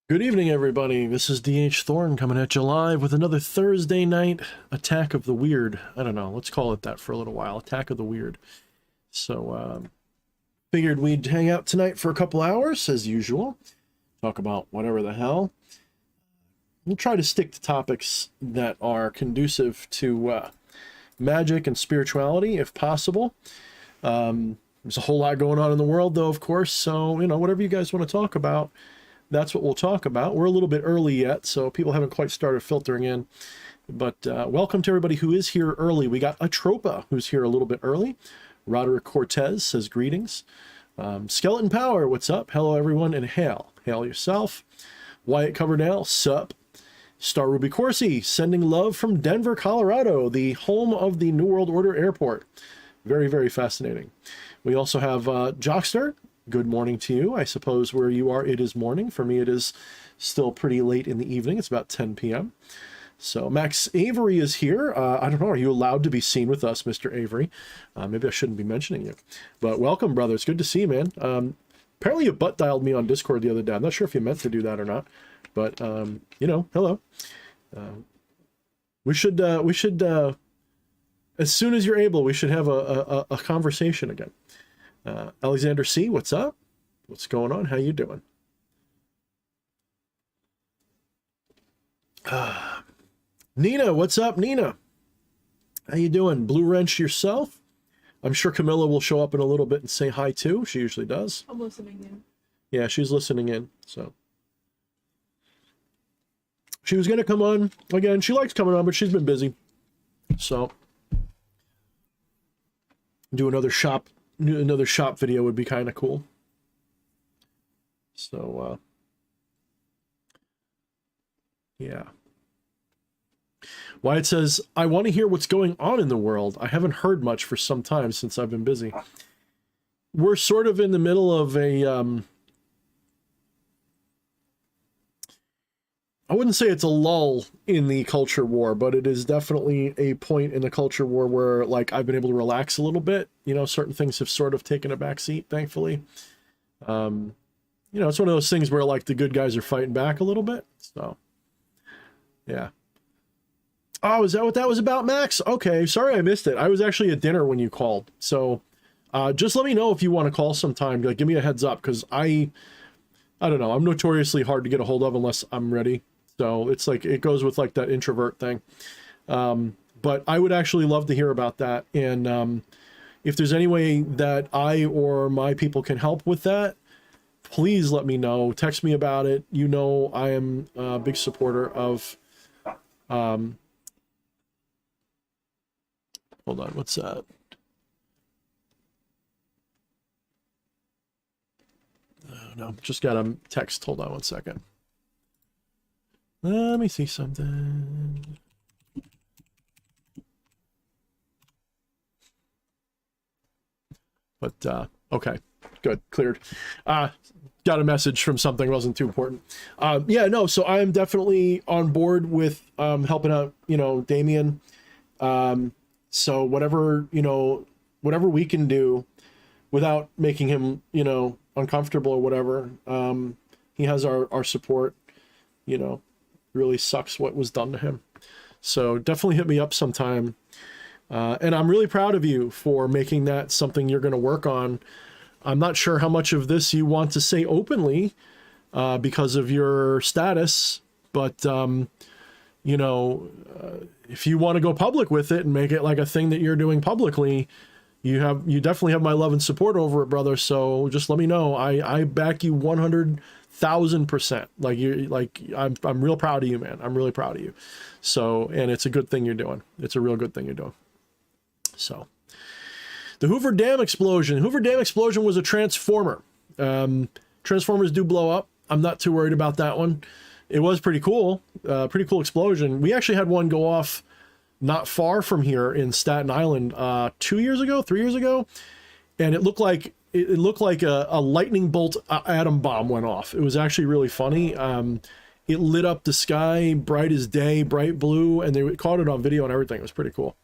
Good evening, everybody. This is DH Thorne coming at you live with another Thursday night Attack of the Weird. I don't know. Let's call it that for a little while. Attack of the Weird. So, figured we'd hang out tonight for a couple hours, as usual. Talk about whatever the hell. We'll try to stick to topics that are conducive to magic and spirituality, if possible. There's a whole lot going on in the world, though, of course. So, whatever you guys want to talk about, that's what we'll talk about. We're a little bit early yet, so people haven't quite started filtering in. But welcome to everybody who is here early. We got Atropa, who's here a little bit early. Roderick Cortez says greetings. Skeleton Power, what's up? Hello, everyone, and hail. Hail yourself. Wyatt Coverdale, sup. Star Ruby Corsi, sending love from Denver, Colorado, the home of the New World Order Airport. Very, very fascinating. We also have Jockster. Good morning to you. I suppose where you are, it is morning. For me, it is still pretty late in the evening. It's about 10 p.m. So Max Avery is here. I don't know. Are you allowed to be seen with us, Mr. Avery? Maybe I shouldn't be mentioning you. But welcome, brother. It's good to see you, man. Apparently you butt dialed me on Discord the other day. I'm not sure if you meant to do that or not. But, hello. We should, as soon as you're able, we should have a conversation again. Alexander C., what's up? What's going on? How you doing? Nina, what's up, Nina? How you doing? Blue Wrench yourself? I'm sure Camilla will show up in a little bit and say hi too. She usually does. I'm listening in. Yeah, she's listening in, so. She was going to come on. Again, she likes coming on, but she's been busy. So, do another shop video would be kind of cool. So, yeah. Wyatt says, I want to hear what's going on in the world. I haven't heard much for some time since I've been busy. We're sort of in the middle of a, I wouldn't say it's a lull in the culture war, but it is definitely a point in the culture war where, like, I've been able to relax a little bit. Certain things have sort of taken a back seat, thankfully. It's one of those things where, like, the good guys are fighting back a little bit. So, yeah. Oh, is that what that was about, Max? Okay, sorry I missed it. I was actually at dinner when you called. So, just let me know if you want to call sometime. Like, give me a heads up, because I don't know. I'm notoriously hard to get a hold of unless I'm ready. So it's like, it goes with like that introvert thing. But I would actually love to hear about that. And if there's any way that I or my people can help with that, please let me know. Text me about it. I am a big supporter of, hold on, what's that? No, just got a text. Hold on one second. Let me see something. But, okay, good, cleared. Got a message from something, wasn't too important. Yeah, no, so I am definitely on board with helping out, Damien. So whatever we can do without making him, uncomfortable or whatever, he has our support. Really sucks what was done to him. So definitely hit me up sometime. And I'm really proud of you for making that something you're going to work on. I'm not sure how much of this you want to say openly because of your status, but if you want to go public with it and make it like a thing that you're doing publicly, you definitely have my love and support over it, brother. So just let me know. I back you 100,000%. I'm real proud of you, man. I'm really proud of you. So, and it's a good thing you're doing. It's a real good thing you're doing. So, the Hoover Dam explosion. Hoover Dam explosion was a transformer. Transformers do blow up. I'm not too worried about that one. It was pretty cool. Pretty cool explosion. We actually had one go off not far from here in Staten Island 3 years ago, and it looked like a lightning bolt atom bomb went off. It was actually really funny. It lit up the sky bright as day, bright blue, and they caught it on video and everything. It was pretty cool.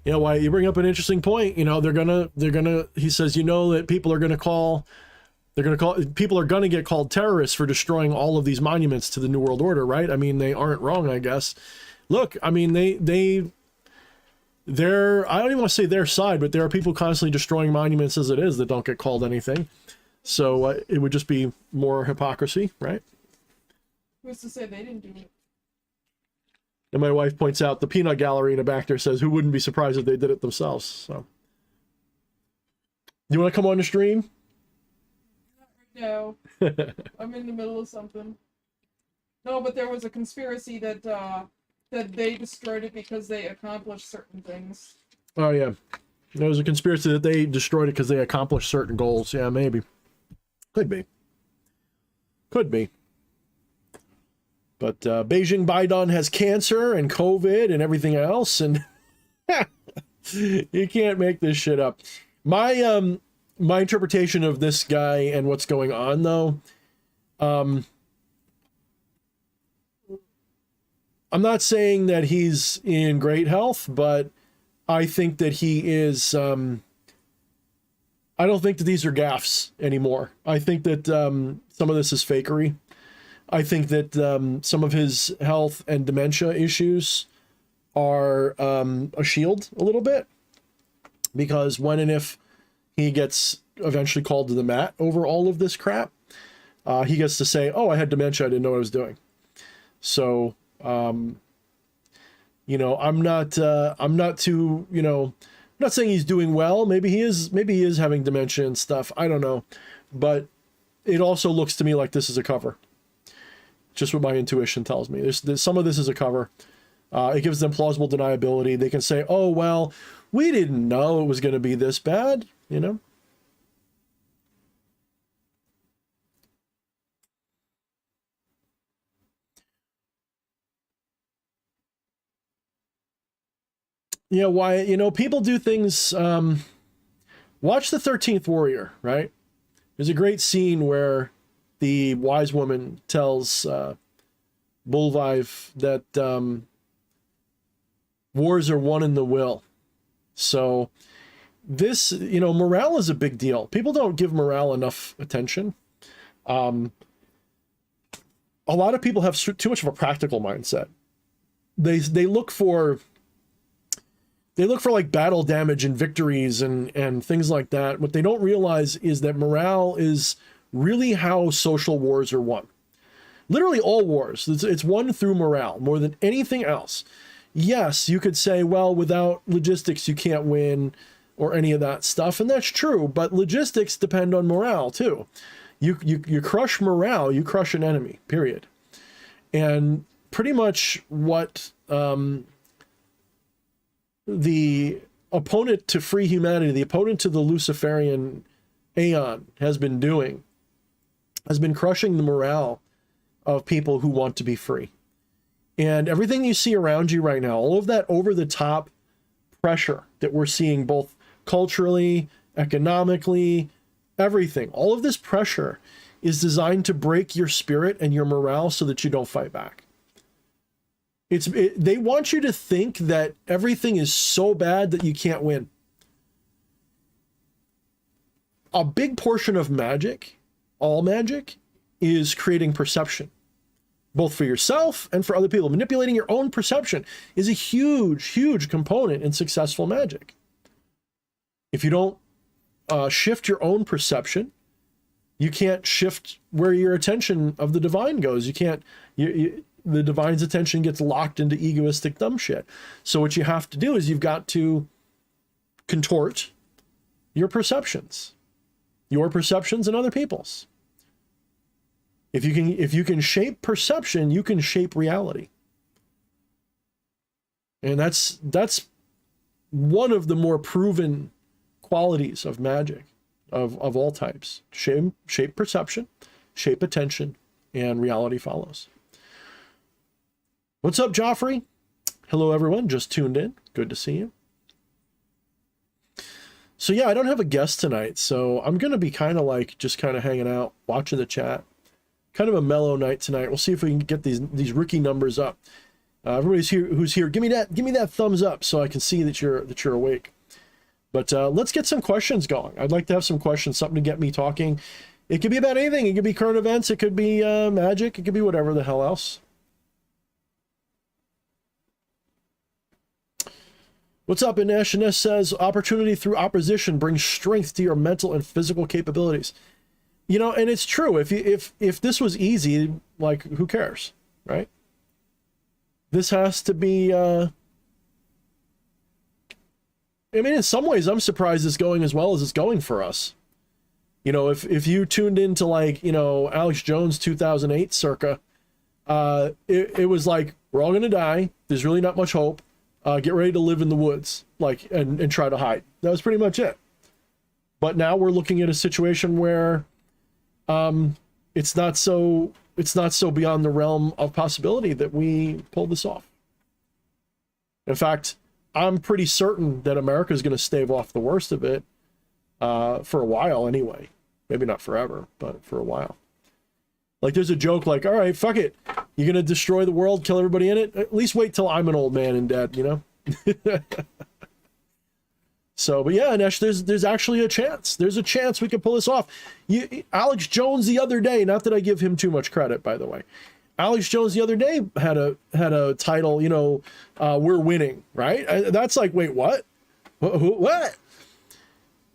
You know, why you bring up an interesting point. You know, they're gonna. He says, you know, that people are gonna call. People are gonna get called terrorists for destroying all of these monuments to the New World Order, right? I mean, they aren't wrong, I guess. Look, I mean, they're, I don't even want to say their side, but there are people constantly destroying monuments as it is that don't get called anything. So it would just be more hypocrisy, right? Who's to say they didn't do it? And my wife points out the peanut gallery in the back there says, who wouldn't be surprised if they did it themselves? So, you want to come on the stream? Not right now. I'm in the middle of something. No, but there was a conspiracy that that they destroyed it because they accomplished certain things. Oh, yeah. There was a conspiracy that they destroyed it because they accomplished certain goals. Yeah, maybe. Could be. Could be. But Beijing Baidan has cancer and COVID and everything else, and you can't make this shit up. My my interpretation of this guy and what's going on, though, I'm not saying that he's in great health, but I think that he is. I don't think that these are gaffes anymore. I think that some of this is fakery. I think that some of his health and dementia issues are a shield a little bit, because when and if he gets eventually called to the mat over all of this crap, he gets to say, oh, I had dementia, I didn't know what I was doing. So, you know, I'm not too, you know, I'm not saying he's doing well. Maybe he is having dementia and stuff. I don't know. But it also looks to me like this is a cover. Just what my intuition tells me. There's some of this is a cover. It gives them plausible deniability. They can say, oh, well, we didn't know it was going to be this bad, you know? Yeah, why, you know, people do things, watch the 13th Warrior, right? There's a great scene where the wise woman tells Bulvive that wars are won in the will. So this, you know, morale is a big deal. People don't give morale enough attention. A lot of people have too much of a practical mindset. They look for like battle damage and victories and things like that. What they don't realize is that morale is really how social wars are won. Literally all wars, it's won through morale more than anything else. Yes, you could say, well, without logistics, you can't win or any of that stuff. And that's true, but logistics depend on morale too. You crush morale, you crush an enemy, period. And pretty much what the opponent to free humanity, the opponent to the Luciferian Aeon has been doing, has been crushing the morale of people who want to be free. And everything you see around you right now, all of that over-the-top pressure that we're seeing both culturally, economically, everything, all of this pressure is designed to break your spirit and your morale so that you don't fight back. They want you to think that everything is so bad that you can't win. A big portion of magic, all magic, is creating perception, both for yourself and for other people. Manipulating your own perception is a huge, huge component in successful magic. If you don't shift your own perception, you can't shift where your attention of the divine goes. You can't, the divine's attention gets locked into egoistic dumb shit. So what you have to do is you've got to contort your perceptions and other people's. If you can shape perception, you can shape reality. And that's one of the more proven qualities of magic of all types. Shape perception, shape attention, and reality follows. What's up, Joffrey? Hello, everyone. Just tuned in. Good to see you. So yeah, I don't have a guest tonight, so I'm going to be kind of like just kind of hanging out, watching the chat. Kind of a mellow night tonight. We'll see if we can get these rookie numbers up. Everybody's here who's here, give me that thumbs up so I can see that you're awake. But let's get some questions going. I'd like to have some questions, something to get me talking. It could be about anything. It could be current events. It could be magic. It could be whatever the hell else. What's up? Emanationist says, opportunity through opposition brings strength to your mental and physical capabilities. You know, and it's true. If this was easy, like, who cares, right? This has to be... I mean, in some ways, I'm surprised it's going as well as it's going for us. You know, if you tuned into, like, you know, Alex Jones 2008 circa, it was like, we're all going to die. There's really not much hope. Get ready to live in the woods, like, and try to hide. That was pretty much it. But now we're looking at a situation where it's not so beyond the realm of possibility that we pull this off. In fact, I'm pretty certain that America is going to stave off the worst of it for a while anyway. Maybe not forever, but for a while. Like, there's a joke like, all right, fuck it. You're going to destroy the world, kill everybody in it? At least wait till I'm an old man and dead, you know? So, but yeah, Nesh, there's actually a chance. There's a chance we could pull this off. Alex Jones the other day, not that I give him too much credit, by the way. Alex Jones the other day had a title, you know, we're winning, right? That's like, wait, what? What?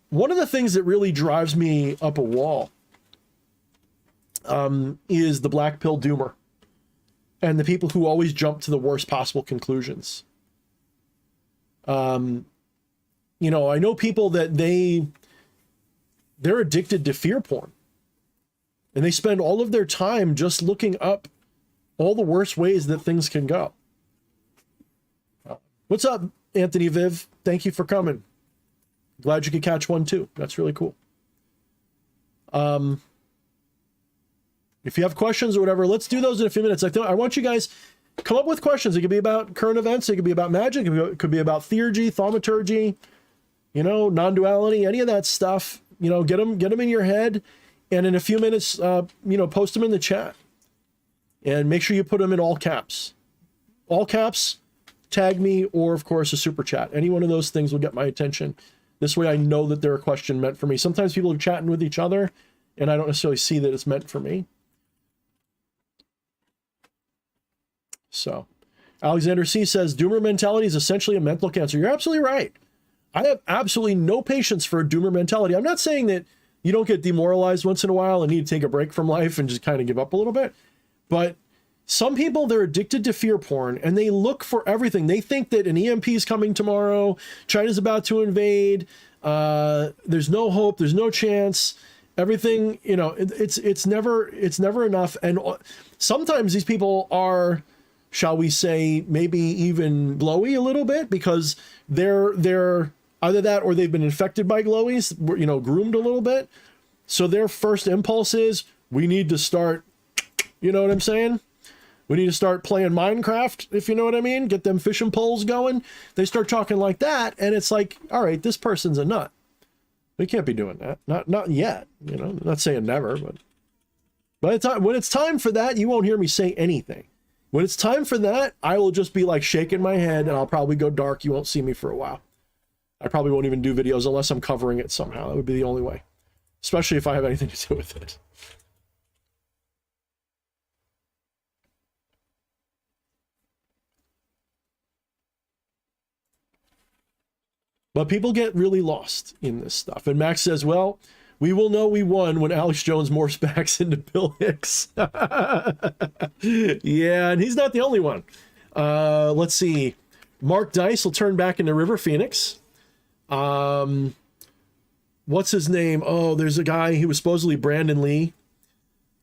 One of the things that really drives me up a wall is the black pill doomer and the people who always jump to the worst possible conclusions. You know, I know people that they're addicted to fear porn, and they spend all of their time just looking up all the worst ways that things can go. What's up, Anthony Viv? Thank you for coming. Glad you could catch one too. That's really cool. If you have questions or whatever, let's do those in a few minutes. I want you guys come up with questions. It could be about current events. It could be about magic. It could be about theurgy, thaumaturgy, you know, non-duality, any of that stuff. You know, get them in your head, and in a few minutes, you know, post them in the chat, and make sure you put them in all caps. All caps, tag me, or of course a super chat. Any one of those things will get my attention. This way I know that they're a question meant for me. Sometimes people are chatting with each other, and I don't necessarily see that it's meant for me. So, Alexander C says, doomer mentality is essentially a mental cancer. You're absolutely right. I have absolutely no patience for a doomer mentality. I'm not saying that you don't get demoralized once in a while and need to take a break from life and just kind of give up a little bit. But some people, they're addicted to fear porn, and they look for everything. They think that an EMP is coming tomorrow. China's about to invade. There's no hope. There's no chance. Everything, you know, it's never enough. And sometimes these people are, shall we say, maybe even glowy a little bit, because they're either that or they've been infected by glowies, you know, groomed a little bit. So their first impulse is, we need to start, you know what I'm saying? We need to start playing Minecraft, if you know what I mean. Get them fishing poles going. They start talking like that, and it's like, all right, this person's a nut. We can't be doing that. Not yet, you know. I'm not saying never, but when it's time for that, you won't hear me say anything. When it's time for that, I will just be like shaking my head, and I'll probably go dark. You won't see me for a while. I probably won't even do videos unless I'm covering it somehow. That would be the only way, especially if I have anything to do with it. But people get really lost in this stuff. And Max says, well, we will know we won when Alex Jones morphs back into Bill Hicks. Yeah, and he's not the only one. Let's see. Mark Dice will turn back into River Phoenix. What's his name? Oh, there's a guy, he was supposedly Brandon Lee.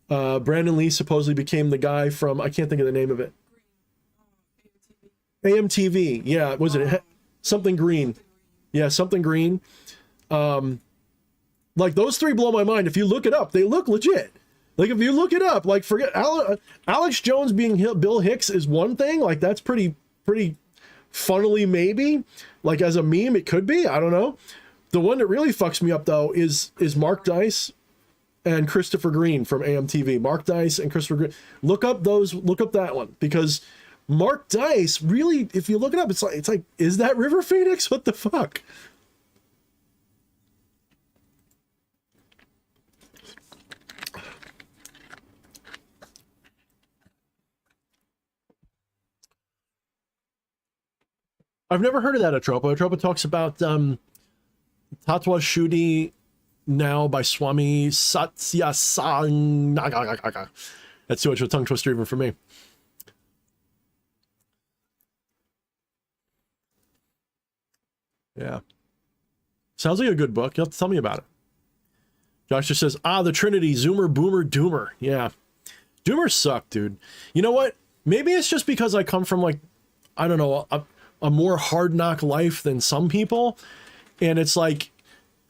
Brandon Lee supposedly became the guy from, I can't think of the name of it. AMTV. Yeah, was it something green? Yeah, something green. Like, those three blow my mind. If you look it up, they look legit. Like, if you look it up, like, forget Alex Jones being Bill Hicks is one thing. Like, that's pretty funnily maybe. Like, as a meme, it could be. I don't know. The one that really fucks me up, though, is Mark Dice and Christopher Green from AMTV. Mark Dice and Christopher Green. Look up that one, because Mark Dice, really, if you look it up, it's like, is that River Phoenix? What the fuck? I've never heard of that Atropa. Atropa talks about Tatwa Shuddhi now by Swami Satyasanga. That's too much of a tongue twister even for me. Yeah. Sounds like a good book. You'll have to tell me about it. Josh just says, the Trinity, Zoomer, Boomer, Doomer. Yeah. Doomers suck, dude. You know what? Maybe it's just because I come from, like, I don't know, a more hard knock life than some people. And it's like,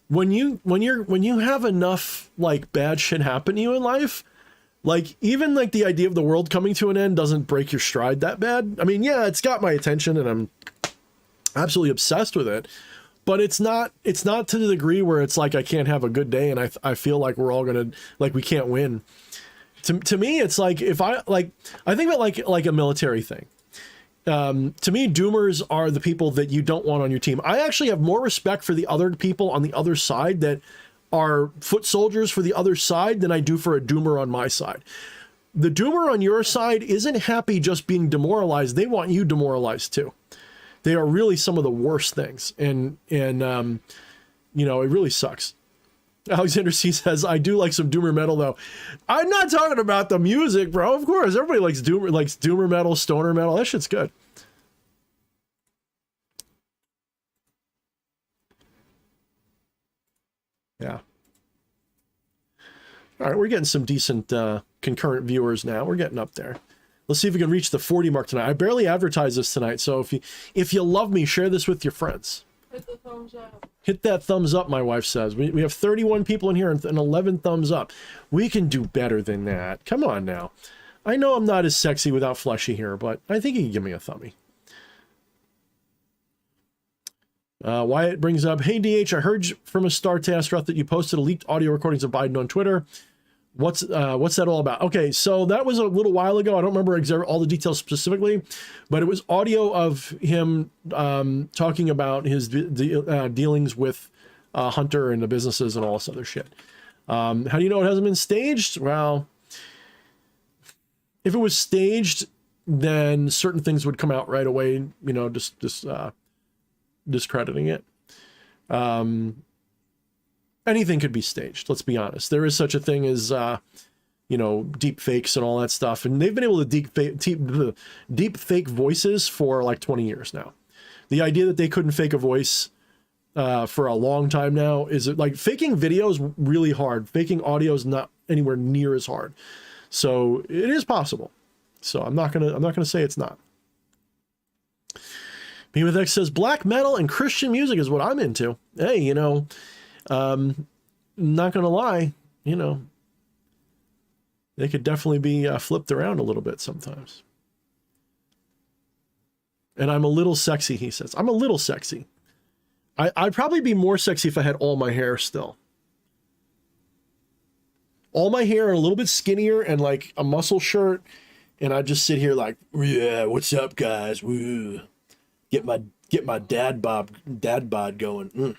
when you have enough, like, bad shit happen to you in life, like, even, like, the idea of the world coming to an end doesn't break your stride that bad. I mean, yeah, it's got my attention and I'm absolutely obsessed with it, but it's not to the degree where it's like I can't have a good day and I feel like we're all gonna, like, we can't win. To me, it's like, if I think about like a military thing. To me, doomers are the people that you don't want on your team. I actually have more respect for the other people on the other side that are foot soldiers for the other side than I do for a doomer on my side. The doomer on your side isn't happy just being demoralized. They want you demoralized too. They are really some of the worst things. And you know, it really sucks. Alexander C says, I do like some doomer metal though. I'm not talking about the music, bro. Of course, everybody likes doomer metal, stoner metal. That shit's good. Yeah. All right, we're getting some decent concurrent viewers now. We're getting up there. Let's see if we can reach the 40 mark tonight. I barely advertised this tonight, so if you love me, share this with your friends. Hit the thumbs up. Hit that thumbs up, my wife says. We have 31 people in here and 11 thumbs up. We can do better than that. Come on now. I know I'm not as sexy without fleshy here, but I think you can give me a thumbie. Wyatt brings up, hey DH, I heard from a Star Taskroth that you posted leaked audio recordings of Biden on Twitter. What's that all about? Okay, so that was a little while ago. I don't remember all the details specifically, but it was audio of him talking about his dealings with Hunter and the businesses and all this other shit. How do you know it hasn't been staged? Well, if it was staged, then certain things would come out right away, you know, just discrediting it. Anything could be staged. Let's be honest. There is such a thing as, you know, deep fakes and all that stuff. And they've been able to deep fake voices for like 20 years now. The idea that they couldn't fake a voice for a long time now is like faking video is really hard. Faking audio is not anywhere near as hard. So it is possible. So I'm not gonna say it's not. Me with X says black metal and Christian music is what I'm into. Hey, you know, not gonna lie, you know, they could definitely be flipped around a little bit sometimes. And I'm a little sexy, he says. I'm a little sexy. I'd probably be more sexy if I had all my hair still. All my hair and a little bit skinnier and like a muscle shirt, and I'd just sit here like, yeah, what's up, guys? Woo. Get my dad bod going.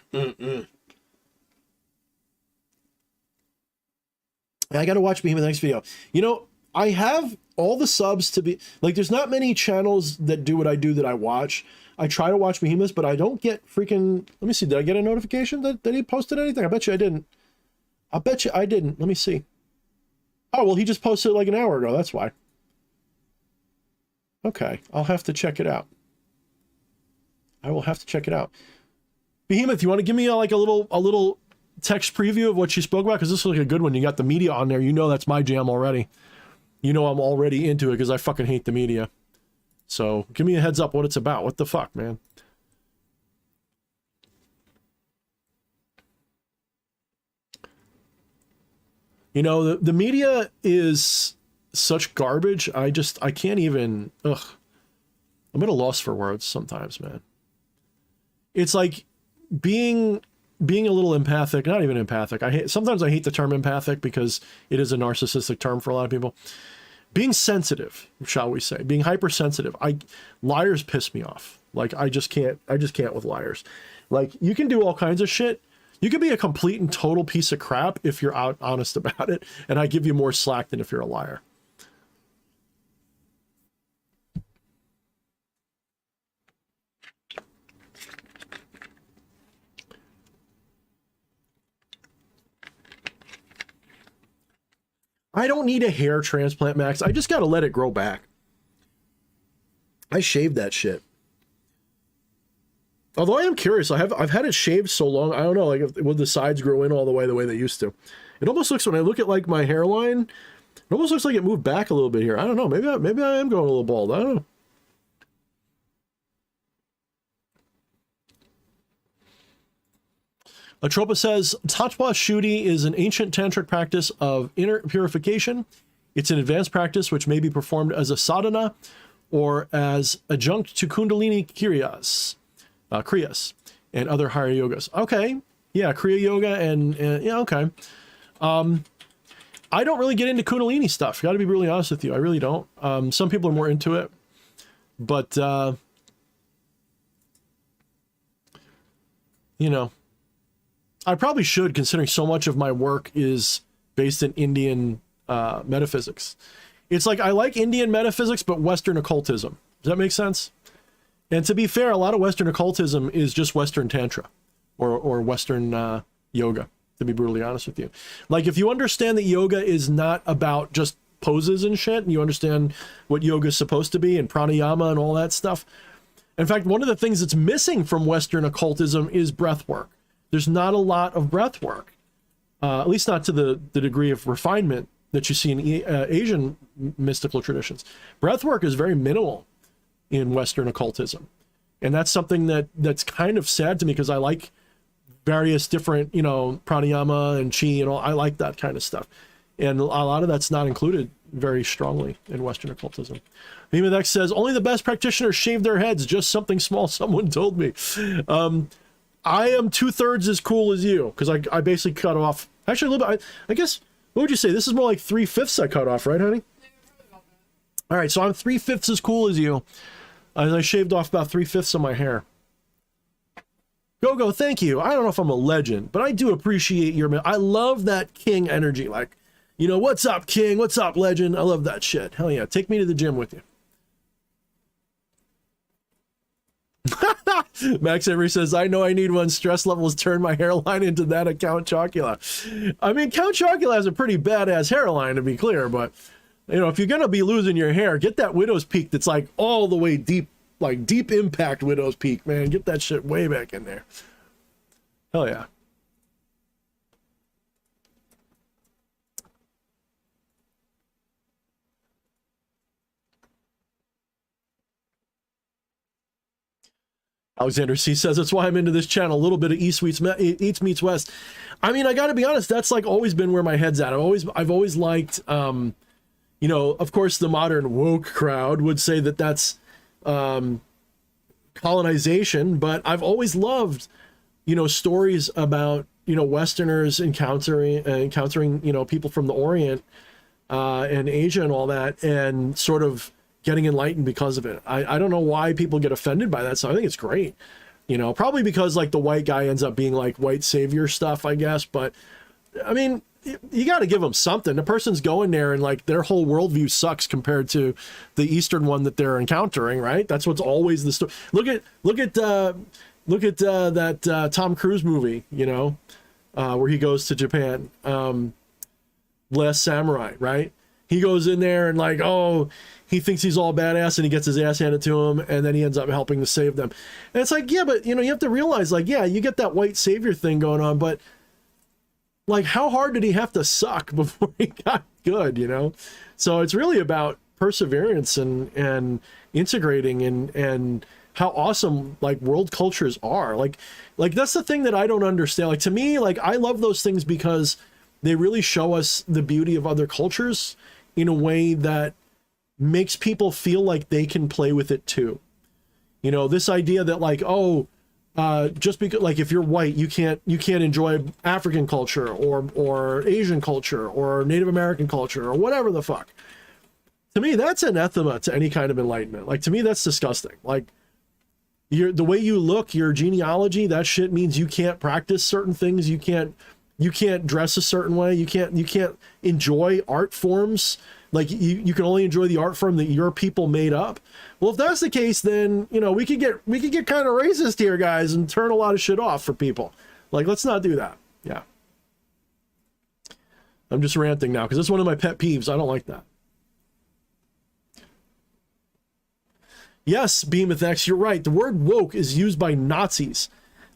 I got to watch Behemoth next video. You know, I have all the subs to be like, there's not many channels that do what I do that I watch. I try to watch Behemoth, but I don't get freaking, let me see. Did I get a notification that he posted anything? I bet you I didn't. I bet you I didn't. Let me see. Oh, well, he just posted like an hour ago. That's why. Okay. I'll have to check it out. I will have to check it out. Behemoth, you want to give me a little text preview of what you spoke about? Because this was like a good one. You got the media on there. You know that's my jam already. You know I'm already into it because I fucking hate the media. So give me a heads up what it's about. What the fuck, man? You know, the media is such garbage. I can't even, ugh. I'm at a loss for words sometimes, man. It's like being a little empathic, not even empathic. Sometimes I hate the term empathic because it is a narcissistic term for a lot of people. being sensitive, shall we say, being hypersensitive. Liars piss me off. Like, I just can't with liars. Like, you can do all kinds of shit. You can be a complete and total piece of crap if you're honest about it, and I give you more slack than if you're a liar. I don't need a hair transplant, Max. I just got to let it grow back. I shaved that shit. Although I am curious, I've had it shaved so long, I don't know, like, would the sides grow in all the way they used to? It almost looks, when I look at like my hairline, it almost looks like it moved back a little bit here. I don't know. Maybe I am going a little bald. I don't know. Atropa says, Tatwa Shuddhi is an ancient tantric practice of inner purification. It's an advanced practice which may be performed as a sadhana or as adjunct to Kundalini Kriyas and other higher yogas. Okay. Yeah, Kriya Yoga and yeah, okay. I don't really get into Kundalini stuff. Got to be really honest with you. I really don't. Some people are more into it. But, you know, I probably should, considering so much of my work is based in Indian metaphysics. It's like I like Indian metaphysics, but Western occultism. Does that make sense? And to be fair, a lot of Western occultism is just Western Tantra or Western yoga, to be brutally honest with you. Like, if you understand that yoga is not about just poses and shit, and you understand what yoga is supposed to be and pranayama and all that stuff. In fact, one of the things that's missing from Western occultism is breath work. There's not a lot of breath work, at least not to the degree of refinement that you see in Asian mystical traditions. Breath work is very minimal in Western occultism. And that's something that's kind of sad to me, because I like various different, you know, pranayama and chi and all. I like that kind of stuff. And a lot of that's not included very strongly in Western occultism. Memedex says, only the best practitioners shave their heads. Just something small someone told me. I am 2/3 as cool as you, because I basically cut off, actually a little bit, I guess, what would you say? This is more like 3/5 I cut off, right, honey? All right, so I'm 3/5 as cool as you. And I shaved off about 3/5 of my hair. Go, thank you. I don't know if I'm a legend, but I do appreciate I love that king energy. Like, you know, what's up, king? What's up, legend? I love that shit. Hell yeah, take me to the gym with you. Max Avery says, I know I need one. Stress levels turn my hairline into that of Count Chocula. I mean, Count Chocula has a pretty badass hairline, to be clear, but, you know, if you're going to be losing your hair, get that widow's peak that's like all the way deep, like deep impact widow's peak, man. Get that shit way back in there. Hell yeah. Alexander C says, that's why I'm into this channel. A little bit of East meets West. I mean, I got to be honest, that's like always been where my head's at. I've always liked, you know, of course, the modern woke crowd would say that that's colonization, but I've always loved, you know, stories about, you know, Westerners encountering, you know, people from the Orient and Asia and all that, and sort of getting enlightened because of it. I don't know why people get offended by that, so I think it's great. You know, probably because like the white guy ends up being like white savior stuff, I guess. But I mean, you got to give them something. The person's going there and like their whole worldview sucks compared to the Eastern one that they're encountering, right? That's what's always the story. Look at that Tom Cruise movie, you know, where he goes to Japan, Last Samurai, right? He goes in there and like, oh, he thinks he's all badass and he gets his ass handed to him, and then he ends up helping to save them. And it's like, yeah, but you know, you have to realize, like, yeah, you get that white savior thing going on, but like, how hard did he have to suck before he got good, you know? So it's really about perseverance and integrating and how awesome like world cultures are. Like that's the thing that I don't understand. Like, to me, like, I love those things because they really show us the beauty of other cultures in a way that makes people feel like they can play with it too. You know, this idea that like, oh, just because like if you're white, you can't enjoy African culture or Asian culture or Native American culture or whatever the fuck. To me, that's anathema to any kind of enlightenment. Like, to me, that's disgusting. Like, the way you look, your genealogy, that shit means you can't practice certain things. You can't dress a certain way. You can't enjoy art forms. Like, you can only enjoy the art form that your people made up. Well, if that's the case, then, you know, we could get kind of racist here, guys, and turn a lot of shit off for people. Like, let's not do that. Yeah. I'm just ranting now because it's one of my pet peeves. I don't like that. Yes, Behemoth X, you're right. The word woke is used by Nazis.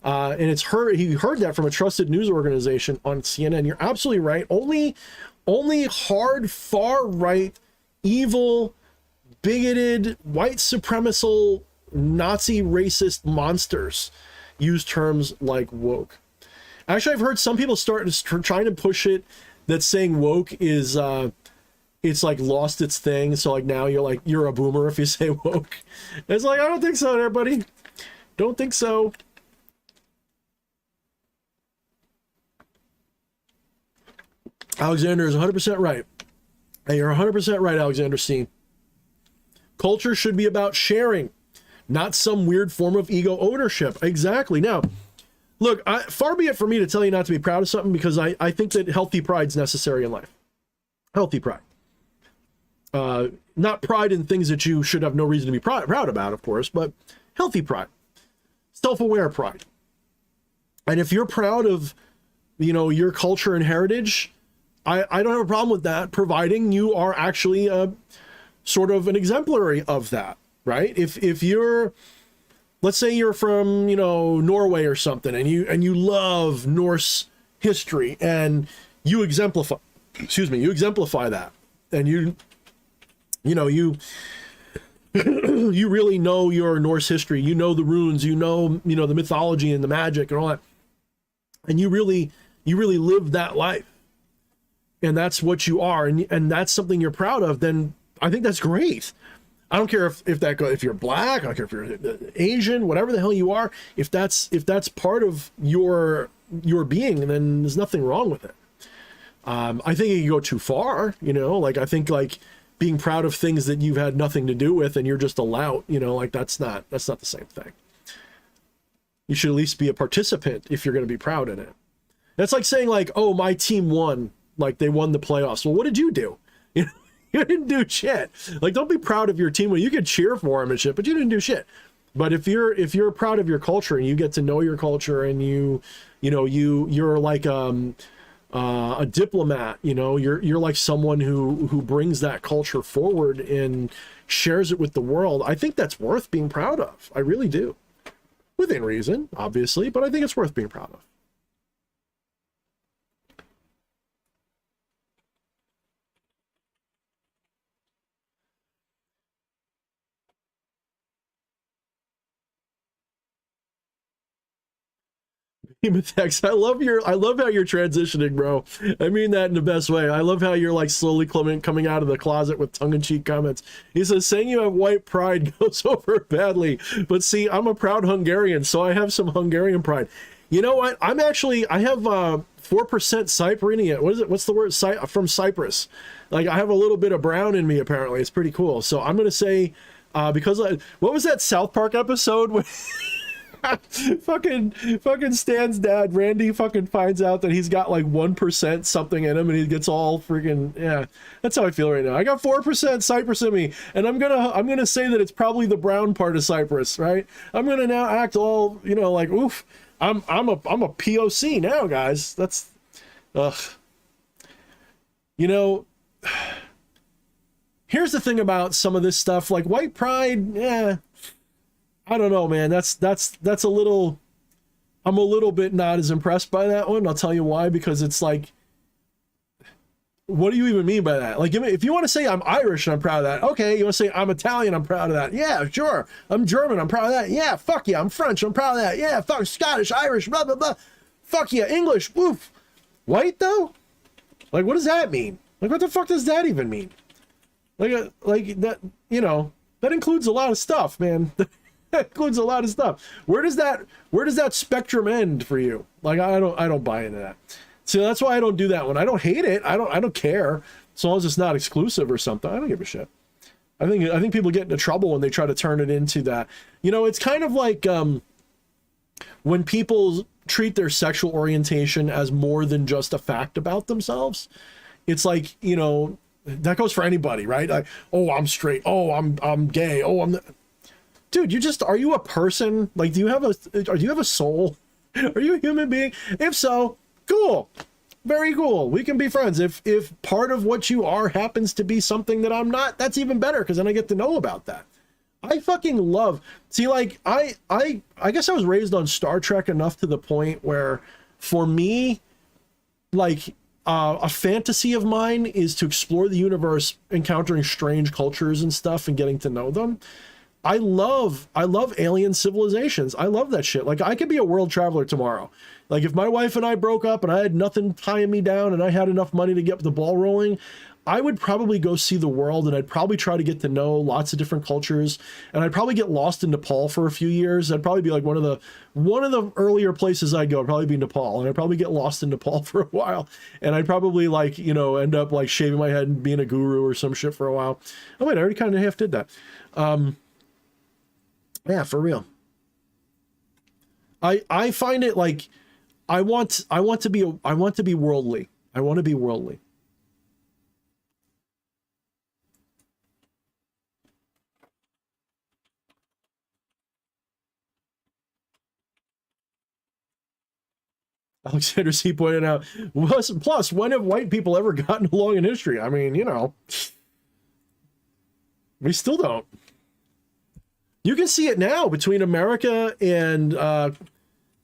And he heard that from a trusted news organization on CNN. You're absolutely right. Only hard, far right, evil, bigoted, white supremacist, Nazi racist monsters use terms like woke. Actually, I've heard some people trying to push it that saying woke is it's like lost its thing. So like now you're a boomer if you say woke. It's like, I don't think so, everybody. Don't think so. Alexander is 100% right. Hey, you're 100% right, Alexander C. Culture should be about sharing, not some weird form of ego ownership. Exactly. Now, look, far be it for me to tell you not to be proud of something, because I think that healthy pride is necessary in life. Healthy pride. Not pride in things that you should have no reason to be proud about, of course, but healthy pride. Self-aware pride. And if you're proud of, you know, your culture and heritage, I don't have a problem with that, providing you are actually sort of an exemplary of that, right? If you're, let's say you're from, you know, Norway or something, and you love Norse history, and you exemplify that, and you really know your Norse history, you know the runes, you know the mythology and the magic and all that, and you really live that life, and that's what you are, and that's something you're proud of, then I think that's great. I don't care if you're black, I don't care if you're Asian, whatever the hell you are, if that's part of your being, then there's nothing wrong with it. I think it can go too far, you know, like I think like being proud of things that you've had nothing to do with and you're just a lout, you know, like that's not the same thing. You should at least be a participant if you're going to be proud in it. That's like saying like, oh, my team won, like they won the playoffs. Well, what did you do? You know, you didn't do shit. Like, don't be proud of your team. Well, you could cheer for them and shit, but you didn't do shit. But if you're proud of your culture and you get to know your culture, and you're like a diplomat, you know, you're like someone who brings that culture forward and shares it with the world, I think that's worth being proud of. I really do. Within reason, obviously, but I think it's worth being proud of. Text. I love how you're transitioning, bro. I mean that in the best way. I love how you're like slowly coming out of the closet with tongue-in-cheek comments. He says, saying you have white pride goes over badly, but see, I'm a proud Hungarian, so I have some Hungarian pride. You know what? I have 4% Cyprian. What is it? What's the word? From Cyprus. Like, I have a little bit of brown in me, apparently. It's pretty cool. So I'm going to say, because what was that South Park episode where fucking Stan's dad, Randy, fucking finds out that he's got like 1% something in him, and he gets all freaking, yeah, that's how I feel right now. I got 4% Cyprus in me, and I'm gonna say that it's probably the brown part of Cyprus, right? I'm gonna now act all, you know, like, oof, I'm a POC now, guys. That's, ugh. You know, here's the thing about some of this stuff, like white pride, yeah, I don't know, man. That's a little, I'm a little bit not as impressed by that one. I'll tell you why, because it's like, what do you even mean by that? Like, if you want to say I'm Irish and I'm proud of that, okay. You want to say I'm Italian, I'm proud of that. Yeah, sure. I'm German, I'm proud of that. Yeah, fuck yeah. I'm French, I'm proud of that. Yeah, fuck Scottish, Irish, blah, blah, blah. Fuck yeah, English, woof. White though? Like, what does that mean? Like, what the fuck does that even mean? Like that, you know, that includes a lot of stuff, man. That includes a lot of stuff. Where does that spectrum end for you? Like, I don't buy into that. So that's why I don't do that one. I don't hate it. I don't care. As long as it's not exclusive or something, I don't give a shit. I think people get into trouble when they try to turn it into that. You know, it's kind of like when people treat their sexual orientation as more than just a fact about themselves. It's like, you know, that goes for anybody, right? Like, oh, I'm straight. Oh, I'm gay. Oh, dude, are you a person? Like, do you have a soul? Are you a human being? If so, cool. Very cool. We can be friends. If part of what you are happens to be something that I'm not, that's even better, because then I get to know about that. I fucking love, see, like, I guess I was raised on Star Trek enough to the point where, for me, like, a fantasy of mine is to explore the universe, encountering strange cultures and stuff and getting to know them. I love alien civilizations. I love that shit. Like, I could be a world traveler tomorrow. Like, if my wife and I broke up and I had nothing tying me down and I had enough money to get the ball rolling, I would probably go see the world, and I'd probably try to get to know lots of different cultures, and I'd probably get lost in Nepal for a few years. That'd probably be like one of the earlier places I'd go. I'd probably be Nepal, and I'd probably get lost in Nepal for a while, and I'd probably, like, you know, end up like shaving my head and being a guru or some shit for a while. Oh wait, I already kind of half did that. Yeah, for real. I find it like I want to be worldly. I want to be worldly. Alexander C. pointed out, plus, when have white people ever gotten along in history? I mean, you know, we still don't. You can see it now between America and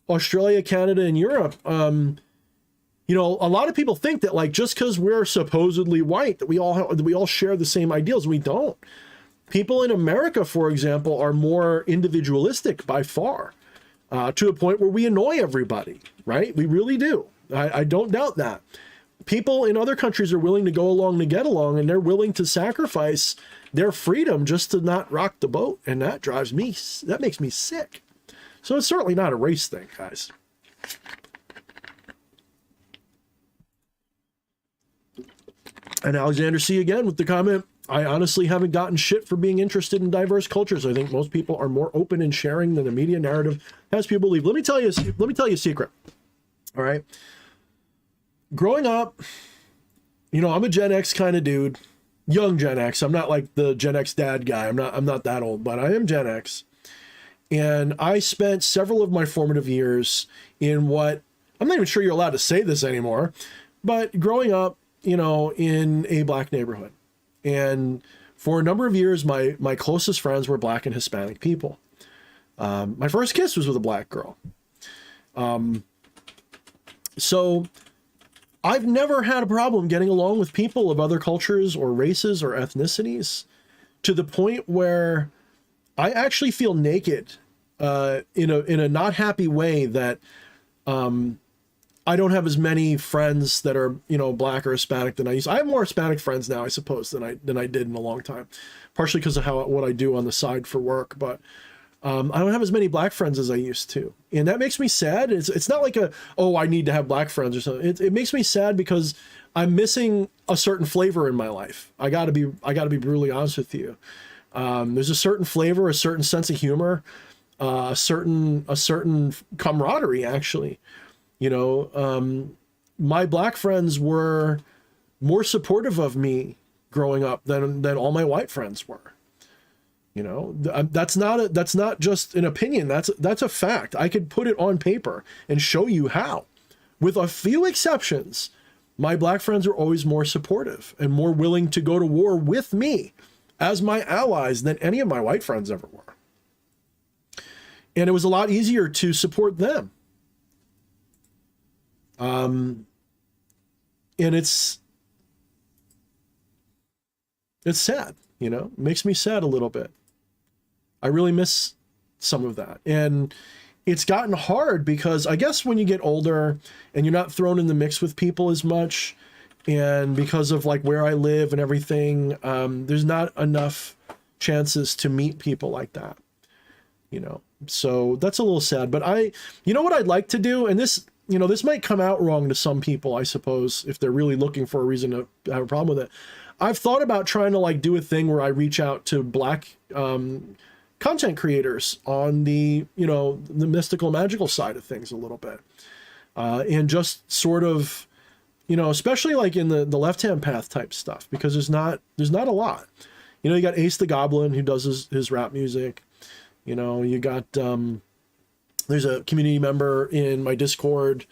Australia, Canada, and Europe. You know, a lot of people think that, like, just because we're supposedly white, that we all share the same ideals. We don't. People in America, for example, are more individualistic by far. To a point where we annoy everybody, right? We really do. I don't doubt that. People in other countries are willing to go along to get along, and they're willing to sacrifice their freedom just to not rock the boat. And that makes me sick. So it's certainly not a race thing, guys. And Alexander C. again with the comment, I honestly haven't gotten shit for being interested in diverse cultures. I think most people are more open in sharing than the media narrative has people believe. Let me tell you a secret. All right. Growing up, you know, I'm a Gen X kind of dude, young Gen X. I'm not like the Gen X dad guy. I'm not that old, but I am Gen X. And I spent several of my formative years in what, I'm not even sure you're allowed to say this anymore, but growing up, you know, in a black neighborhood. And for a number of years, my closest friends were black and Hispanic people. My first kiss was with a black girl. So I've never had a problem getting along with people of other cultures or races or ethnicities, to the point where I actually feel naked in a not happy way that I don't have as many friends that are, you know, black or Hispanic than I used. I have more Hispanic friends now, I suppose, than I did in a long time, partially because of what I do on the side for work. But I don't have as many black friends as I used to, and that makes me sad. It's not like I need to have black friends or something. It makes me sad because I'm missing a certain flavor in my life. I gotta be brutally honest with you. There's a certain flavor, a certain sense of humor, a certain camaraderie, actually. You know, my black friends were more supportive of me growing up than all my white friends were. You know, that's not just an opinion. That's a fact. I could put it on paper and show you how. With a few exceptions, my black friends are always more supportive and more willing to go to war with me as my allies than any of my white friends ever were. And it was a lot easier to support them. And it's sad, you know, it makes me sad a little bit. I really miss some of that. And it's gotten hard because I guess when you get older and you're not thrown in the mix with people as much, and because of like where I live and everything, there's not enough chances to meet people like that, you know? So that's a little sad, but you know what I'd like to do? And this, you know, this might come out wrong to some people, I suppose, if they're really looking for a reason to have a problem with it. I've thought about trying to like do a thing where I reach out to Black content creators on the, you know, the mystical magical side of things a little bit, and just sort of, you know, especially like in the left hand path type stuff, because there's not a lot. You know, you got Ace the Goblin who does his rap music. You know, you got there's a community member in my Discord,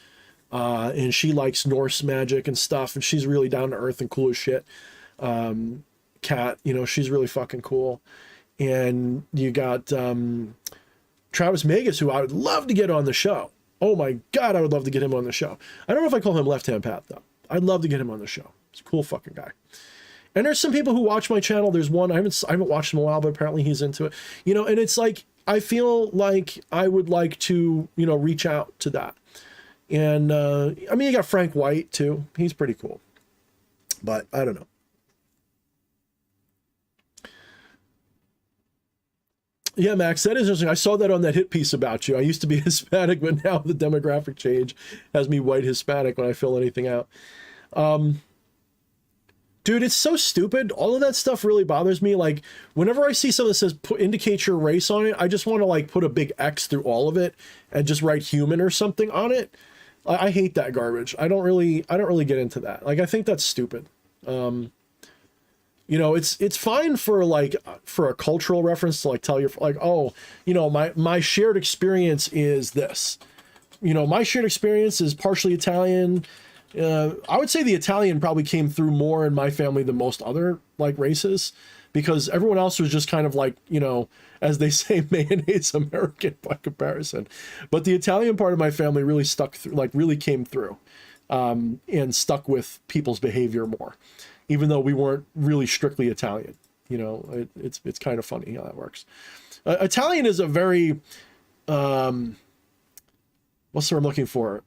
and she likes Norse magic and stuff, and she's really down to earth and cool as shit. Kat, you know, she's really fucking cool. And you got Travis Magus, who I would love to get on the show. Oh my God, I would love to get him on the show. I don't know if I call him Left Hand Path, though. I'd love to get him on the show. He's a cool fucking guy. And there's some people who watch my channel. There's one, I haven't watched him in a while, but apparently he's into it. You know, and it's like, I feel like I would like to, you know, reach out to that. And, I mean, you got Frank White, too. He's pretty cool. But I don't know. Yeah, Max, that is interesting. I saw that on that hit piece about you. I used to be Hispanic, but now the demographic change has me white Hispanic when I fill anything out. Dude, it's so stupid. All of that stuff really bothers me. Like, whenever I see something that says indicate your race on it, I just want to like put a big X through all of it and just write human or something on it. I hate that garbage. I don't really get into that. Like, I think that's stupid. You know, it's fine for like, for a cultural reference to like tell your, like, oh, you know, my shared experience is this. You know, my shared experience is partially Italian. I would say the Italian probably came through more in my family than most other like races, because everyone else was just kind of like, you know, as they say, mayonnaise American by comparison. But the Italian part of my family really stuck through, like really came through, and stuck with people's behavior more, even though we weren't really strictly Italian. You know, it's kind of funny how that works. Italian is a very, what's the word I'm looking for?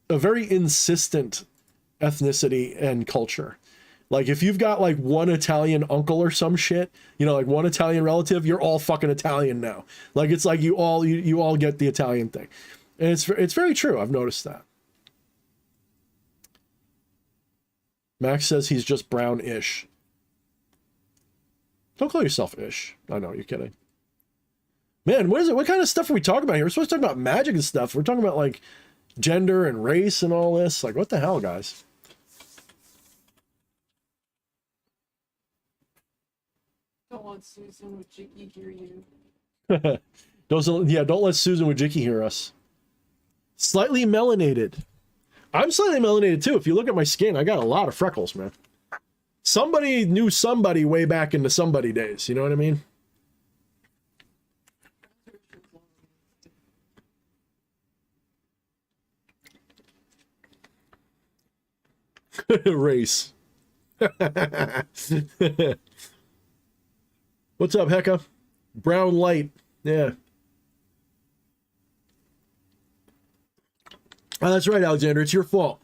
A very insistent ethnicity and culture. Like, if you've got like one Italian uncle or some shit, you know, like one Italian relative, you're all fucking Italian now. Like, it's like you all get the Italian thing. And it's very true. I've noticed that. Max says he's just brown-ish. Don't call yourself ish. I know, you're kidding. Man, what is it? What kind of stuff are we talking about here? We're supposed to talk about magic and stuff. We're talking about like gender and race and all this. Like, what the hell, guys? Don't want Susan with Jiggy hear you. Don't let Susan with Jicky hear us. Slightly melanated. I'm slightly melanated too. If you look at my skin, I got a lot of freckles, man. Somebody knew somebody way back in the somebody days. You know what I mean? Race. What's up, Hecka? Brown light. Yeah. Oh, that's right, Alexander. It's your fault.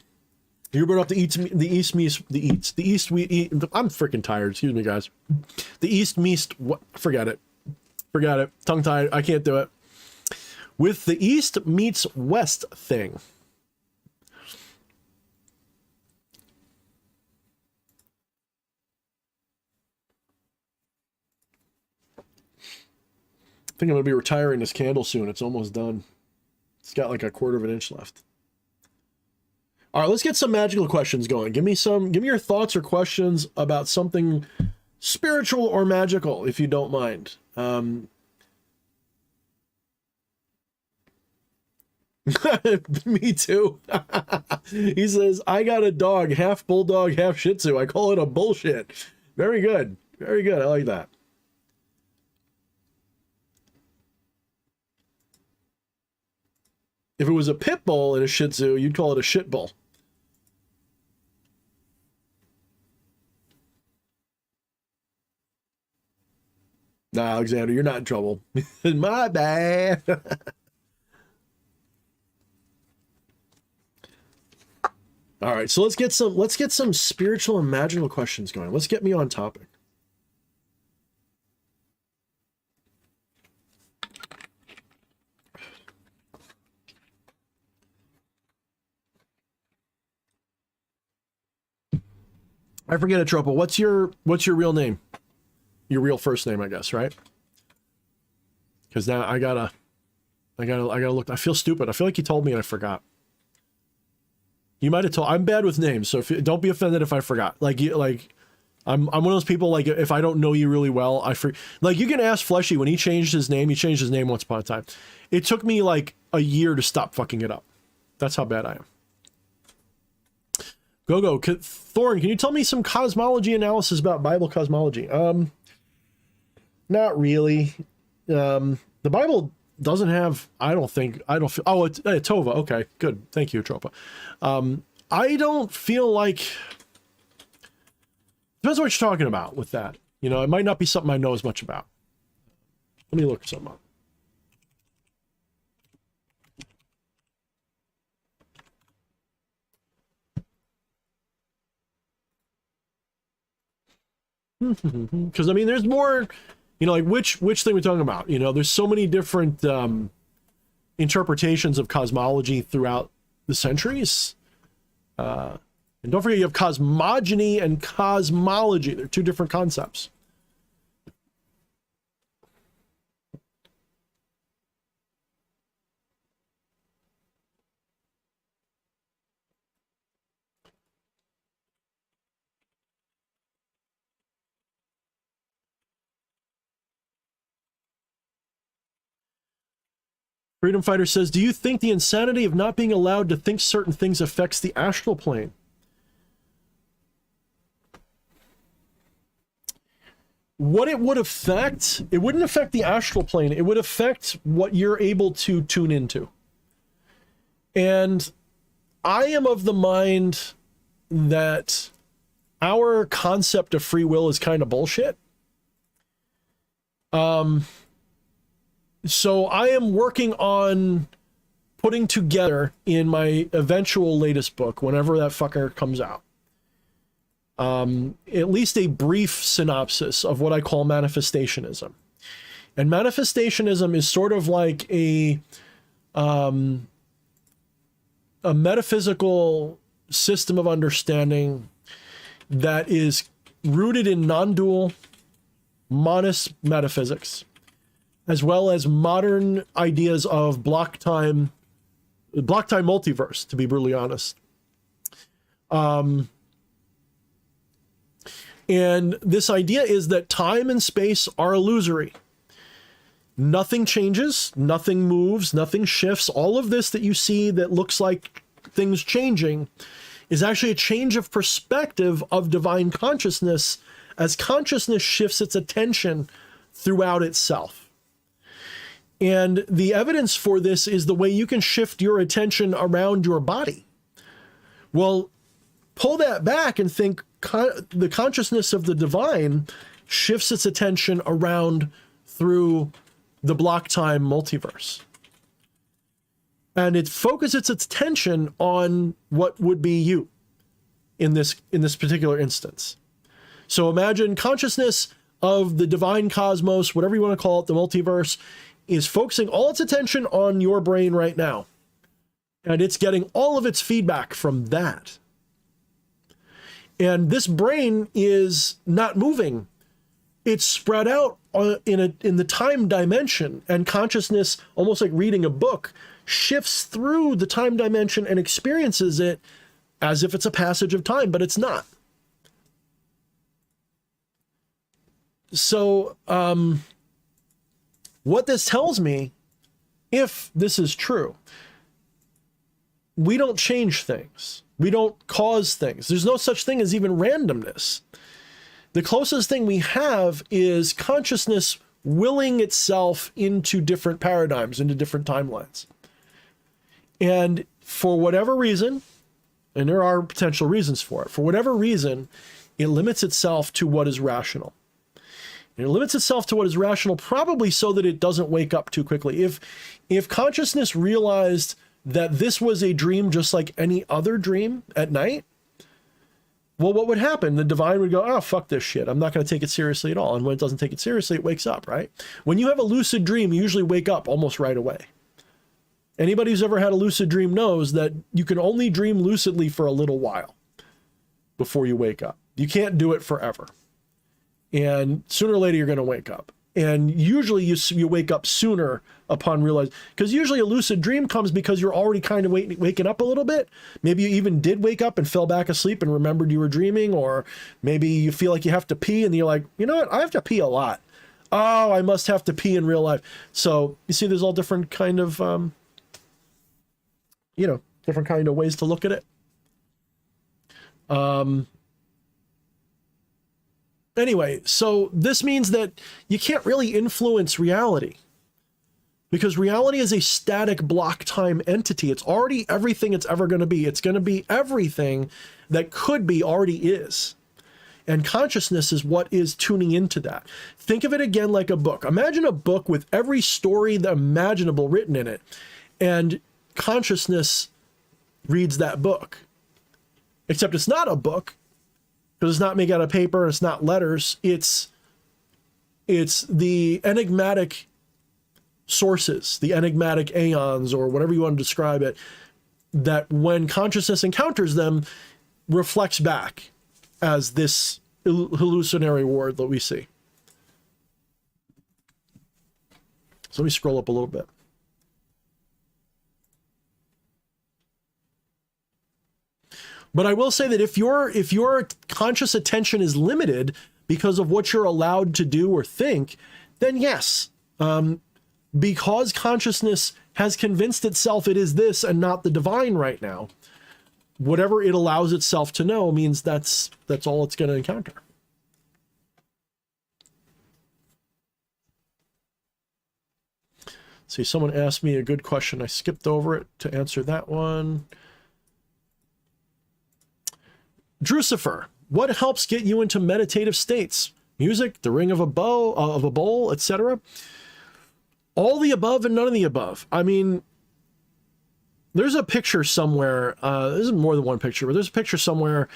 You brought up the east. We eat. I'm freaking tired. Excuse me, guys. The east meest. What? Forget it. Tongue tied. I can't do it. With the east meets west thing. I think I'm gonna be retiring this candle soon. It's almost done. It's got like a quarter of an inch left. All right, let's get some magical questions going. Give me your thoughts or questions about something spiritual or magical, if you don't mind. Me too. He says, I got a dog, half bulldog, half shih tzu. I call it a bullshit. Very good. Very good. I like that. If it was a pit bull and a shih tzu, you'd call it a shit bull. Nah, Alexander, you're not in trouble. My bad. All right, so let's get some spiritual and magical questions going. Let's get me on topic. I forget it, Tropa. What's your real name? Your real first name, I guess, right? Because now I gotta look. I feel stupid. I feel like you told me and I forgot. You might have told. I'm bad with names, so don't be offended if I forgot. I'm one of those people, like, if I don't know you really well, like, you can ask Fleshy when he changed his name once upon a time. It took me like a year to stop fucking it up. That's how bad I am. Thorne, can you tell me some cosmology analysis about Bible cosmology? Not really. The Bible doesn't have, oh, it's Tova. Okay, good. Thank you, Tropa. I don't feel like, depends on what you're talking about with that. You know, it might not be something I know as much about. Let me look something up. Because, I mean, there's more, you know, like, which thing we're talking about. You know, there's so many different interpretations of cosmology throughout the centuries. And don't forget, you have cosmogony and cosmology. They're two different concepts. Freedom Fighter says, do you think the insanity of not being allowed to think certain things affects the astral plane? What it would affect, it wouldn't affect the astral plane. It would affect what you're able to tune into. And I am of the mind that our concept of free will is kind of bullshit. So I am working on putting together in my eventual latest book, whenever that fucker comes out, at least a brief synopsis of what I call manifestationism. And manifestationism is sort of like a metaphysical system of understanding that is rooted in non-dual monist metaphysics, as well as modern ideas of block time multiverse, to be brutally honest. And this idea is that time and space are illusory. Nothing changes, nothing moves, nothing shifts. All of this that you see that looks like things changing is actually a change of perspective of divine consciousness as consciousness shifts its attention throughout itself. And the evidence for this is the way you can shift your attention around your body. Well, pull that back and think the consciousness of the divine shifts its attention around through the block time multiverse. And it focuses its attention on what would be you in this particular instance. So imagine consciousness of the divine cosmos, whatever you want to call it, the multiverse, is focusing all its attention on your brain right now. And it's getting all of its feedback from that. And this brain is not moving. It's spread out in the time dimension, and consciousness, almost like reading a book, shifts through the time dimension and experiences it as if it's a passage of time, but it's not. So, what this tells me, if this is true, we don't change things. We don't cause things. There's no such thing as even randomness. The closest thing we have is consciousness willing itself into different paradigms, into different timelines. And for whatever reason, and there are potential reasons for whatever reason, it limits itself to what is rational. And it limits itself to what is rational, probably so that it doesn't wake up too quickly. If consciousness realized that this was a dream just like any other dream at night, well, what would happen? The divine would go, oh, fuck this shit. I'm not going to take it seriously at all. And when it doesn't take it seriously, it wakes up, right? When you have a lucid dream, you usually wake up almost right away. Anybody who's ever had a lucid dream knows that you can only dream lucidly for a little while before you wake up. You can't do it forever. And sooner or later, you're going to wake up. And usually you wake up sooner upon realizing, because usually a lucid dream comes because you're already kind of waking up a little bit. Maybe you even did wake up and fell back asleep and remembered you were dreaming, or maybe you feel like you have to pee and you're like, you know what, I have to pee a lot. Oh, I must have to pee in real life. So you see, there's all different kind of, different kind of ways to look at it. Anyway, so this means that you can't really influence reality, because reality is a static block time entity. It's already everything it's ever going to be. It's going to be everything that could be already is. And consciousness is what is tuning into that. Think of it again like a book. Imagine a book with every story imaginable written in it, and consciousness reads that book. Except it's not a book, because it's not made out of paper, it's not letters. It's the enigmatic sources, the enigmatic aeons, or whatever you want to describe it, that when consciousness encounters them, reflects back as this hallucinatory world that we see. So let me scroll up a little bit. But I will say that if your conscious attention is limited because of what you're allowed to do or think, then yes, because consciousness has convinced itself it is this and not the divine right now, whatever it allows itself to know means that's all it's going to encounter. See, someone asked me a good question. I skipped over it to answer that one. Drucifer, what helps get you into meditative states? Music, the ring of a bowl, etc. All the above and none of the above. I mean, there's a picture somewhere. There's more than one picture, but there's a picture somewhere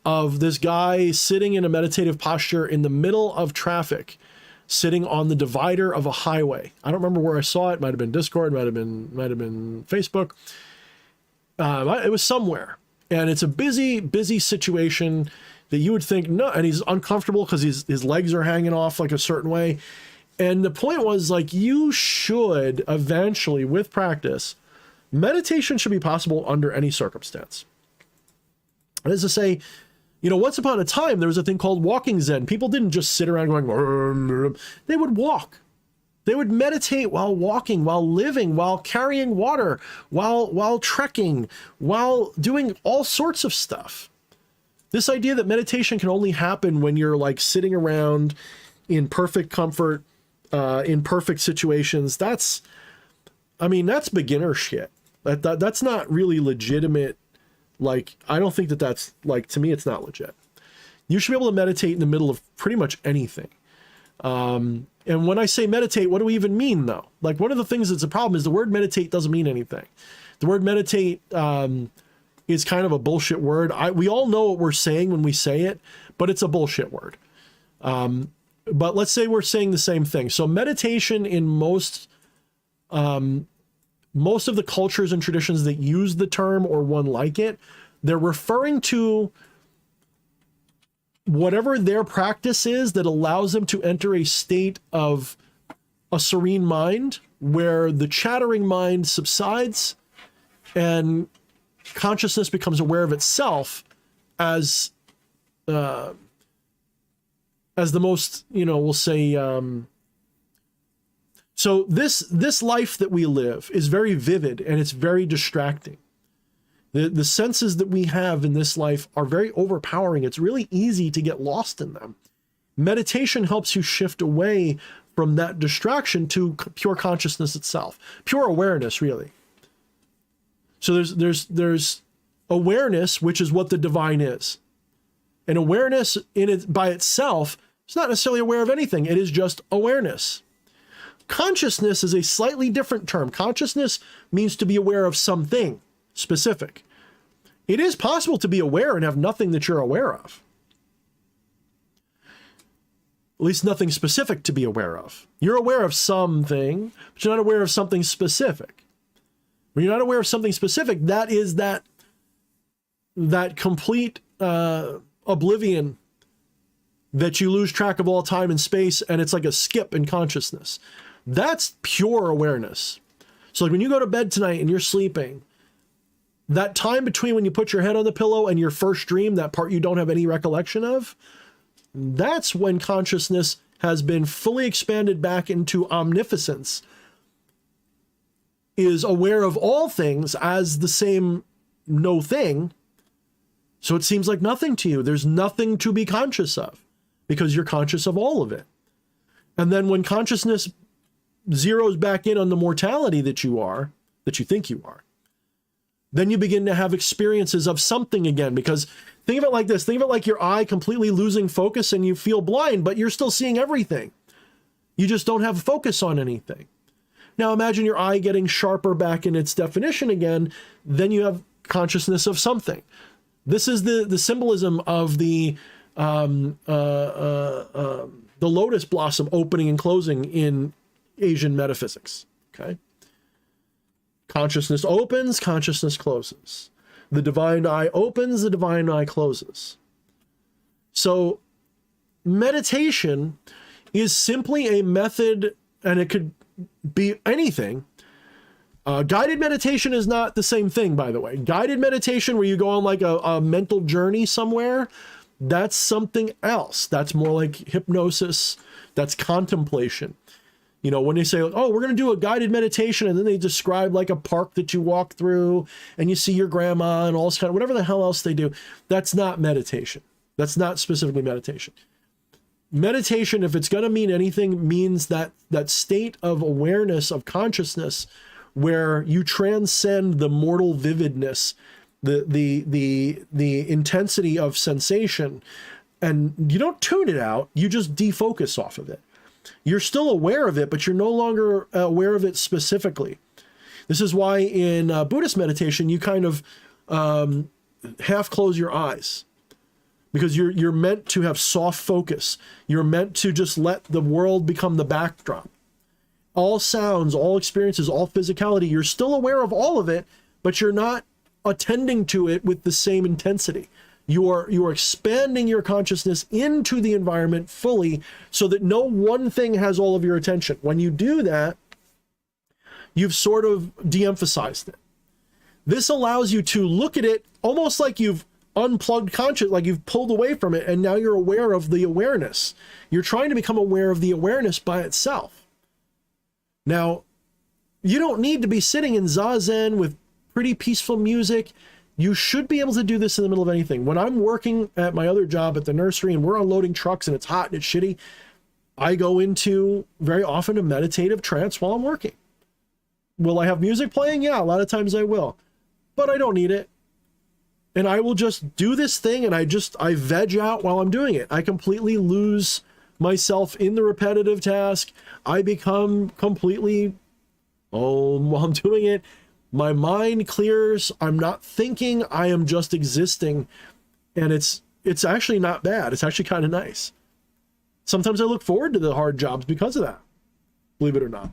of this guy sitting in a meditative posture in the middle of traffic, sitting on the divider of a highway. I don't remember where I saw it. Might have been Discord. Might have been Facebook. It was somewhere. And it's a busy situation that you would think, no, and he's uncomfortable because his legs are hanging off like a certain way. And the point was, like, you should eventually, with practice, meditation should be possible under any circumstance. That is to say, once upon a time, there was a thing called walking Zen. People didn't just sit around going, they would walk. They would meditate while walking, while living, while carrying water, while trekking, while doing all sorts of stuff. This idea that meditation can only happen when you're like sitting around in perfect comfort, in perfect situations, that's beginner shit. That's not really legitimate. Like, I don't think that's, like, to me, it's not legit. You should be able to meditate in the middle of pretty much anything. And when I say meditate, what do we even mean, though? Like, one of the things that's a problem is the word meditate doesn't mean anything. The word meditate is kind of a bullshit word. We all know what we're saying when we say it, but it's a bullshit word. But let's say we're saying the same thing. So meditation in most of the cultures and traditions that use the term or one like it, they're referring to whatever their practice is that allows them to enter a state of a serene mind where the chattering mind subsides and consciousness becomes aware of itself as the most, we'll say, so this life that we live is very vivid and it's very distracting. The senses that we have in this life are very overpowering. It's really easy to get lost in them. Meditation helps you shift away from that distraction to pure consciousness itself, pure awareness, really. So there's awareness, which is what the divine is. And awareness in it by itself is not necessarily aware of anything. It is just awareness. Consciousness is a slightly different term. Consciousness means to be aware of something specific. It is possible to be aware and have nothing that you're aware of. At least nothing specific to be aware of. You're aware of something, but you're not aware of something specific. When you're not aware of something specific, that is that complete oblivion that you lose track of all time and space, and it's like a skip in consciousness. That's pure awareness. So like when you go to bed tonight and you're sleeping, that time between when you put your head on the pillow and your first dream, that part you don't have any recollection of, that's when consciousness has been fully expanded back into omniscience, is aware of all things as the same no thing. So it seems like nothing to you. There's nothing to be conscious of because you're conscious of all of it. And then when consciousness zeroes back in on the mortality that you are, that you think you are, then you begin to have experiences of something again. Because think of it like this. Think of it like your eye completely losing focus and you feel blind, but you're still seeing everything. You just don't have focus on anything. Now imagine your eye getting sharper back in its definition again. Then you have consciousness of something. This is the symbolism of the lotus blossom opening and closing in Asian metaphysics. Okay. Consciousness opens, consciousness closes. The divine eye opens, the divine eye closes. So meditation is simply a method, and it could be anything. Guided meditation is not the same thing, by the way. Guided meditation where you go on like a mental journey somewhere, that's something else. That's more like hypnosis. That's contemplation. You know, when they say, oh, we're going to do a guided meditation, and then they describe like a park that you walk through and you see your grandma and all this kind of whatever the hell else they do. That's not meditation. That's not specifically meditation. Meditation, if it's going to mean anything, means that state of awareness, of consciousness, where you transcend the mortal vividness, the intensity of sensation, and you don't tune it out. You just defocus off of it. You're still aware of it, but you're no longer aware of it specifically. This is why in Buddhist meditation, you kind of half close your eyes, because you're meant to have soft focus. You're meant to just let the world become the backdrop. All sounds, all experiences, all physicality, you're still aware of all of it, but you're not attending to it with the same intensity. You are expanding your consciousness into the environment fully so that no one thing has all of your attention. When you do that, you've sort of de-emphasized it. This allows you to look at it almost like you've unplugged conscious, like you've pulled away from it, and now you're aware of the awareness. You're trying to become aware of the awareness by itself. Now, you don't need to be sitting in Zazen with pretty peaceful music. You should be able to do this in the middle of anything. When I'm working at my other job at the nursery and we're unloading trucks and it's hot and it's shitty, I go into very often a meditative trance while I'm working. Will I have music playing? Yeah, a lot of times I will, but I don't need it. And I will just do this thing and I veg out while I'm doing it. I completely lose myself in the repetitive task. I become completely, while I'm doing it, my mind clears. I'm not thinking. I am just existing. And it's actually not bad. It's actually kind of nice. Sometimes I look forward to the hard jobs because of that, believe it or not.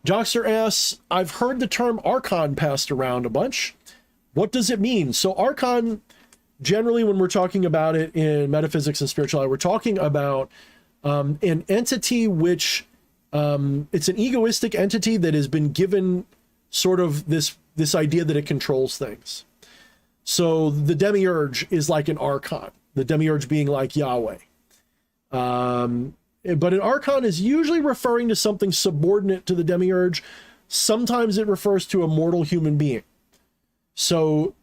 Jockster asks, I've heard the term archon passed around a bunch. What does it mean? So archon, generally when we're talking about it in metaphysics and spirituality, we're talking about an entity which, it's an egoistic entity that has been given sort of this idea that it controls things. So the demiurge is like an archon, the demiurge being like Yahweh. But an archon is usually referring to something subordinate to the demiurge. Sometimes it refers to a mortal human being. So,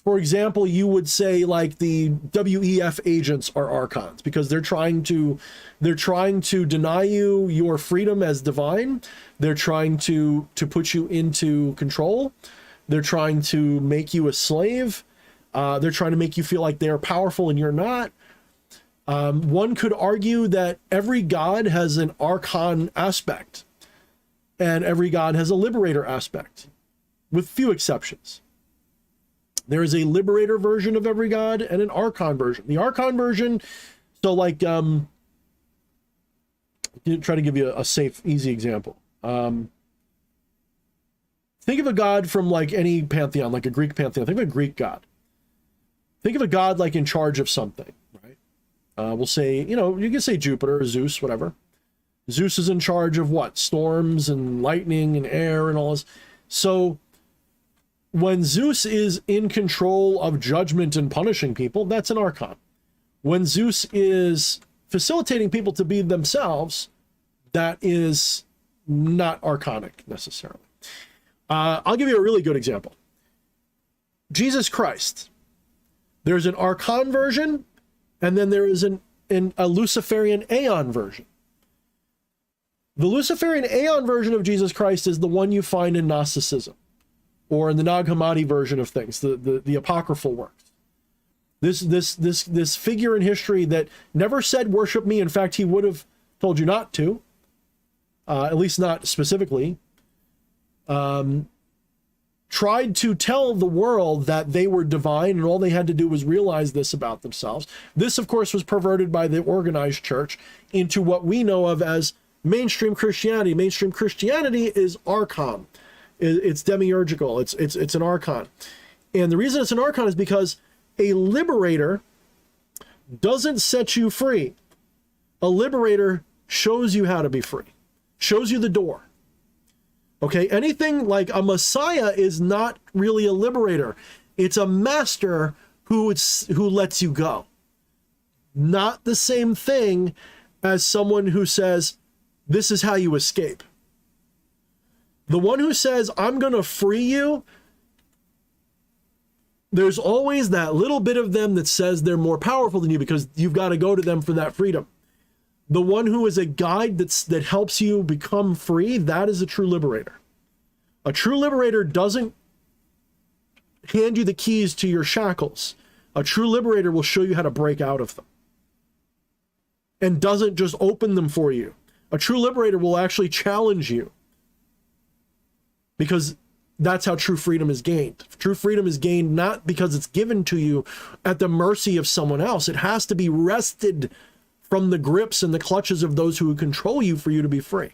for example, you would say like the WEF agents are archons because they're trying to deny you your freedom as divine. They're trying to put you into control. They're trying to make you a slave. They're trying to make you feel like they're powerful and you're not. One could argue that every god has an archon aspect and every god has a liberator aspect, with few exceptions. There is a liberator version of every god and an archon version. The archon version, so like, try to give you a safe, easy example. Think of a god from like any pantheon, like a Greek pantheon. Think of a Greek god. Think of a god like in charge of something, right? We'll say, you know, you can say Jupiter or Zeus, whatever. Zeus is in charge of what? Storms and lightning and air and all this. So when Zeus is in control of judgment and punishing people, that's an archon. When Zeus is facilitating people to be themselves, that is not archonic necessarily. I'll give you a really good example. Jesus Christ. There's an archon version, and then there is a Luciferian aeon version. The Luciferian aeon version of Jesus Christ is the one you find in Gnosticism, or in the Nag Hammadi version of things, the apocryphal works. This figure in history that never said worship me. In fact, he would have told you not to, at least not specifically. Tried to tell the world that they were divine, and all they had to do was realize this about themselves. This, of course, was perverted by the organized church into what we know of as mainstream Christianity. Mainstream Christianity is archon. It's demiurgical. It's an archon. And the reason it's an archon is because a liberator doesn't set you free. A liberator shows you how to be free, shows you the door. Okay, anything like a Messiah is not really a liberator. It's a master who lets you go. Not the same thing as someone who says, this is how you escape. The one who says, I'm going to free you, there's always that little bit of them that says they're more powerful than you because you've got to go to them for that freedom. The one who is a guide that helps you become free, that is a true liberator. A true liberator doesn't hand you the keys to your shackles. A true liberator will show you how to break out of them and doesn't just open them for you. A true liberator will actually challenge you because that's how true freedom is gained. True freedom is gained not because it's given to you at the mercy of someone else. It has to be wrested from the grips and the clutches of those who control you for you to be free.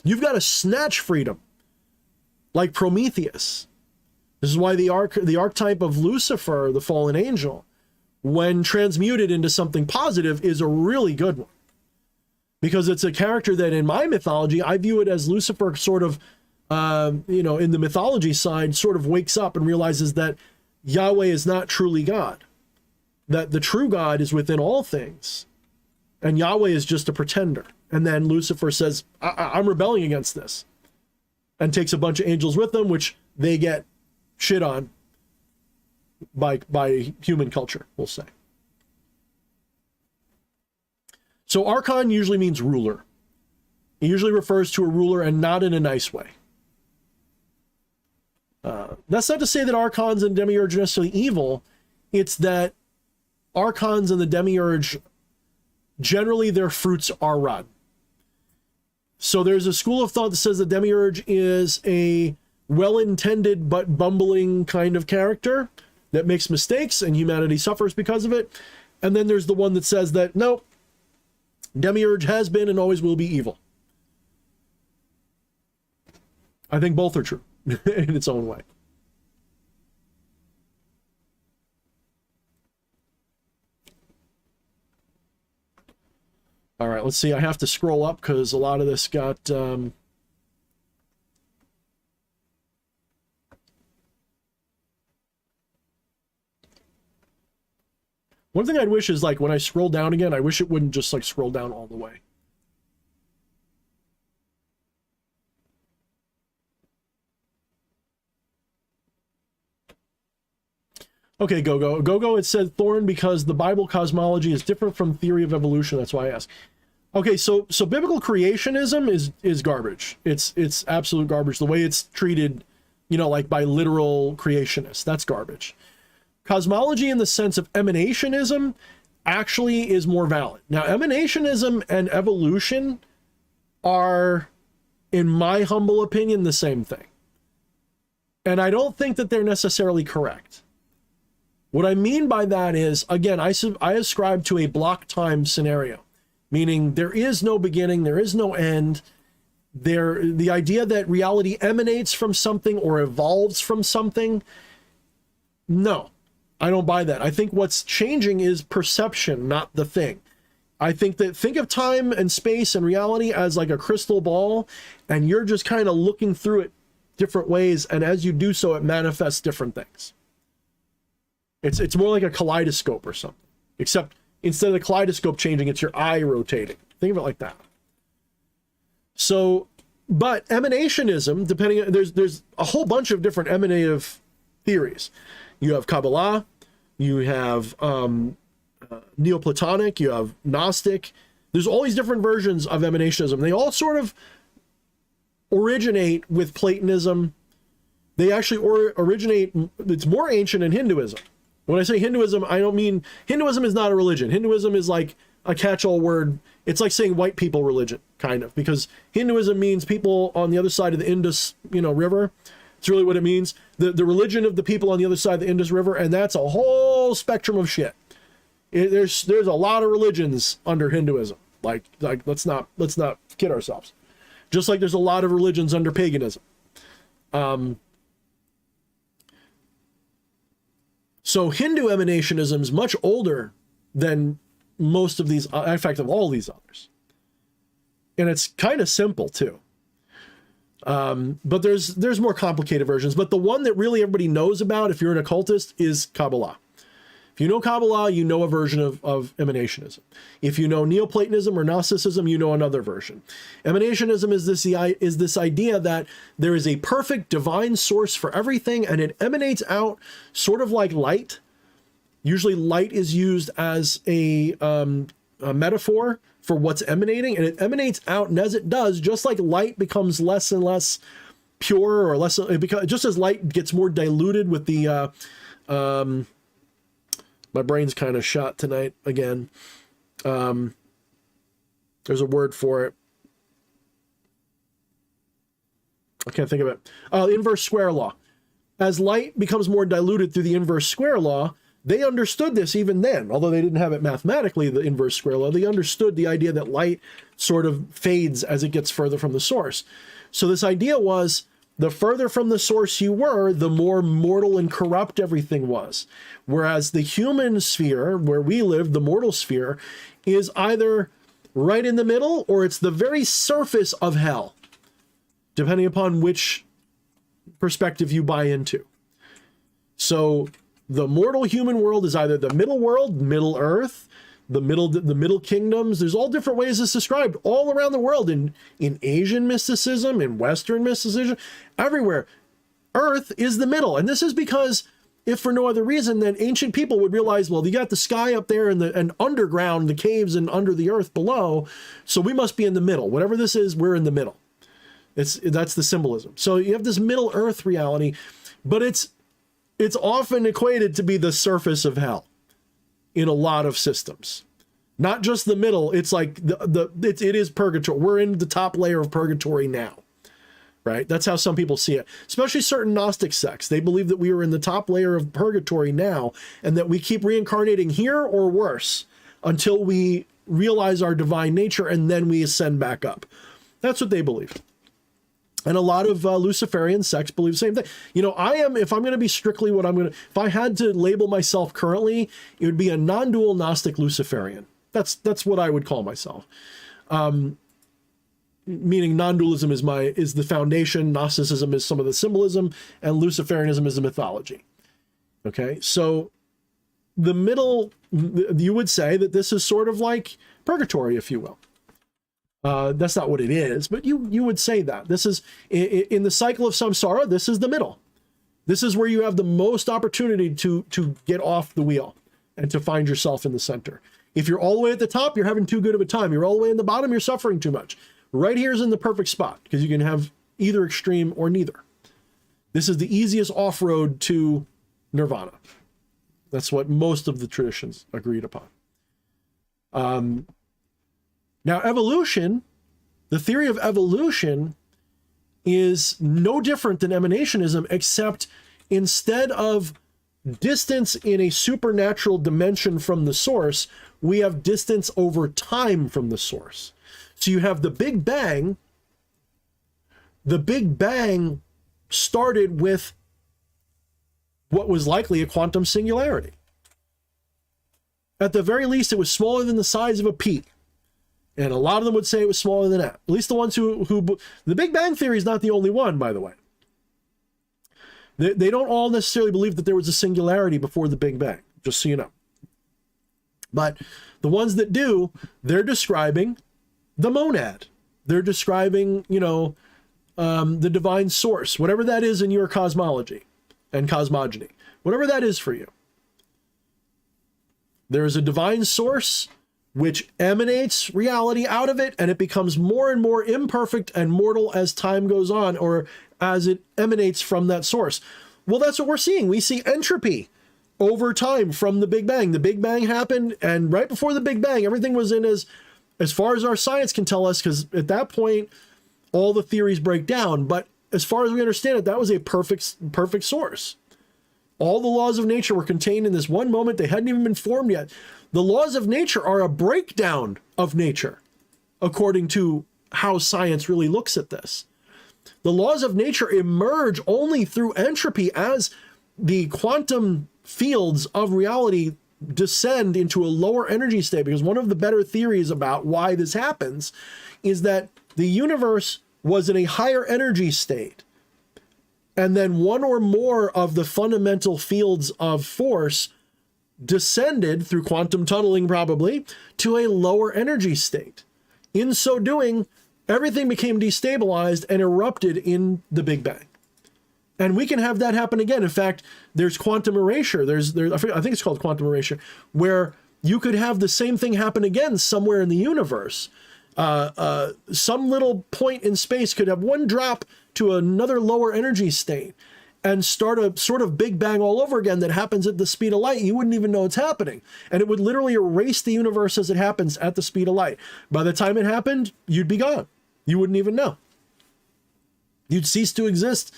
You've got to snatch freedom, like Prometheus. This is why the archetype of Lucifer, the fallen angel, when transmuted into something positive, is a really good one. Because it's a character that in my mythology, I view it as Lucifer sort of, in the mythology side, sort of wakes up and realizes that Yahweh is not truly God. That the true God is within all things. And Yahweh is just a pretender. And then Lucifer says, I'm rebelling against this. And takes a bunch of angels with them, which they get shit on by human culture, we'll say. So archon usually means ruler. It usually refers to a ruler and not in a nice way. That's not to say that archons and demiurge are necessarily evil. It's that archons and the demiurge, generally their fruits are rotten. So there's a school of thought that says the demiurge is a well-intended but bumbling kind of character that makes mistakes and humanity suffers because of it. And then there's the one that says that, nope, demiurge has been and always will be evil. I think both are true in its own way. All right, let's see. I have to scroll up because a lot of this got... One thing I'd wish is, like, when I scroll down again, I wish it wouldn't just, like, scroll down all the way. Okay, Go-Go, it said Thorne because the Bible cosmology is different from theory of evolution. That's why I asked. Okay, so biblical creationism is garbage. It's absolute garbage. The way it's treated, like by literal creationists, that's garbage. Cosmology in the sense of emanationism actually is more valid. Now, emanationism and evolution are, in my humble opinion, the same thing. And I don't think that they're necessarily correct. What I mean by that is, again, I ascribe to a block time scenario, meaning there is no beginning, there is no end. the idea that reality emanates from something or evolves from something, no, I don't buy that. I think what's changing is perception, not the thing. I think of time and space and reality as like a crystal ball, and you're just kind of looking through it different ways, and as you do so, it manifests different things. It's more like a kaleidoscope or something, except instead of the kaleidoscope changing, it's your eye rotating. Think of it like that. So, but emanationism, there's a whole bunch of different emanative theories. You have Kabbalah, you have Neoplatonic, you have Gnostic. There's all these different versions of emanationism. They all sort of originate with Platonism. They actually originate, it's more ancient in Hinduism. When I say Hinduism, I don't mean, Hinduism is not a religion. Hinduism is like a catch-all word. It's like saying white people religion, kind of, because Hinduism means people on the other side of the Indus, river. It's really what it means. The religion of the people on the other side of the Indus River, and that's a whole spectrum of shit. There's a lot of religions under Hinduism. Like let's not kid ourselves. Just like there's a lot of religions under paganism. So Hindu emanationism is much older than most of these, in fact, of all these others. And it's kind of simple too. But there's more complicated versions. But the one that really everybody knows about, if you're an occultist, is Kabbalah. If you know Kabbalah, you know a version of emanationism. If you know Neoplatonism or Gnosticism, you know another version. Emanationism is this idea that there is a perfect divine source for everything, and it emanates out sort of like light. Usually light is used as a metaphor for what's emanating, and it emanates out, and as it does, just like light becomes less and less pure, or less, just as light gets more diluted with the my brain's kind of shot tonight again. There's a word for it. I can't think of it. Inverse square law. As light becomes more diluted through the inverse square law, they understood this even then, although they didn't have it mathematically, the inverse square law. They understood the idea that light sort of fades as it gets further from the source. So this idea was, the further from the source you were, the more mortal and corrupt everything was. Whereas the human sphere, where we live, the mortal sphere, is either right in the middle or it's the very surface of hell, depending upon which perspective you buy into. So the mortal human world is either the middle world, Middle Earth, the middle kingdoms. There's all different ways it's described all around the world, in Asian mysticism, in Western mysticism, everywhere. Earth is the middle. And this is because, if for no other reason, then ancient people would realize, well, you got the sky up there and underground, the caves and under the earth below, so we must be in the middle. Whatever this is, we're in the middle. That's the symbolism. So you have this middle earth reality, but it's often equated to be the surface of hell in a lot of systems. Not just the middle, it's like it is purgatory. We're in the top layer of purgatory now, right? That's how some people see it, especially certain Gnostic sects. They believe that we are in the top layer of purgatory now, and that we keep reincarnating here or worse until we realize our divine nature, and then we ascend back up. That's what they believe. And a lot of Luciferian sects believe the same thing. If I'm going to be strictly if I had to label myself currently, it would be a non-dual Gnostic Luciferian. That's what I would call myself. Meaning non-dualism is the foundation, Gnosticism is some of the symbolism, and Luciferianism is the mythology. Okay, so the middle, you would say that this is sort of like purgatory, if you will. That's not what it is, but you would say that. This is, in the cycle of samsara, this is the middle. This is where you have the most opportunity to get off the wheel and to find yourself in the center. If you're all the way at the top, you're having too good of a time. You're all the way in the bottom, you're suffering too much. Right here is in the perfect spot, because you can have either extreme or neither. This is the easiest off-road to nirvana. That's what most of the traditions agreed upon. Now, evolution, the theory of evolution, is no different than emanationism, except instead of distance in a supernatural dimension from the source, we have distance over time from the source. So you have the Big Bang, the Big Bang started with what was likely a quantum singularity. At the very least, it was smaller than the size of a pea. And a lot of them would say it was smaller than that. At least the ones who the Big Bang Theory is not the only one, by the way. They don't all necessarily believe that there was a singularity before the Big Bang, just so you know. But the ones that do, they're describing the monad. They're describing, the divine source, whatever that is in your cosmology and cosmogony, whatever that is for you. There is a divine source which emanates reality out of it, and it becomes more and more imperfect and mortal as time goes on, or as it emanates from that source. Well, that's what we're seeing. We see entropy over time from the Big Bang. The Big Bang happened, and right before the Big Bang, everything was in as far as our science can tell us, because at that point, all the theories break down. But as far as we understand it, that was a perfect source. All the laws of nature were contained in this one moment. They hadn't even been formed yet. The laws of nature are a breakdown of nature, according to how science really looks at this. The laws of nature emerge only through entropy as the quantum fields of reality descend into a lower energy state, because one of the better theories about why this happens is that the universe was in a higher energy state, and then one or more of the fundamental fields of force descended through quantum tunneling, probably, to a lower energy state. In so doing, everything became destabilized and erupted in the Big Bang. And we can have that happen again. In fact, there's quantum erasure. I think it's called quantum erasure, where you could have the same thing happen again somewhere in the universe. Some little point in space could have one drop to another lower energy state and start a sort of Big Bang all over again that happens at the speed of light. You wouldn't even know it's happening. And it would literally erase the universe as it happens at the speed of light. By the time it happened, you'd be gone. You wouldn't even know. You'd cease to exist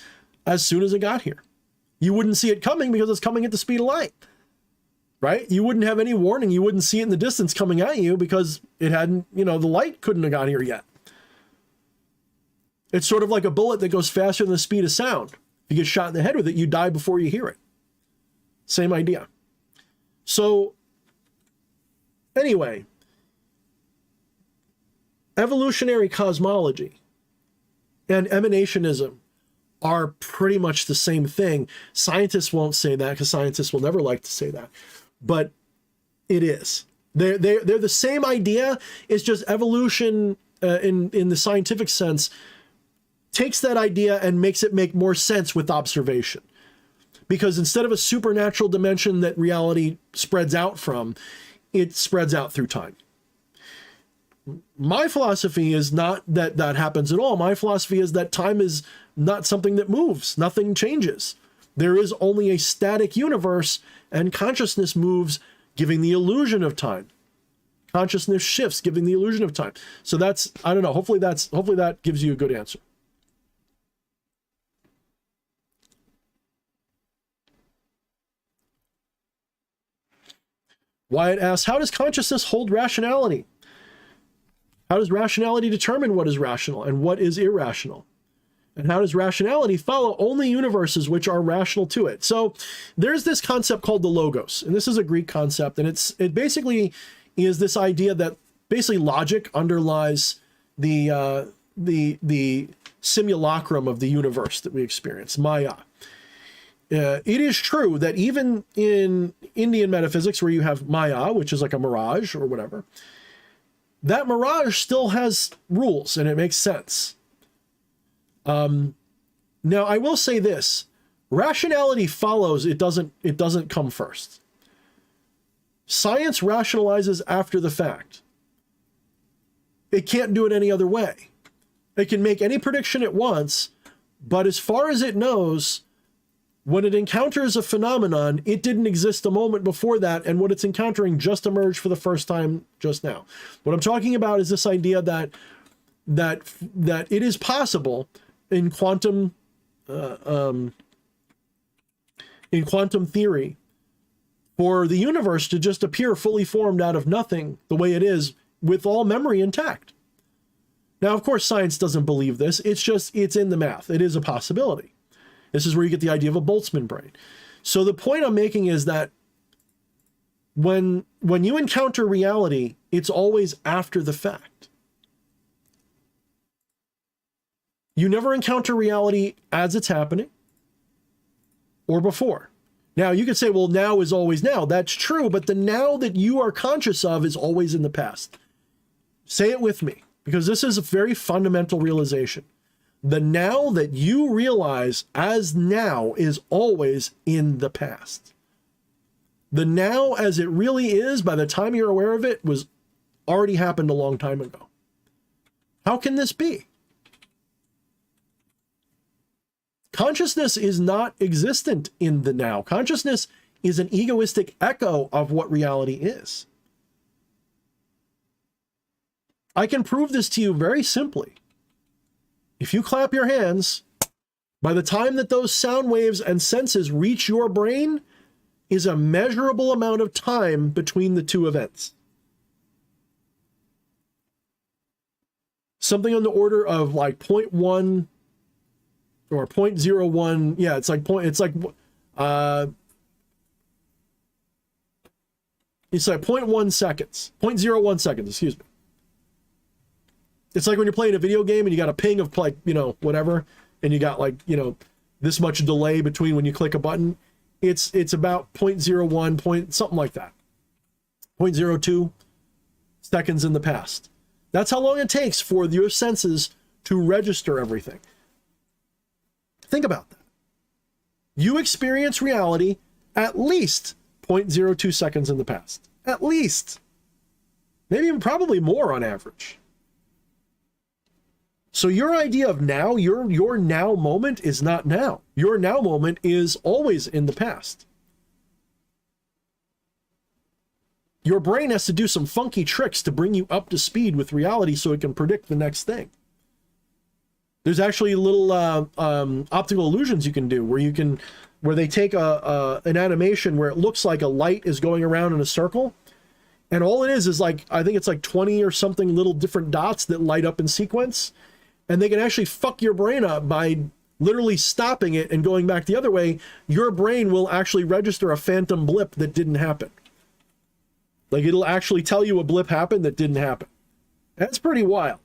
as soon as it got here. You wouldn't see it coming because it's coming at the speed of light, right? You wouldn't have any warning. You wouldn't see it in the distance coming at you because it hadn't, the light couldn't have got here yet. It's sort of like a bullet that goes faster than the speed of sound. If you get shot in the head with it, you die before you hear it. Same idea. So anyway, evolutionary cosmology and emanationism are pretty much the same thing. Scientists won't say that because scientists will never like to say that, but it is. They're the same idea. It's just evolution in the scientific sense takes that idea and makes it make more sense with observation. Because instead of a supernatural dimension that reality spreads out from, it spreads out through time. My philosophy is not that that happens at all. My philosophy is that time is not something that moves. Nothing changes. There is only a static universe, and consciousness moves, giving the illusion of time. Consciousness shifts, giving the illusion of time. So that's, I don't know, hopefully that gives you a good answer. Wyatt asks, how does consciousness hold rationality? How does rationality determine what is rational and what is irrational? And how does rationality follow only universes which are rational to it? So there's this concept called the logos, and this is a Greek concept, and it basically is this idea that basically logic underlies the simulacrum of the universe that we experience, Maya. It is true that even in Indian metaphysics, where you have Maya, which is like a mirage or whatever, that mirage still has rules and it makes sense. Now, I will say this: rationality follows; it doesn't come first. Science rationalizes after the fact. It can't do it any other way. It can make any prediction it wants, but as far as it knows, when it encounters a phenomenon, it didn't exist a moment before that, and what it's encountering just emerged for the first time just now. What I'm talking about is this idea that it is possible in quantum theory for the universe to just appear fully formed out of nothing, the way it is, with all memory intact. Now, of course, science doesn't believe this. It's in the math. It is a possibility. This is where you get the idea of a Boltzmann brain. So the point I'm making is that when you encounter reality, it's always after the fact. You never encounter reality as it's happening or before. Now, you could say, well, now is always now. That's true, but the now that you are conscious of is always in the past. Say it with me, because this is a very fundamental realization. The now that you realize as now is always in the past. The now as it really is, by the time you're aware of it, was already happened a long time ago. How can this be? Consciousness is not existent in the now. Consciousness is an egoistic echo of what reality is. I can prove this to you very simply. If you clap your hands, by the time that those sound waves and senses reach your brain is a measurable amount of time between the two events. Something on the order of like 0.1 or 0.01. Yeah, it's like 0.1 seconds, 0.01 seconds, excuse me. It's like when you're playing a video game and you got a ping of like, whatever, and you got like, this much delay between when you click a button. It's about 0.01 point, something like that. 0.02 seconds in the past. That's how long it takes for your senses to register everything. Think about that. You experience reality at least 0.02 seconds in the past. At least. Maybe even probably more on average. So your idea of now, your now moment is not now. Your now moment is always in the past. Your brain has to do some funky tricks to bring you up to speed with reality so it can predict the next thing. There's actually little optical illusions you can do where they take an animation where it looks like a light is going around in a circle. And all it is like, I think it's like 20 or something little different dots that light up in sequence. And they can actually fuck your brain up by literally stopping it and going back the other way. Your brain will actually register a phantom blip that didn't happen. Like it'll actually tell you a blip happened that didn't happen. That's pretty wild.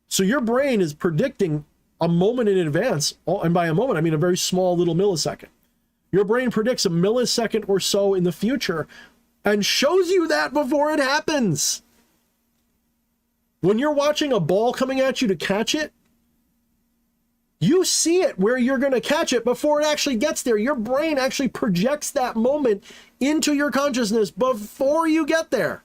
So your brain is predicting a moment in advance, and by a moment, I mean a very small little millisecond. Your brain predicts a millisecond or so in the future and shows you that before it happens. When you're watching a ball coming at you to catch it, you see it where you're going to catch it before it actually gets there. Your brain actually projects that moment into your consciousness before you get there.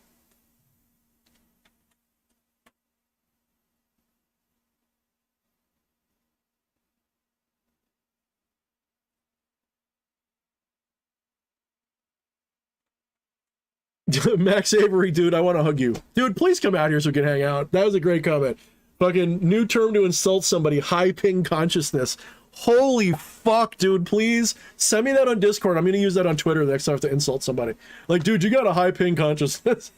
Max Avery, dude, I want to hug you. Dude, please come out here so we can hang out. That was a great comment. Fucking new term to insult somebody, high ping consciousness. Holy fuck, dude, please send me that on Discord. I'm going to use that on Twitter the next time I have to insult somebody. Like, dude, you got a high ping consciousness.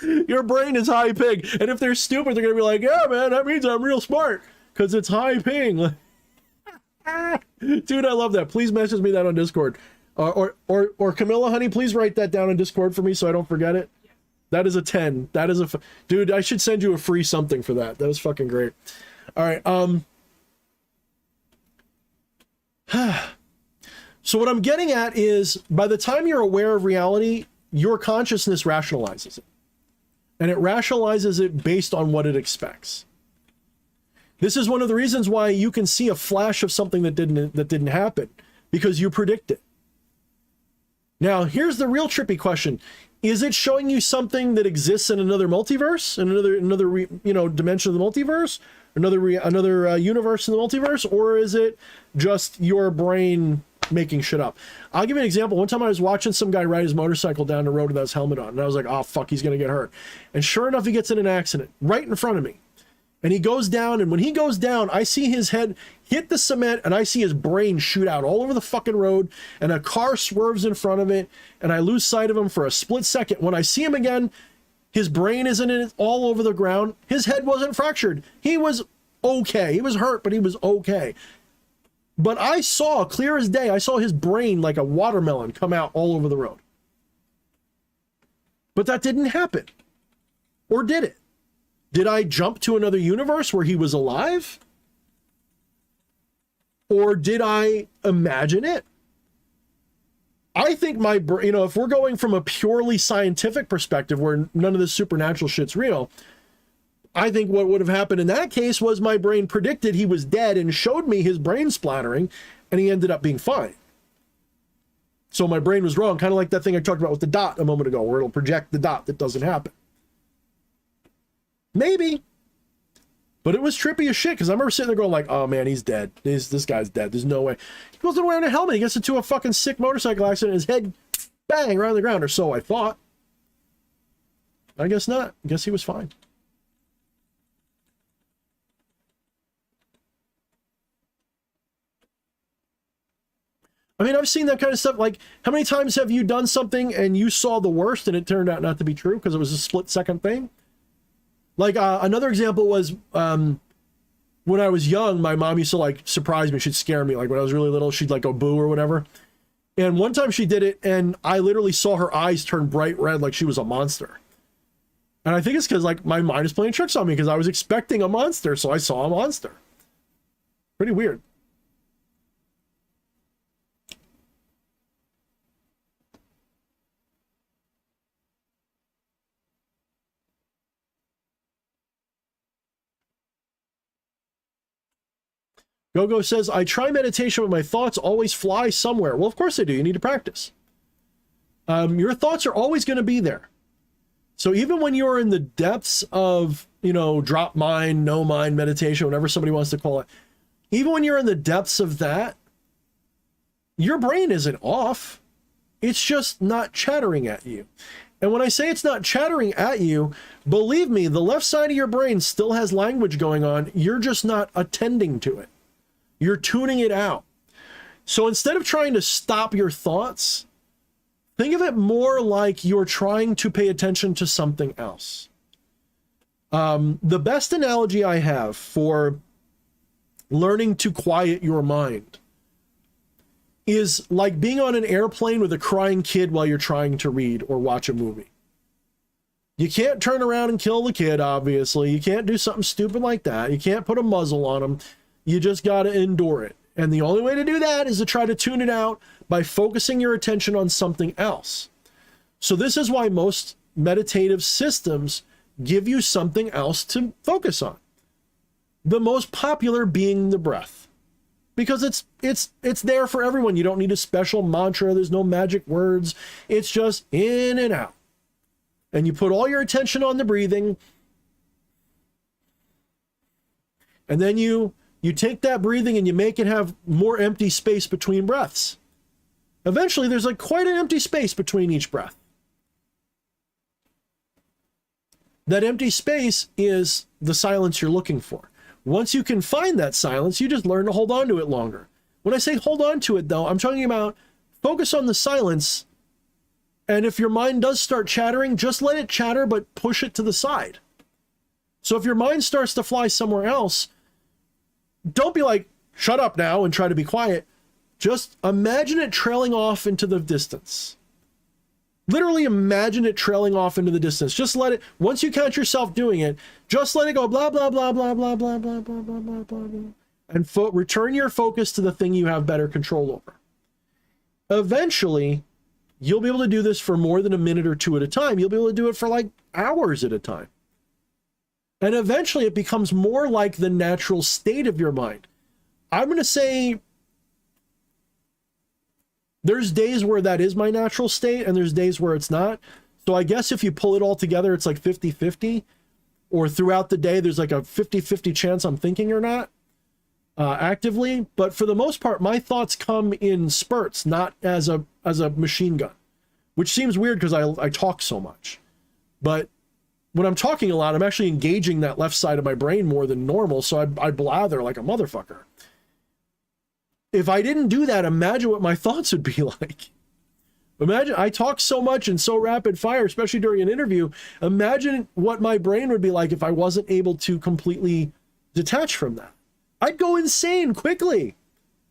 Your brain is high ping. And if they're stupid, they're going to be like, yeah, man, that means I'm real smart because it's high ping. Dude, I love that. Please message me that on Discord. Or Camilla, honey, please write that down on Discord for me so I don't forget it. That is a 10. That is a dude. I should send you a free something for that. That was fucking great. All right. So what I'm getting at is, by the time you're aware of reality, your consciousness rationalizes it, and it rationalizes it based on what it expects. This is one of the reasons why you can see a flash of something that didn't happen, because you predict it. Now, here's the real trippy question. Is it showing you something that exists in another multiverse, in another dimension of the multiverse, another universe in the multiverse, or is it just your brain making shit up? I'll give you an example. One time I was watching some guy ride his motorcycle down the road without his helmet on, and I was like, oh fuck, he's gonna get hurt. And sure enough, he gets in an accident right in front of me. And he goes down, and when he goes down, I see his head hit the cement, and I see his brain shoot out all over the fucking road, and a car swerves in front of it, and I lose sight of him for a split second. When I see him again, His brain isn't in it all over the ground. His head wasn't fractured. He was okay. He was hurt, but he was okay. But I saw, clear as day, I saw his brain like a watermelon come out all over the road. But that didn't happen. Or did it? Did I jump to another universe where he was alive? Or did I imagine it? I think my brain, if we're going from a purely scientific perspective where none of this supernatural shit's real, I think what would have happened in that case was my brain predicted he was dead and showed me his brain splattering, and he ended up being fine. So my brain was wrong, kind of like that thing I talked about with the dot a moment ago, where it'll project the dot that doesn't happen. Maybe. But it was trippy as shit, because I remember sitting there going like, oh man, he's dead. This guy's dead. There's no way. He wasn't wearing a helmet. He gets into a fucking sick motorcycle accident, and his head, bang, right on the ground, or so I thought. I guess not. I guess he was fine. I mean, I've seen that kind of stuff. Like, how many times have you done something and you saw the worst and it turned out not to be true because it was a split-second thing? Like, another example was when I was young, my mom used to, like, surprise me. She'd scare me. Like, when I was really little, she'd, like, go boo or whatever. And one time she did it, and I literally saw her eyes turn bright red like she was a monster. And I think it's because, like, my mind is playing tricks on me because I was expecting a monster, so I saw a monster. Pretty weird. Gogo says, I try meditation, but my thoughts always fly somewhere. Well, of course they do. You need to practice. Your thoughts are always going to be there. So even when you're in the depths of, drop mind, no mind meditation, whatever somebody wants to call it, even when you're in the depths of that, your brain isn't off. It's just not chattering at you. And when I say it's not chattering at you, believe me, the left side of your brain still has language going on. You're just not attending to it. You're tuning it out. So instead of trying to stop your thoughts, think of it more like you're trying to pay attention to something else. The best analogy I have for learning to quiet your mind is like being on an airplane with a crying kid while you're trying to read or watch a movie. You can't turn around and kill the kid, obviously. You can't do something stupid like that. You can't put a muzzle on him. You just got to endure it. And the only way to do that is to try to tune it out by focusing your attention on something else. So this is why most meditative systems give you something else to focus on. The most popular being the breath. Because it's there for everyone. You don't need a special mantra. There's no magic words. It's just in and out. And you put all your attention on the breathing. And then you take that breathing and you make it have more empty space between breaths. Eventually, there's like quite an empty space between each breath. That empty space is the silence you're looking for. Once you can find that silence, you just learn to hold on to it longer. When I say hold on to it, though, I'm talking about focus on the silence. And if your mind does start chattering, just let it chatter, but push it to the side. So if your mind starts to fly somewhere else, don't be like, shut up now and try to be quiet. Just imagine it trailing off into the distance. Literally imagine it trailing off into the distance. Just let it, once you catch yourself doing it, just let it go, blah, blah, blah, blah, blah, blah, blah, blah, blah, blah, blah, blah. And return your focus to the thing you have better control over. Eventually, you'll be able to do this for more than a minute or two at a time. You'll be able to do it for like hours at a time. And eventually it becomes more like the natural state of your mind. I'm going to say there's days where that is my natural state and there's days where it's not. So I guess if you pull it all together, it's like 50-50. Or throughout the day, there's like a 50-50 chance I'm thinking or not actively. But for the most part, my thoughts come in spurts, not as a machine gun. Which seems weird because I talk so much. But when I'm talking a lot, I'm actually engaging that left side of my brain more than normal, so I blather like a motherfucker. If I didn't do that, imagine what my thoughts would be like. Imagine, I talk so much and so rapid fire, especially during an interview. Imagine what my brain would be like if I wasn't able to completely detach from that. I'd go insane quickly.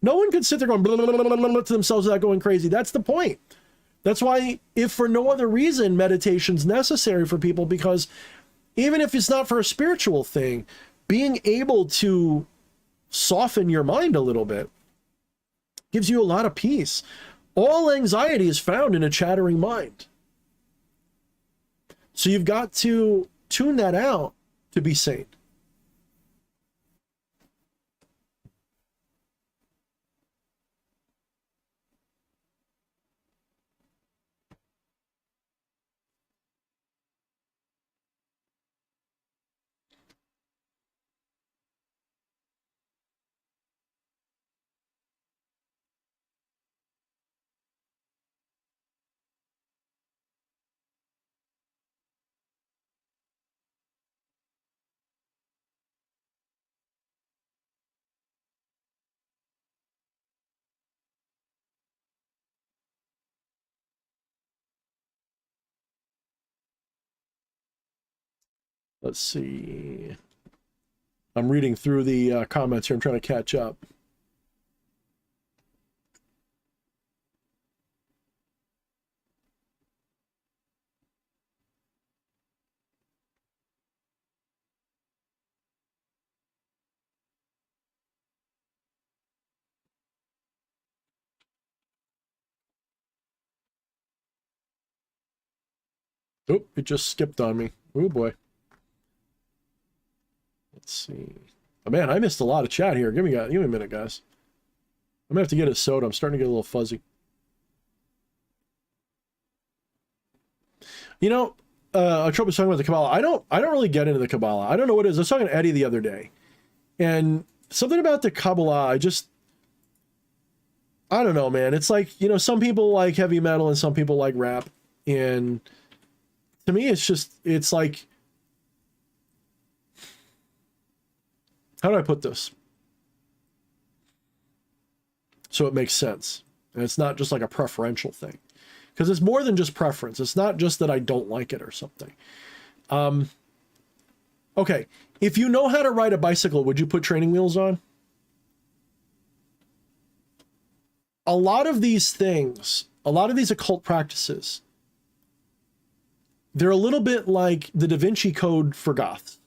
No one could sit there going blah, blah, blah, blah, blah, to themselves without going crazy. That's the point. That's why, if for no other reason, meditation's necessary for people, because even if it's not for a spiritual thing, being able to soften your mind a little bit gives you a lot of peace. All anxiety is found in a chattering mind. So you've got to tune that out to be sane. Let's see. I'm reading through the comments here. I'm trying to catch up. Oh, it just skipped on me. Oh boy. Let's see. Oh man, I missed a lot of chat here. Give me a minute, guys. I'm gonna have to get a soda. I'm starting to get a little fuzzy. You know, Occult was talking about the Kabbalah. I don't really get into the Kabbalah. I don't know what it is. I was talking to Eddie the other day, and something about the Kabbalah, I don't know, man. It's like, you know, some people like heavy metal and some people like rap, and to me, it's like, how do I put this so it makes sense? And it's not just like a preferential thing, because it's more than just preference. It's not just that I don't like it or something. Okay, if you know how to ride a bicycle, would you put training wheels on? A lot of these things, a lot of these occult practices, they're a little bit like the Da Vinci Code for goths.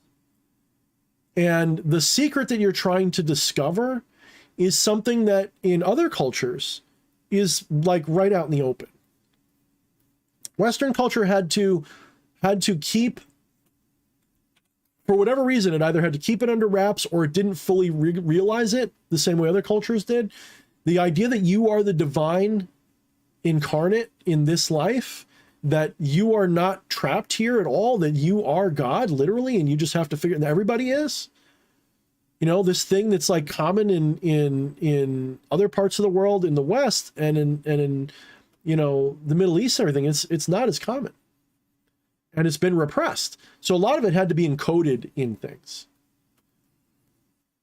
And the secret that you're trying to discover is something that in other cultures is like right out in the open. Western culture had to keep, for whatever reason, it either had to keep it under wraps or it didn't fully realize it the same way other cultures did. The idea that you are the divine incarnate in this life, that you are not trapped here at all, that you are God, literally, and you just have to figure, and everybody is. You know, this thing that's like common in other parts of the world, in the West and in you know, the Middle East and everything, it's not as common. And it's been repressed. So a lot of it had to be encoded in things.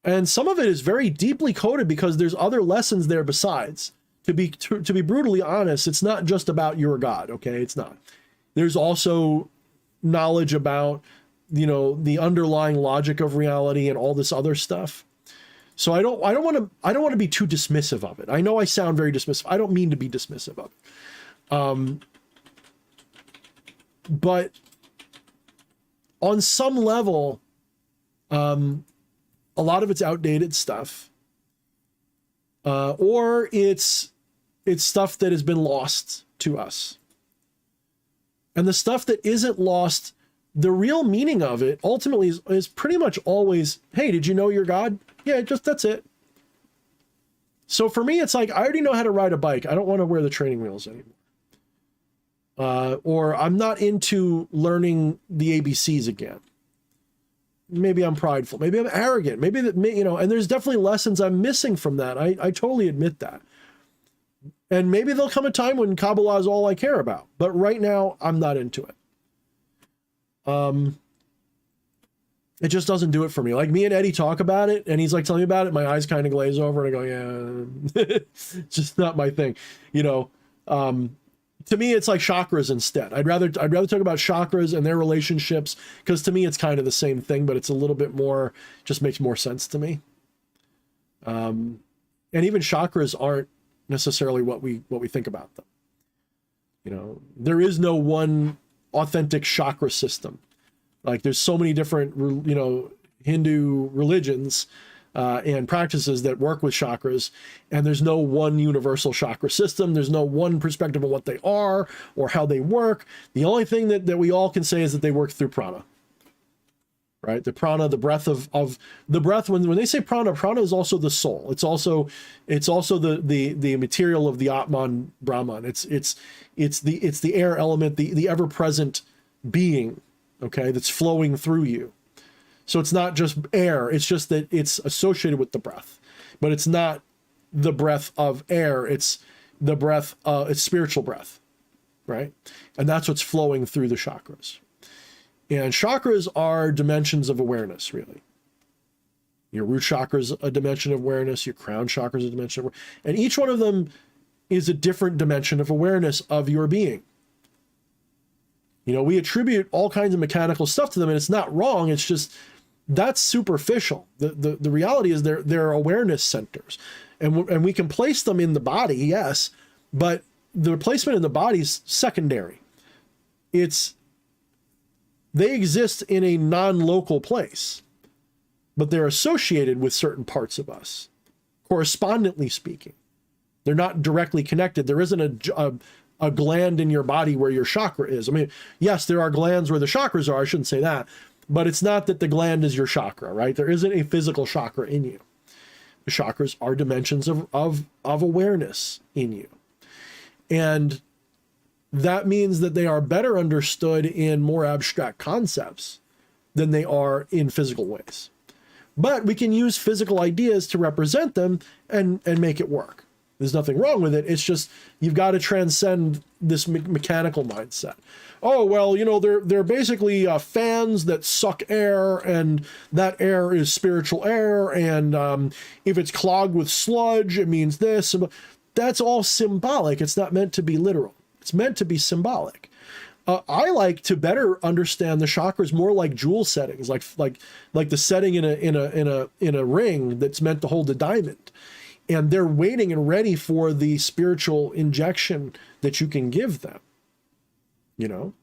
And some of it is very deeply coded because there's other lessons there besides. To be brutally honest, it's not just about your God, okay? It's not. There's also knowledge about, you know, the underlying logic of reality and all this other stuff. So I don't want to be too dismissive of it. I know I sound very dismissive. I don't mean to be dismissive of it. But on some level, a lot of it's outdated stuff, or it's stuff that has been lost to us. And the stuff that isn't lost, the real meaning of it ultimately is pretty much always, hey, did you know your God? Yeah, that's it. So for me, it's like, I already know how to ride a bike. I don't want to wear the training wheels anymore. Or I'm not into learning the ABCs again. Maybe I'm prideful. Maybe I'm arrogant. Maybe that, you know, and there's definitely lessons I'm missing from that. I totally admit that. And maybe there'll come a time when Kabbalah is all I care about. But right now, I'm not into it. It just doesn't do it for me. Like, me and Eddie talk about it, and he's like telling me about it. My eyes kind of glaze over, and I go, yeah, it's just not my thing. You know, to me, it's like chakras instead. I'd rather talk about chakras and their relationships, because to me it's kind of the same thing, but it's a little bit more, just makes more sense to me. And even chakras aren't necessarily what we think about them. You know, there is no one authentic chakra system. Like, there's so many different, you know, Hindu religions and practices that work with chakras, and there's no one universal chakra system. There's no one perspective of what they are or how they work. The only thing that we all can say is that they work through prana, right? The prana, the breath of the breath. When they say prana is also the soul. It's also the material of the Atman Brahman. It's the air element, the ever present being, okay, that's flowing through you. So it's not just air, it's just that it's associated with the breath, but it's not the breath of air, it's the breath, it's spiritual breath, right? And that's what's flowing through the chakras. And chakras are dimensions of awareness, really. Your root chakra is a dimension of awareness, your crown chakra is a dimension of awareness, and each one of them is a different dimension of awareness of your being. You know, we attribute all kinds of mechanical stuff to them, and it's not wrong, it's just, that's superficial. The reality is they're awareness centers, and we can place them in the body, yes, but the placement in the body is secondary. They exist in a non-local place, but they're associated with certain parts of us, correspondently speaking. They're not directly connected. There isn't a gland in your body where your chakra is. I mean, yes, there are glands where the chakras are. I shouldn't say that. But it's not that the gland is your chakra, right? There isn't a physical chakra in you. The chakras are dimensions of awareness in you. And that means that they are better understood in more abstract concepts than they are in physical ways. But we can use physical ideas to represent them and make it work. There's nothing wrong with it. It's just, you've got to transcend this mechanical mindset. Oh, well, you know, they're basically fans that suck air, and that air is spiritual air, and if it's clogged with sludge, it means this. That's all symbolic. It's not meant to be literal. It's meant to be symbolic. I like to better understand the chakras more like jewel settings, like the setting in a ring that's meant to hold a diamond. And they're waiting and ready for the spiritual injection that you can give them. You know,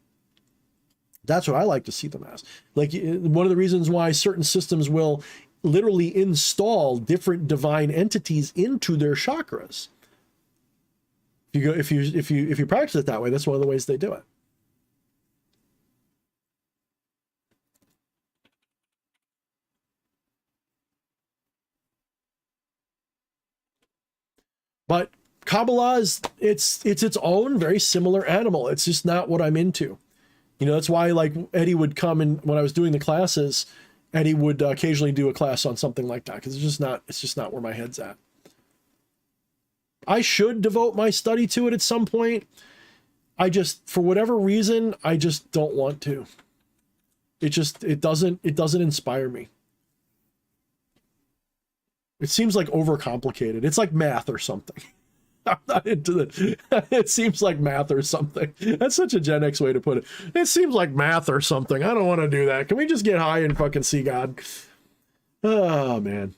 that's what I like to see them as. Like, one of the reasons why certain systems will literally install different divine entities into their chakras. If you practice it that way, that's one of the ways they do it. But Kabbalah is it's its own very similar animal. It's just not what I'm into. You know, that's why, like, Eddie would come, and when I was doing the classes, Eddie would occasionally do a class on something like that, because it's just not where my head's at. I should devote my study to it at some point. I just, for whatever reason, I just don't want to. It doesn't inspire me. It seems like overcomplicated. It's like math or something. I'm not into it. It seems like math or something. That's such a Gen X way to put it. It seems like math or something. I don't want to do that. Can we just get high and fucking see God? Oh, man.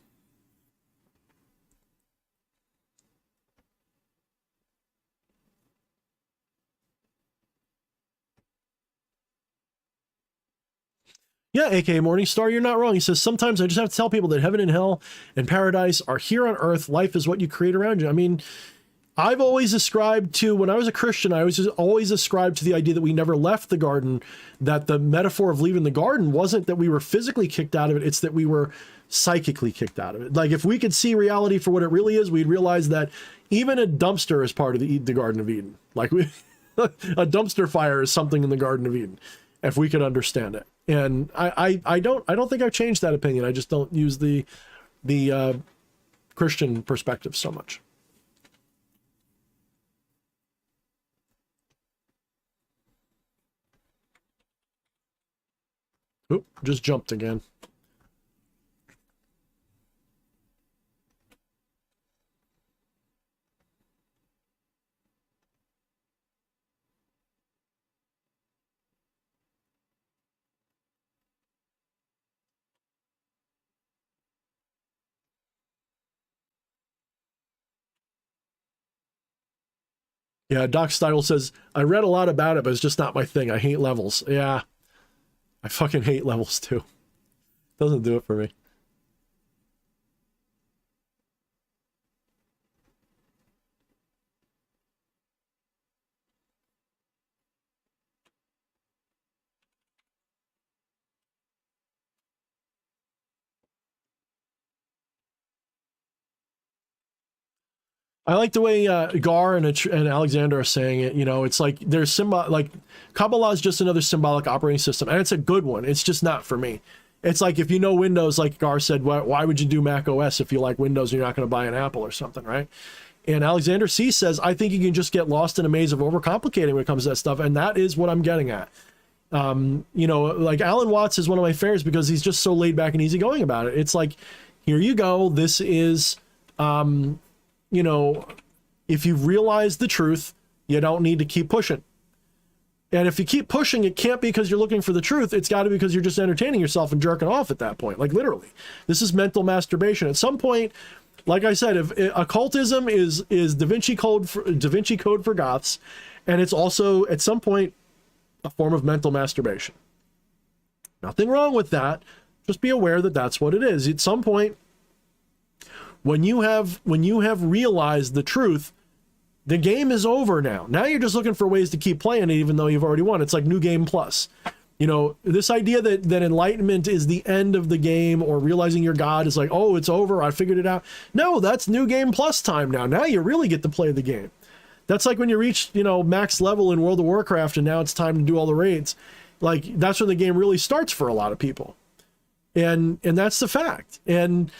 Yeah, aka Morningstar, you're not wrong. He says, sometimes I just have to tell people that heaven and hell and paradise are here on earth. Life is what you create around you. I mean, I've always ascribed to, when I was a Christian, I was always ascribed to the idea that we never left the garden, that the metaphor of leaving the garden wasn't that we were physically kicked out of it, it's that we were psychically kicked out of it. Like, if we could see reality for what it really is, we'd realize that even a dumpster is part of the Garden of Eden. Like, a dumpster fire is something in the Garden of Eden, if we could understand it. And I don't think I've changed that opinion. I just don't use the Christian perspective so much. Oop, just jumped again. Yeah, Doc Steidel says, I read a lot about it, but it's just not my thing. I hate levels. Yeah, I fucking hate levels too. Doesn't do it for me. I like the way Gar and Alexander are saying it. You know, it's like there's like Kabbalah is just another symbolic operating system, and it's a good one. It's just not for me. It's like if you know Windows, like Gar said, why would you do Mac OS if you like Windows and you're not going to buy an Apple or something, right? And Alexander C says, I think you can just get lost in a maze of overcomplicating when it comes to that stuff, and that is what I'm getting at. You know, like Alan Watts is one of my favorites because he's just so laid back and easygoing about it. It's like, here you go. This is, you know, if you realize the truth, you don't need to keep pushing. And if you keep pushing, it can't be because you're looking for the truth. It's got to be because you're just entertaining yourself and jerking off at that point. Like literally, this is mental masturbation. At some point, like I said, if occultism is Da Vinci Code for goths, and it's also at some point a form of mental masturbation. Nothing wrong with that. Just be aware that that's what it is. At some point, when you have realized the truth, the game is over now. Now you're just looking for ways to keep playing it, even though you've already won. It's like New Game Plus. You know, this idea that enlightenment is the end of the game, or realizing your God is like, oh, it's over, I figured it out. No, that's New Game Plus time now. Now you really get to play the game. That's like when you reach, you know, max level in World of Warcraft and now it's time to do all the raids. Like, that's when the game really starts for a lot of people. And that's the fact. And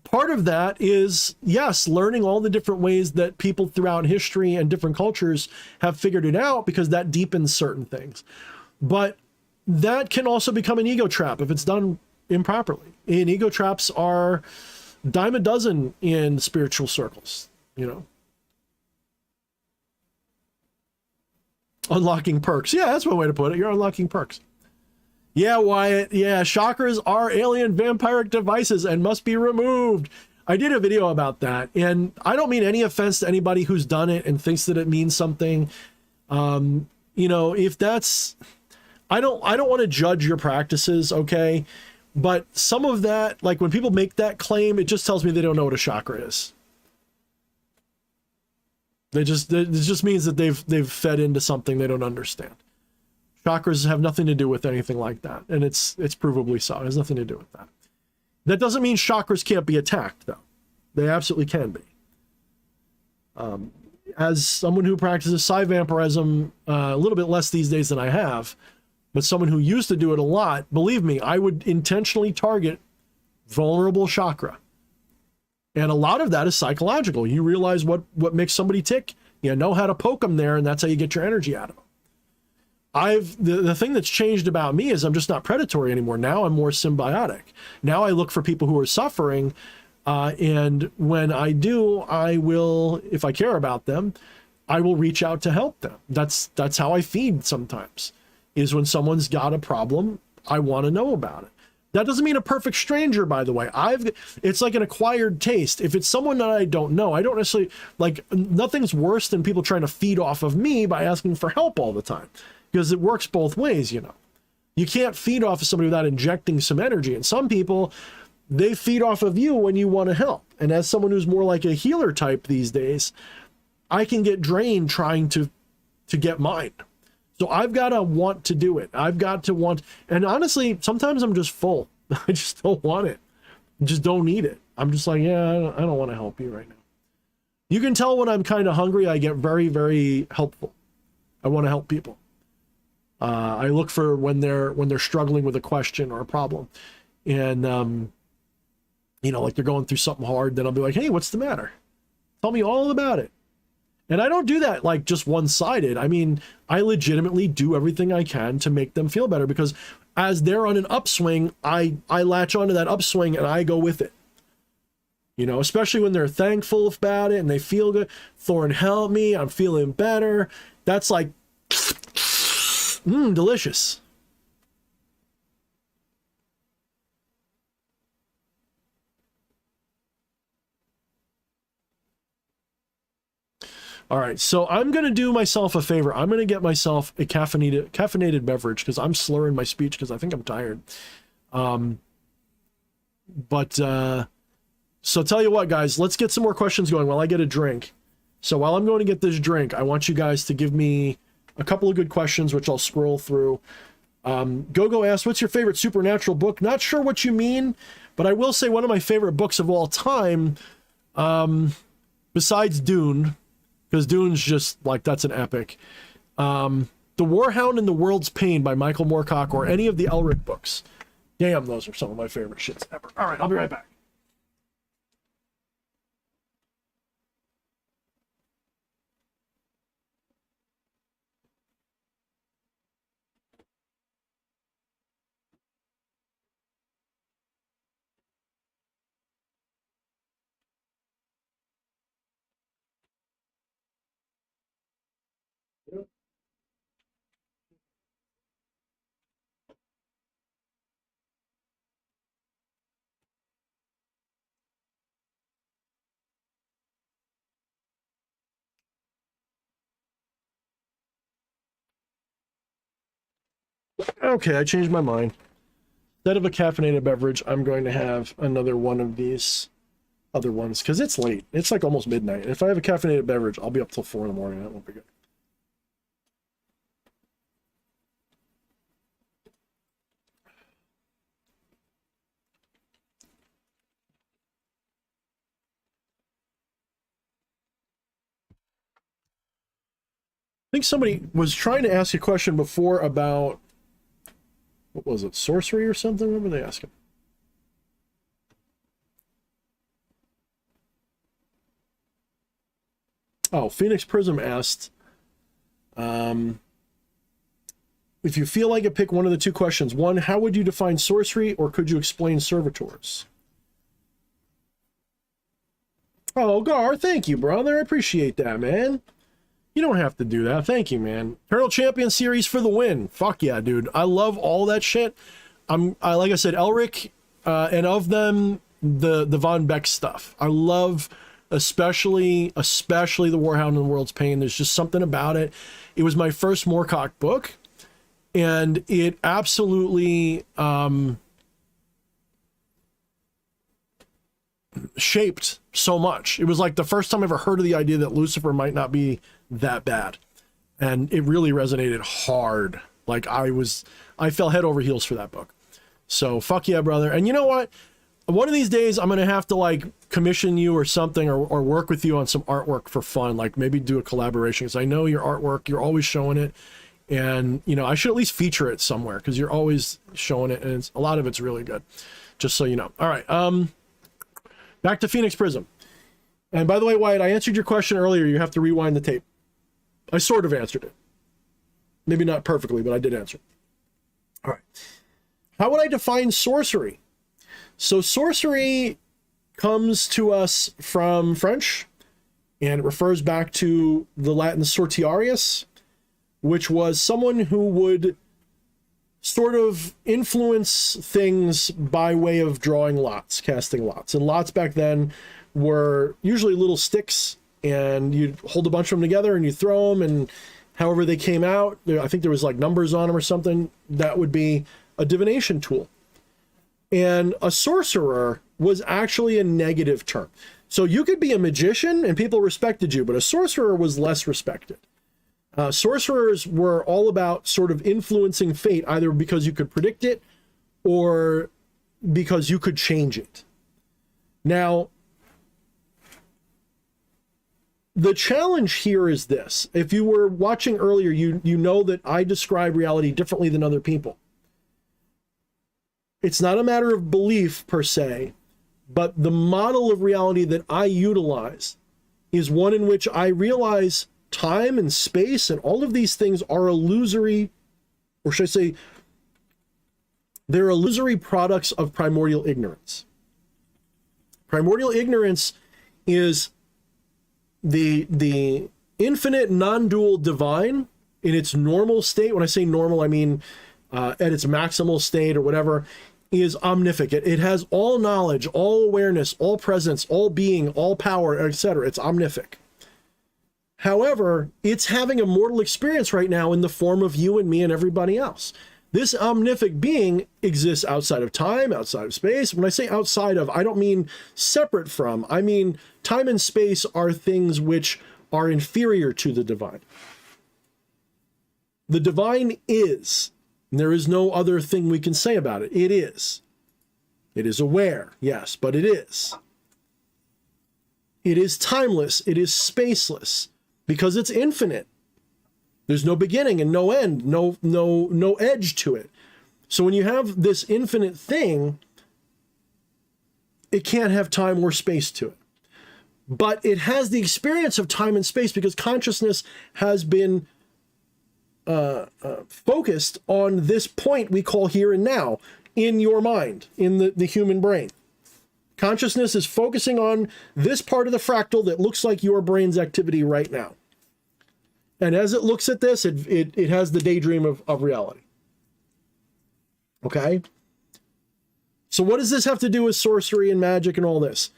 part of that is, yes, learning all the different ways that people throughout history and different cultures have figured it out, because that deepens certain things. But that can also become an ego trap if it's done improperly. And ego traps are dime a dozen in spiritual circles, you know. Unlocking perks. Yeah, that's one way to put it. You're unlocking perks. Yeah, Wyatt. Yeah, chakras are alien vampiric devices and must be removed. I did a video about that, and I don't mean any offense to anybody who's done it and thinks that it means something. You know, if that's, I don't want to judge your practices, okay? But some of that, like when people make that claim, it just tells me they don't know what a chakra is. It just means that they've fed into something they don't understand. Chakras have nothing to do with anything like that, and it's provably so. It has nothing to do with that. That doesn't mean chakras can't be attacked, though. They absolutely can be. As someone who practices psi vampirism, a little bit less these days than I have, but someone who used to do it a lot, believe me, I would intentionally target vulnerable chakra. And a lot of that is psychological. You realize what makes somebody tick. You know how to poke them there, and that's how you get your energy out of them. The thing that's changed about me is I'm just not predatory anymore. Now I'm more symbiotic. Now I look for people who are suffering, and when I do, I will, if I care about them, I will reach out to help them. That's how I feed sometimes, is when someone's got a problem, I want to know about it. That doesn't mean a perfect stranger, by the way. It's like an acquired taste. If it's someone that I don't know, I don't necessarily, like, nothing's worse than people trying to feed off of me by asking for help all the time, because it works both ways, you know. You can't feed off of somebody without injecting some energy. And some people, they feed off of you when you want to help. And as someone who's more like a healer type these days, I can get drained trying to get mine. So I've got to want to do it. I've got to want, and honestly, sometimes I'm just full. I just don't want it. I just don't need it. I'm just like, yeah, I don't want to help you right now. You can tell when I'm kind of hungry, I get very, very helpful. I want to help people. I look for when they're struggling with a question or a problem, and you know, like they're going through something hard. Then I'll be like, hey, what's the matter? Tell me all about it. And I don't do that like just one-sided. I mean, I legitimately do everything I can to make them feel better, because as they're on an upswing, I latch onto that upswing and I go with it. You know, especially when they're thankful about it and they feel good. Thorne, help me. I'm feeling better. That's like, delicious. All right, so I'm going to do myself a favor. I'm going to get myself a caffeinated beverage because I'm slurring my speech because I think I'm tired. So tell you what, guys, let's get some more questions going while I get a drink. So while I'm going to get this drink, I want you guys to give me a couple of good questions, which I'll scroll through. Gogo asked, what's your favorite supernatural book? Not sure what you mean, but I will say one of my favorite books of all time, besides Dune, because Dune's just like, that's an epic. The Warhound and the World's Pain by Michael Moorcock, or any of the Elric books. Damn, those are some of my favorite shits ever. All right, I'll be right back. Okay, I changed my mind. Instead of a caffeinated beverage, I'm going to have another one of these other ones because it's late. It's like almost midnight. If I have a caffeinated beverage, I'll be up till 4 in the morning. That won't be good. I think somebody was trying to ask a question before about, what was it, sorcery or something? What were they asking? Oh, Phoenix Prism asked, if you feel like it, pick one of the two questions. One, how would you define sorcery, or could you explain servitors? Oh, Gar, thank you, brother. I appreciate that, man. You don't have to do that. Thank you, man. Eternal Champion series for the win. Fuck yeah, dude. I love all that shit. Like I said, Elric, and of them, the Von Beck stuff. I love especially the Warhound and the World's Pain. There's just something about it. It was my first Moorcock book, and it absolutely shaped so much. It was like the first time I ever heard of the idea that Lucifer might not be that bad, and it really resonated hard. Like I fell head over heels for that book. So fuck yeah, brother. And you know what, one of these days I'm gonna have to like commission you or something, or work with you on some artwork for fun, like maybe do a collaboration, because I know your artwork, you're always showing it, and you know I should at least feature it somewhere because you're always showing it, and a lot of it's really good, just so you know. All right, back to Phoenix Prism. And by the way, Wyatt, I answered your question earlier. You have to rewind the tape. I sort of answered it. Maybe not perfectly, but I did answer. All right. How would I define sorcery? So sorcery comes to us from French, and it refers back to the Latin sortiarius, which was someone who would sort of influence things by way of drawing lots, casting lots. And lots back then were usually little sticks, and you'd hold a bunch of them together and you throw them, and however they came out, I think there was like numbers on them or something, that would be a divination tool. And a sorcerer was actually a negative term. So you could be a magician and people respected you, but a sorcerer was less respected. Sorcerers were all about sort of influencing fate, either because you could predict it or because you could change it. Now, the challenge here is this. If you were watching earlier, you know that I describe reality differently than other people. It's not a matter of belief per se, but the model of reality that I utilize is one in which I realize time and space and all of these things are illusory, or should I say, they're illusory products of primordial ignorance. Primordial ignorance is the infinite non-dual divine in its normal state. When I say normal, I mean at its maximal state or whatever, is omnificent. It has all knowledge, all awareness, all presence, all being, all power, etc. It's omnific. However, it's having a mortal experience right now in the form of you and me and everybody else. This omnific being exists outside of time, outside of space. When I say outside of, I don't mean separate from. I mean time and space are things which are inferior to the divine. The divine is, and there is no other thing we can say about it. It is. It is aware, yes, but it is. It is timeless. It is spaceless because it's infinite. There's no beginning and no end, no edge to it. So when you have this infinite thing, it can't have time or space to it. But it has the experience of time and space because consciousness has been focused on this point we call here and now in your mind, in the human brain. Consciousness is focusing on this part of the fractal that looks like your brain's activity right now. And as it looks at this, it has the daydream of reality. Okay? So what does this have to do with sorcery and magic and all this?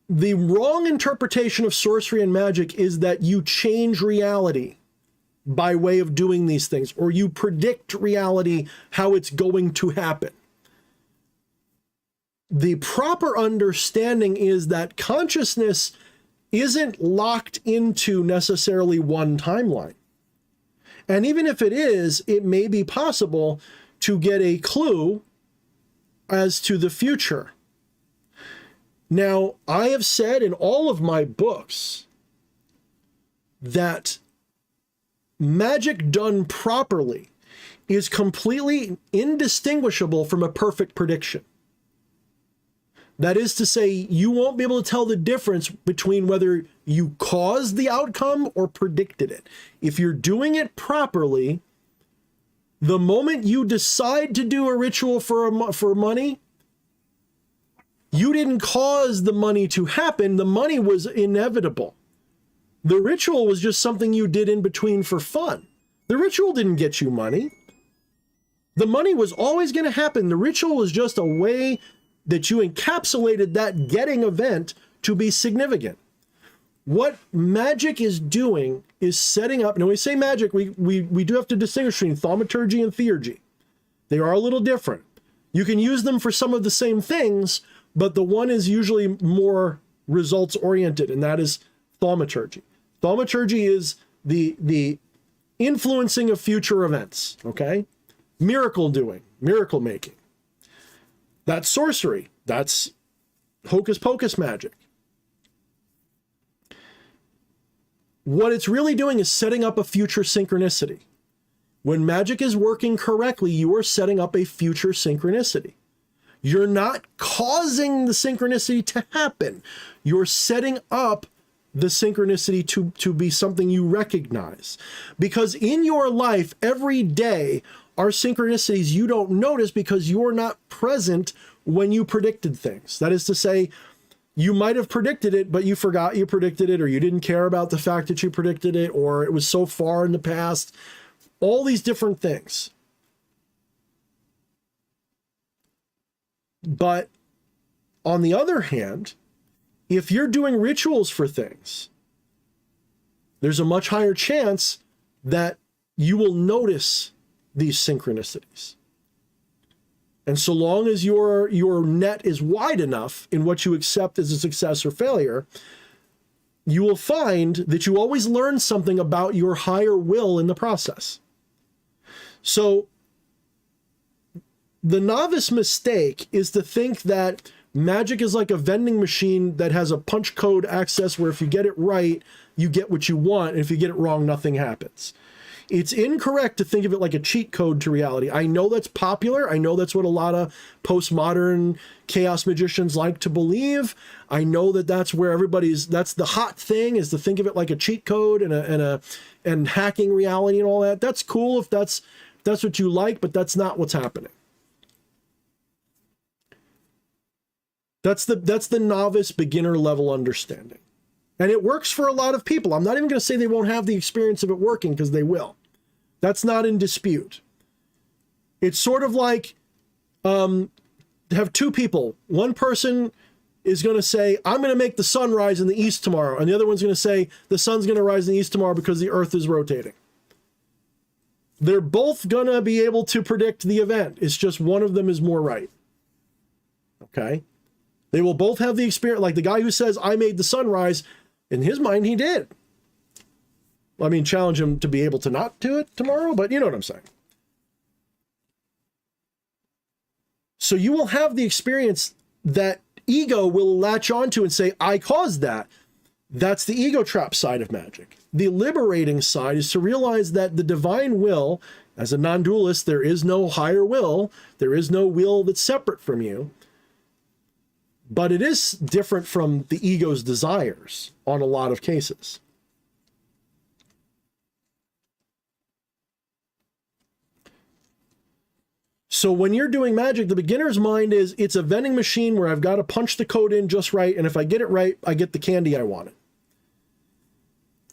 The wrong interpretation of sorcery and magic is that you change reality by way of doing these things, or you predict reality, how it's going to happen. The proper understanding is that consciousness isn't locked into necessarily one timeline. And even if it is, it may be possible to get a clue as to the future. Now, I have said in all of my books that magic done properly is completely indistinguishable from a perfect prediction. That is to say, you won't be able to tell the difference between whether you caused the outcome or predicted it. If you're doing it properly, the moment you decide to do a ritual for money, you didn't cause the money to happen. The money was inevitable. The ritual was just something you did in between for fun. The ritual didn't get you money. The money was always going to happen. The ritual was just a way that you encapsulated that getting event to be significant. What magic is doing is setting up, and when we say magic, we do have to distinguish between thaumaturgy and theurgy. They are a little different. You can use them for some of the same things, but the one is usually more results oriented, and that is thaumaturgy. Thaumaturgy is the influencing of future events, okay? Miracle doing, miracle making. That's sorcery. That's hocus pocus magic. What it's really doing is setting up a future synchronicity. When magic is working correctly, you are setting up a future synchronicity. You're not causing the synchronicity to happen. You're setting up the synchronicity to be something you recognize. Because in your life, every day, are synchronicities you don't notice because you're not present when you predicted things. That is to say, you might have predicted it, but you forgot you predicted it, or you didn't care about the fact that you predicted it, or it was so far in the past. All these different things. But on the other hand, if you're doing rituals for things, there's a much higher chance that you will notice these synchronicities. And so long as your net is wide enough in what you accept as a success or failure, you will find that you always learn something about your higher will in the process. So the novice mistake is to think that magic is like a vending machine that has a punch code access where if you get it right, you get what you want. And if you get it wrong, nothing happens. It's incorrect to think of it like a cheat code to reality. I know that's popular. I know that's what a lot of postmodern chaos magicians like to believe. I know that that's where that's the hot thing, is to think of it like a cheat code and hacking reality and all that. That's cool if that's what you like, but that's not what's happening. That's the novice beginner level understanding. And it works for a lot of people. I'm not even going to say they won't have the experience of it working, because they will. That's not in dispute. It's sort of like have two people. One person is going to say, I'm going to make the sun rise in the east tomorrow. And the other one's going to say, the sun's going to rise in the east tomorrow because the earth is rotating. They're both going to be able to predict the event. It's just one of them is more right. Okay? They will both have the experience. Like the guy who says, I made the sun rise, in his mind, he did. I mean, challenge him to be able to not do it tomorrow, but you know what I'm saying. So you will have the experience that ego will latch onto and say, I caused that. That's the ego trap side of magic. The liberating side is to realize that the divine will, as a non-dualist, there is no higher will. There is no will that's separate from you. But it is different from the ego's desires on a lot of cases. So when you're doing magic, the beginner's mind is it's a vending machine where I've got to punch the code in just right. And if I get it right, I get the candy I wanted.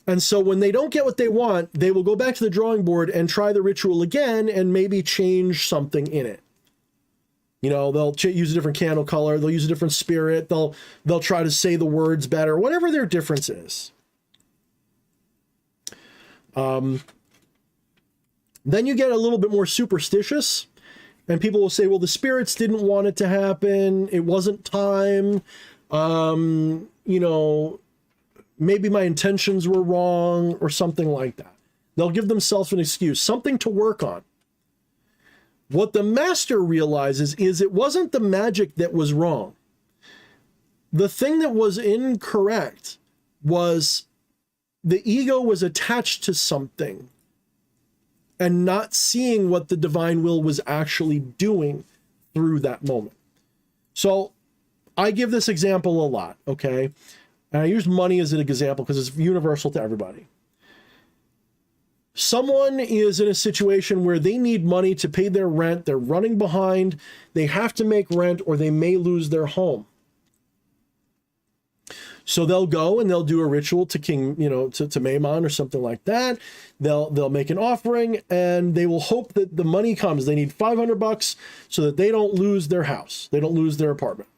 And so when they don't get what they want, they will go back to the drawing board and try the ritual again and maybe change something in it. You know, they'll use a different candle color. They'll use a different spirit. They'll try to say the words better, whatever their difference is. Then you get a little bit more superstitious. And people will say, well, the spirits didn't want it to happen. It wasn't time. You know, maybe my intentions were wrong or something like that. They'll give themselves an excuse, something to work on. What the master realizes is it wasn't the magic that was wrong. The thing that was incorrect was the ego was attached to something and not seeing what the divine will was actually doing through that moment. So I give this example a lot, okay? And I use money as an example because it's universal to everybody. Someone is in a situation where they need money to pay their rent. They're running behind. They have to make rent or they may lose their home. So they'll go and they'll do a ritual to King, you know, to Maimon or something like that. They'll make an offering and they will hope that the money comes. They need $500 so that they don't lose their house. They don't lose their apartment.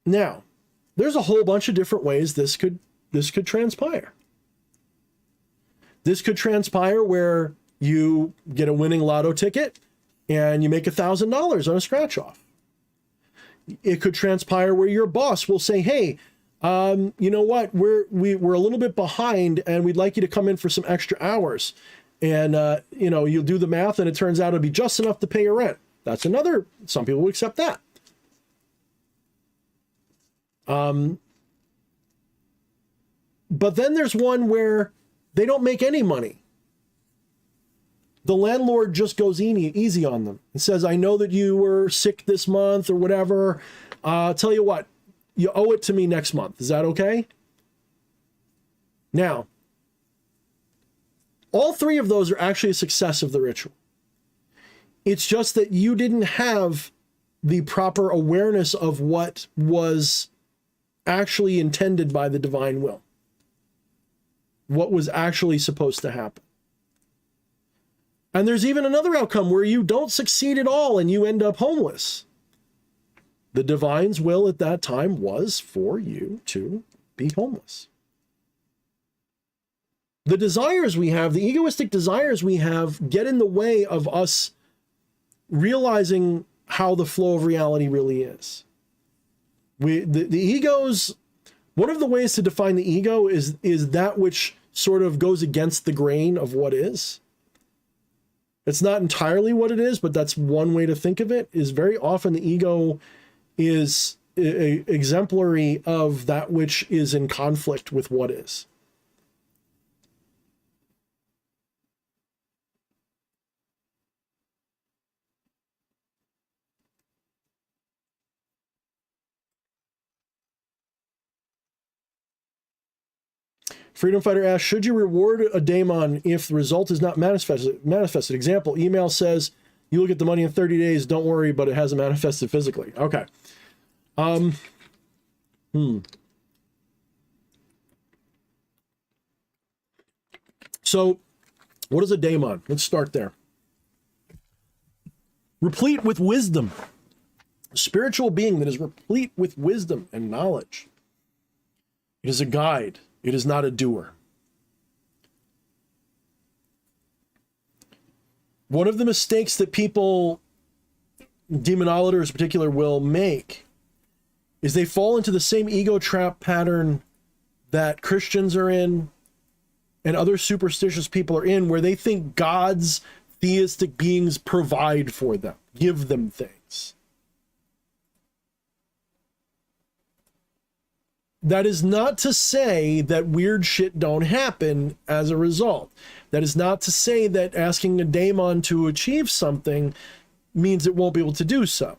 Now, there's a whole bunch of different ways this could transpire. This could transpire where you get a winning lotto ticket and you make $1,000 on a scratch off. It could transpire where your boss will say, hey, you know what, we're a little bit behind and we'd like you to come in for some extra hours. And, you know, you'll do the math and it turns out it'll be just enough to pay your rent. That's another, some people will accept that. But then there's one where they don't make any money. The landlord just goes easy on them and says, I know that you were sick this month or whatever. Tell you what, you owe it to me next month. Is that okay? Now, all three of those are actually a success of the ritual. It's just that you didn't have the proper awareness of what was actually intended by the divine will. What was actually supposed to happen. And there's even another outcome where you don't succeed at all and you end up homeless. The divine's will at that time was for you to be homeless. The desires we have, the egoistic desires we have, get in the way of us realizing how the flow of reality really is. The ego's, one of the ways to define the ego is that which sort of goes against the grain of what is. It's not entirely what it is, but that's one way to think of it, is very often the ego is exemplary of that which is in conflict with what is. Freedom Fighter asks, should you reward a daemon if the result is not manifested? Example, email says, you will get the money in 30 days, don't worry, but it hasn't manifested physically. Okay. So, what is a daemon? Let's start there. Replete with wisdom. A spiritual being that is replete with wisdom and knowledge. It is a guide. It is not a doer. One of the mistakes that people, demonolators in particular, will make is they fall into the same ego trap pattern that Christians are in and other superstitious people are in, where they think gods, theistic beings, provide for them, give them things. That is not to say that weird shit don't happen as a result. That is not to say that asking a daemon to achieve something means it won't be able to do so.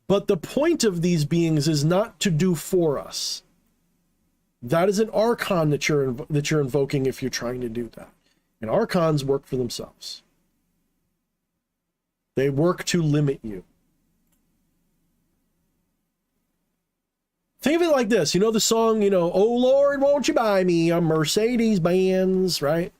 But the point of these beings is not to do for us. That is an archon that you're invoking if you're trying to do that. And archons work for themselves. They work to limit you. Think of it like this. You know the song, you know, "Oh Lord, won't you buy me a Mercedes-Benz," right?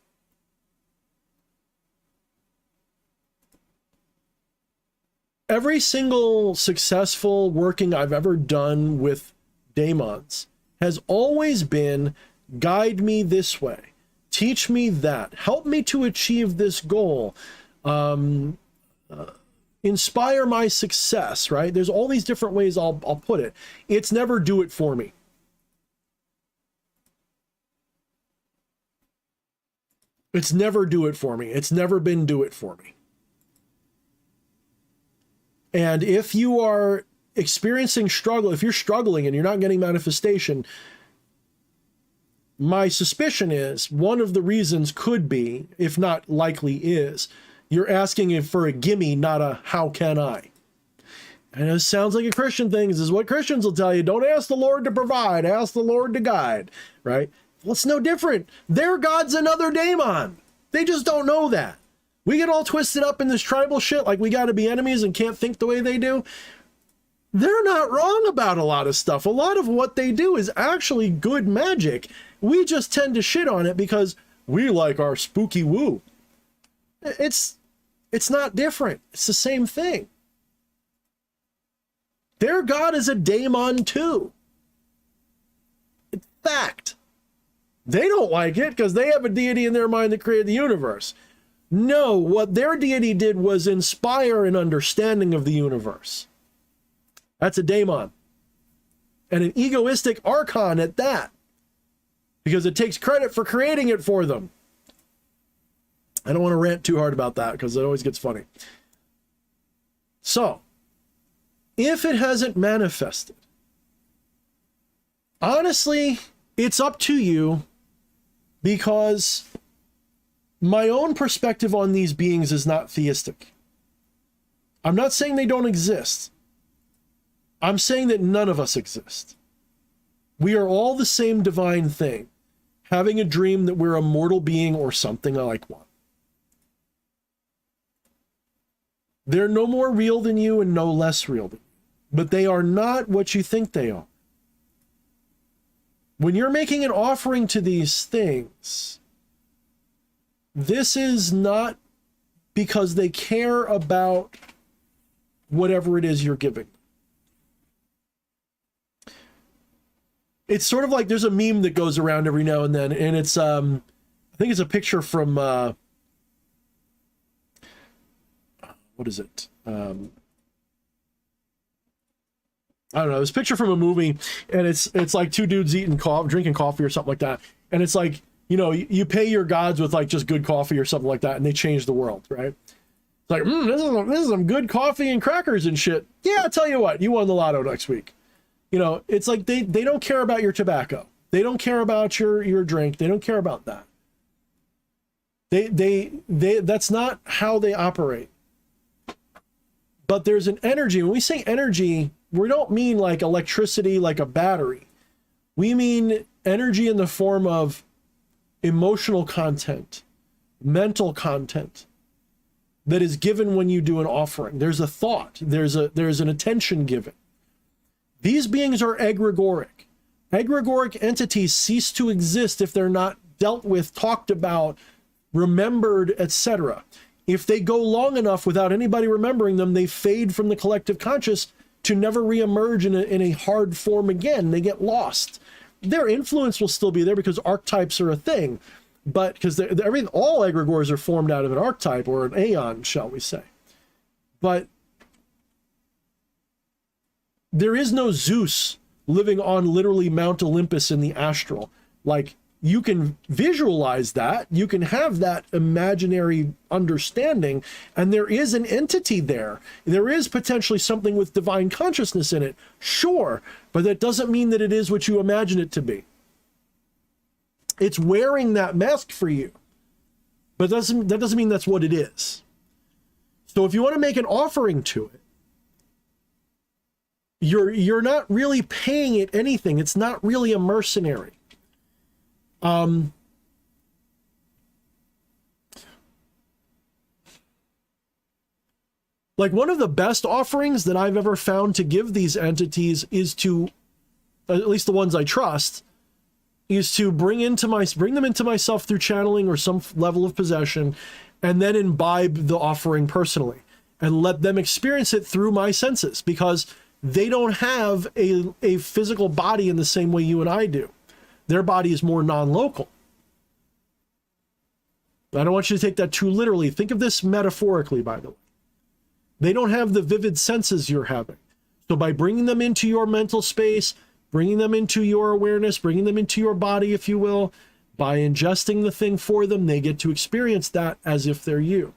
Every single successful working I've ever done with Daemons has always been, guide me this way, teach me that, help me to achieve this goal, inspire my success, right? There's all these different ways I'll put it. It's never do it for me. It's never do it for me. It's never been do it for me. And if you are experiencing struggle, if you're struggling and you're not getting manifestation, my suspicion is one of the reasons could be, if not likely is, you're asking for a gimme, not a how can I. And it sounds like a Christian thing. This is what Christians will tell you. Don't ask the Lord to provide, ask the Lord to guide, right? Well, it's no different. Their God's another daemon. They just don't know that. We get all twisted up in this tribal shit like we got to be enemies and can't think the way they do. They're not wrong about a lot of stuff. A lot of what they do is actually good magic. We just tend to shit on it because we like our spooky woo. It's not different. It's the same thing. Their God is a daemon too. It's fact. They don't like it because they have a deity in their mind that created the universe. No, what their deity did was inspire an understanding of the universe. That's a daemon. And an egoistic archon at that. Because it takes credit for creating it for them. I don't want to rant too hard about that because it always gets funny. So, if it hasn't manifested, honestly, it's up to you, because my own perspective on these beings is not theistic. I'm not saying they don't exist. I'm saying that none of us exist. We are all the same divine thing, having a dream that we're a mortal being or something like one. They're no more real than you and no less real than you, but they are not what you think they are. When you're making an offering to these things, this is not because they care about whatever it is you're giving. It's sort of like there's a meme that goes around every now and then, and it's I think it's a picture from what is it? I don't know. It's a picture from a movie, and it's like two dudes drinking coffee or something like that, and it's like, you know, you pay your gods with like just good coffee or something like that, and they change the world, right? It's like, this is some good coffee and crackers and shit. Yeah, I'll tell you what, you won the lotto next week. You know, it's like they don't care about your tobacco. They don't care about your drink. They don't care about that. They that's not how they operate. But there's an energy. When we say energy, we don't mean like electricity, like a battery. We mean energy in the form of emotional content, mental content that is given when you do an offering. There's a thought, there's an attention given. These beings are egregoric. Egregoric entities cease to exist if they're not dealt with, talked about, remembered, etc. If they go long enough without anybody remembering them, they fade from the collective conscious to never reemerge in a hard form again. They get lost. Their influence will still be there because archetypes are a thing, but because all egregores are formed out of an archetype or an aeon, shall we say. But there is no Zeus living on literally Mount Olympus in the astral. Like, you can visualize that, you can have that imaginary understanding, and there is an entity there. There is potentially something with divine consciousness in it, sure, but that doesn't mean that it is what you imagine it to be. It's wearing that mask for you, but that doesn't mean that's what it is. So if you want to make an offering to it, you're not really paying it anything. It's not really a mercenary. Like, one of the best offerings that I've ever found to give these entities is to, at least the ones I trust, is to bring them into myself through channeling or some level of possession, and then imbibe the offering personally and let them experience it through my senses, because they don't have a physical body in the same way you and I do. Their body is more non-local. I don't want you to take that too literally. Think of this metaphorically, by the way. They don't have the vivid senses you're having. So by bringing them into your mental space, bringing them into your awareness, bringing them into your body, if you will, by ingesting the thing for them, they get to experience that as if they're you.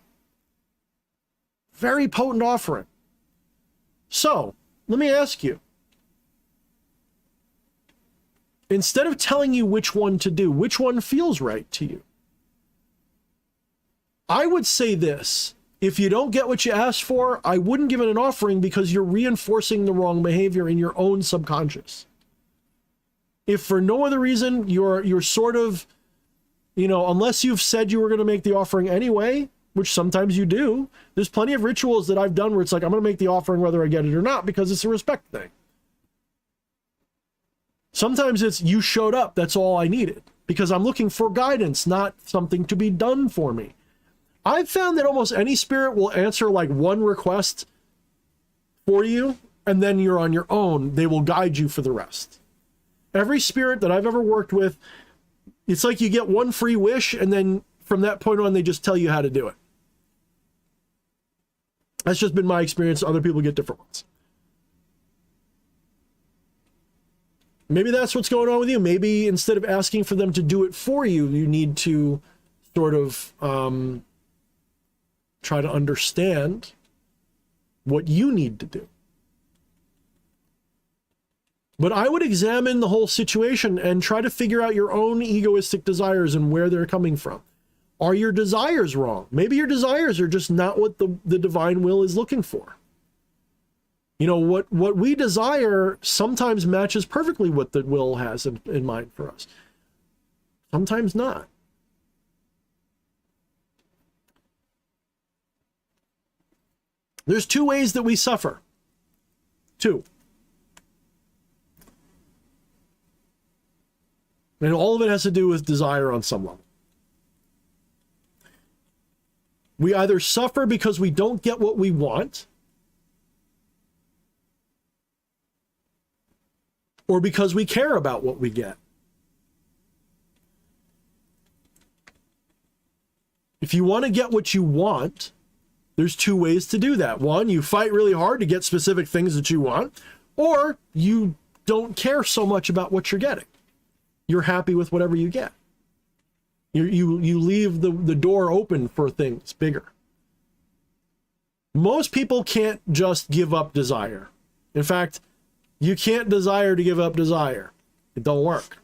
Very potent offering. So, let me ask you, instead of telling you which one to do, which one feels right to you? I would say this: if you don't get what you asked for, I wouldn't give it an offering, because you're reinforcing the wrong behavior in your own subconscious. If for no other reason, you're sort of, unless you've said you were going to make the offering anyway, which sometimes you do, there's plenty of rituals that I've done where it's like, I'm going to make the offering whether I get it or not, because it's a respect thing. Sometimes it's, you showed up, that's all I needed, because I'm looking for guidance, not something to be done for me. I've found that almost any spirit will answer like one request for you, and then you're on your own. They will guide you for the rest. Every spirit that I've ever worked with, it's like you get one free wish, and then from that point on, they just tell you how to do it. That's just been my experience. Other people get different ones. Maybe that's what's going on with you. Maybe instead of asking for them to do it for you, you need to sort of try to understand what you need to do. But I would examine the whole situation and try to figure out your own egoistic desires and where they're coming from. Are your desires wrong? Maybe your desires are just not what the divine will is looking for. What we desire sometimes matches perfectly what the will has in mind for us. Sometimes not. There's two ways that we suffer. Two. And all of it has to do with desire on some level. We either suffer because we don't get what we want, or because we care about what we get. If you want to get what you want, there's two ways to do that. One, you fight really hard to get specific things that you want, or you don't care so much about what you're getting. You're happy with whatever you get. You leave the door open for things bigger. Most people can't just give up desire. In fact, you can't desire to give up desire. It don't work.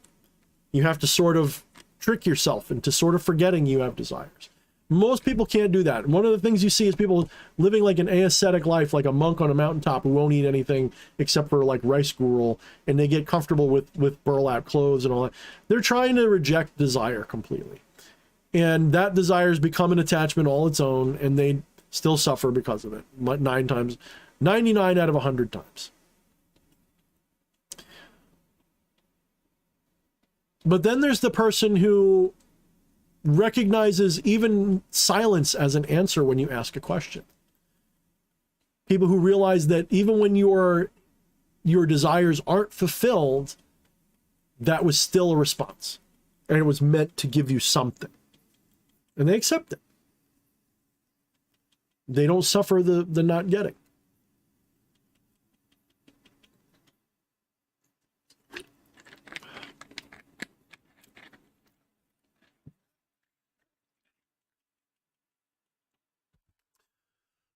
You have to sort of trick yourself into sort of forgetting you have desires. Most people can't do that. And one of the things you see is people living like an ascetic life, like a monk on a mountaintop who won't eat anything except for like rice gruel, and they get comfortable with burlap clothes and all that. They're trying to reject desire completely. And that desire has become an attachment all its own, and they still suffer because of it. 99 out of 100 times. But then there's the person who recognizes even silence as an answer when you ask a question. People who realize that even when your desires aren't fulfilled, that was still a response. And it was meant to give you something. And they accept it. They don't suffer the not getting.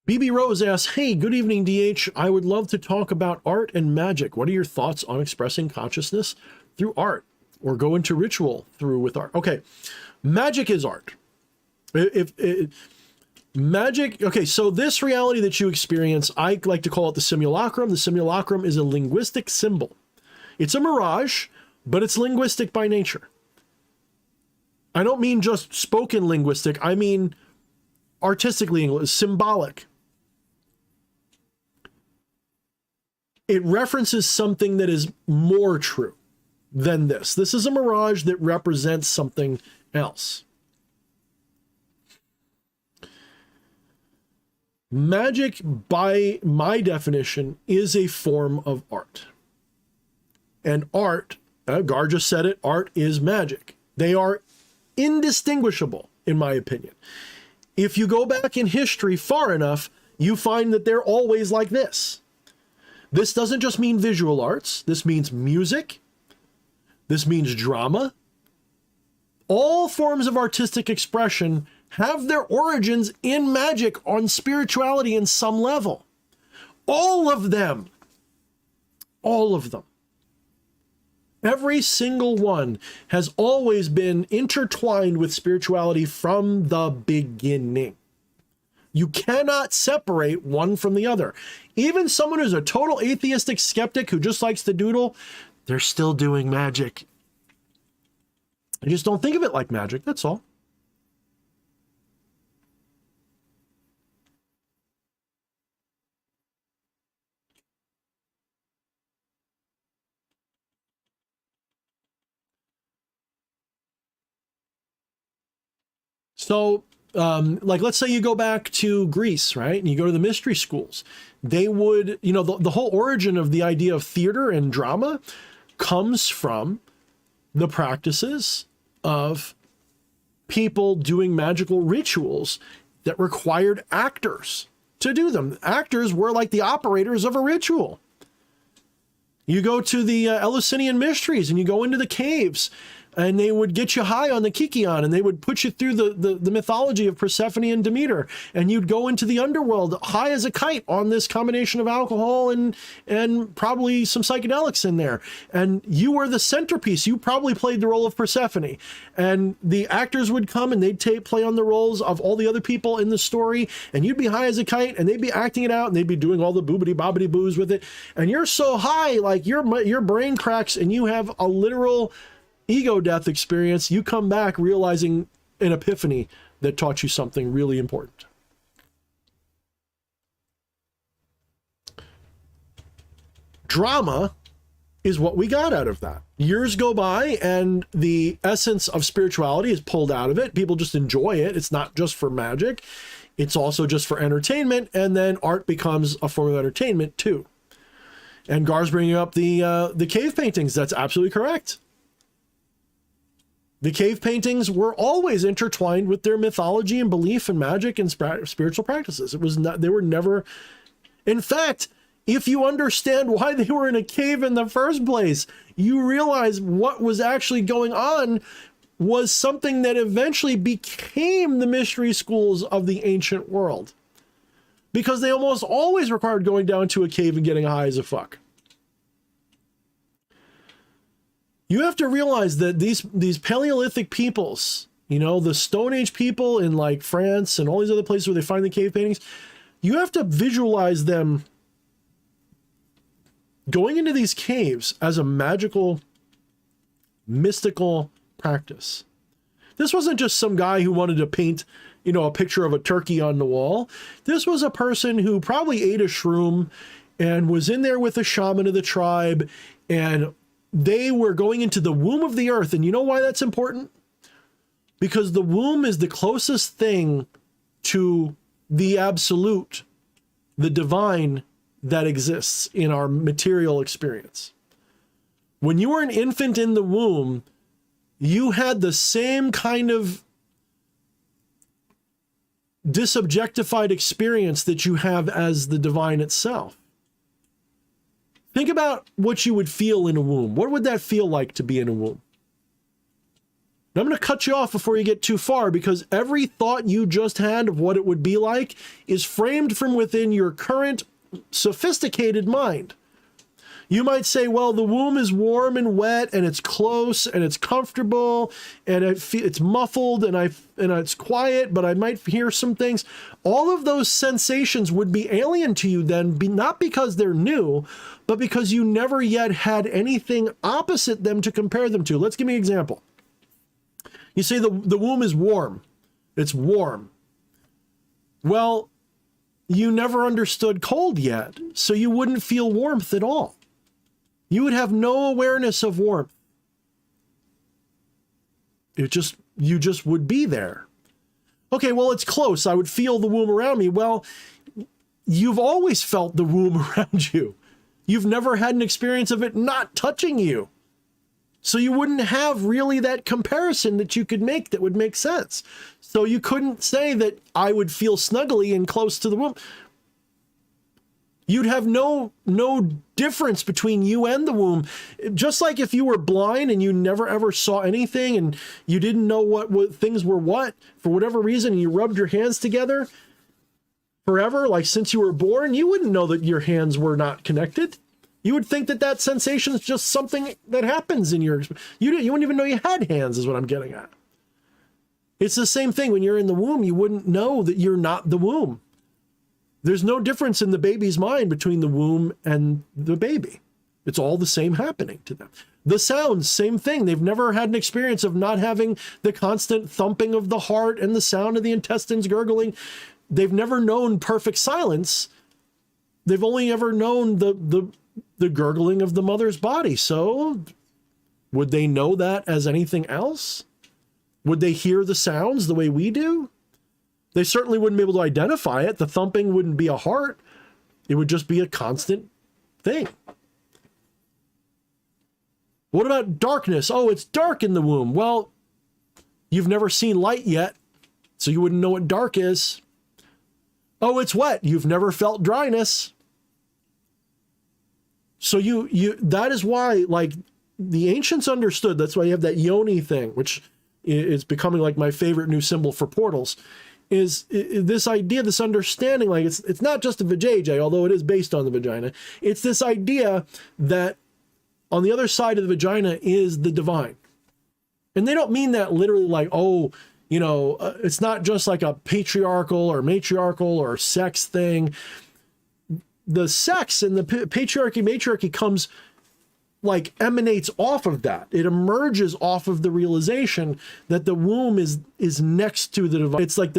BB Rose asks, hey, good evening, DH. I would love to talk about art and magic. What are your thoughts on expressing consciousness through art, or go into ritual through with art? Okay, magic is art. Magic, okay, so this reality that you experience, I like to call it the simulacrum. The simulacrum is a linguistic symbol. It's a mirage, but it's linguistic by nature. I don't mean just spoken linguistic. I mean artistically, symbolic. It references something that is more true than this. This is a mirage that represents something else. Magic, by my definition, is a form of art. And art, Gar just said it, art is magic. They are indistinguishable, in my opinion. If you go back in history far enough, you find that they're always like this. This doesn't just mean visual arts. This means music. This means drama. All forms of artistic expression have their origins in magic, on spirituality in some level. All of them. All of them. Every single one has always been intertwined with spirituality from the beginning. You cannot separate one from the other. Even someone who's a total atheistic skeptic who just likes to doodle, they're still doing magic. I just don't think of it like magic, that's all. So, like, let's say you go back to Greece, right? And you go to the mystery schools. They would, you know, the whole origin of the idea of theater and drama comes from the practices of people doing magical rituals that required actors to do them. Actors were like the operators of a ritual. You go to the Eleusinian mysteries and you go into the caves, and they would get you high on the Kikion, and they would put you through the mythology of Persephone and Demeter, and you'd go into the underworld high as a kite on this combination of alcohol and probably some psychedelics in there. And you were the centerpiece. You probably played the role of Persephone. And the actors would come and they'd play on the roles of all the other people in the story, and you'd be high as a kite, and they'd be acting it out, and they'd be doing all the boobity bobbity boos with it. And you're so high, like your brain cracks, and you have a literal ego death experience. You come back realizing an epiphany that taught you something really important. Drama is what we got out of that. Years go by and the essence of spirituality is pulled out of it. People just enjoy it. It's not just for magic. It's also just for entertainment. And then art becomes a form of entertainment too. And Gar's bringing up the cave paintings. That's absolutely correct. The cave paintings were always intertwined with their mythology and belief and magic and spiritual practices. It was not, they were never, in fact, if you understand why they were in a cave in the first place, you realize what was actually going on was something that eventually became the mystery schools of the ancient world. Because they almost always required going down to a cave and getting high as a fuck. You have to realize that these Paleolithic peoples, you know, the Stone Age people in like France and all these other places where they find the cave paintings, you have to visualize them going into these caves as a magical, mystical practice. This wasn't just some guy who wanted to paint, you know, a picture of a turkey on the wall. This was a person who probably ate a shroom and was in there with a shaman of the tribe, and they were going into the womb of the earth. And you know why that's important? because the womb is the closest thing to the absolute, the divine that exists in our material experience. When you were an infant in the womb, you had the same kind of disobjectified experience that you have as the divine itself. Think about what you would feel in a womb. What would that feel like to be in a womb? Now, I'm going to cut you off before you get too far, because every thought you just had of what it would be like is framed from within your current sophisticated mind. You might say, well, the womb is warm and wet and it's close and it's comfortable and it's muffled and it's quiet, but I might hear some things. All of those sensations would be alien to you then, not because they're new, but because you never yet had anything opposite them to compare them to. Let's give me an example. You say the womb is warm. It's warm. Well, you never understood cold yet, so you wouldn't feel warmth at all. You would have no awareness of warmth. You just would be there. Okay, well, it's close. I would feel the womb around me. Well, you've always felt the womb around you. You've never had an experience of it not touching you. So you wouldn't have really that comparison that you could make that would make sense. So you couldn't say that I would feel snuggly and close to the womb. You'd have no difference between you and the womb. Just like if you were blind and you never ever saw anything and you didn't know what things were what, for whatever reason, and you rubbed your hands together forever, like since you were born, you wouldn't know that your hands were not connected. You would think that sensation is just something that happens in your... You wouldn't even know you had hands, is what I'm getting at. It's the same thing. When you're in the womb, you wouldn't know that you're not the womb. There's no difference in the baby's mind between the womb and the baby. It's all the same happening to them. The sounds, same thing. They've never had an experience of not having the constant thumping of the heart and the sound of the intestines gurgling. They've never known perfect silence. They've only ever known the gurgling of the mother's body. So would they know that as anything else? Would they hear the sounds the way we do? They certainly wouldn't be able to identify it. The thumping wouldn't be a heart. It would just be a constant thing. What about darkness? Oh, it's dark in the womb. Well, you've never seen light yet, so you wouldn't know what dark is. Oh, it's wet. You've never felt dryness. So that is why, like, the ancients understood. That's why you have that yoni thing, which is becoming like my favorite new symbol for portals. Is this idea, this understanding, like it's not just a vajayjay, although it is based on the vagina. It's this idea that on the other side of the vagina is the divine. And they don't mean that literally like, oh, it's not just like a patriarchal or matriarchal or sex thing. The sex and the patriarchy, matriarchy comes like emanates off of that. It emerges off of the realization that the womb is next to the divine. It's like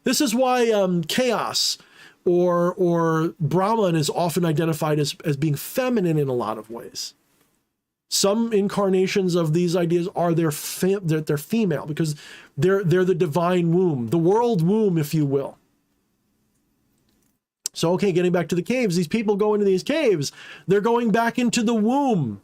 this is why chaos or Brahman is often identified as being feminine in a lot of ways. Some incarnations of these ideas are they're female because they're the divine womb, the world womb, if you will. So, okay, getting back to the caves, these people go into these caves, they're going back into the womb.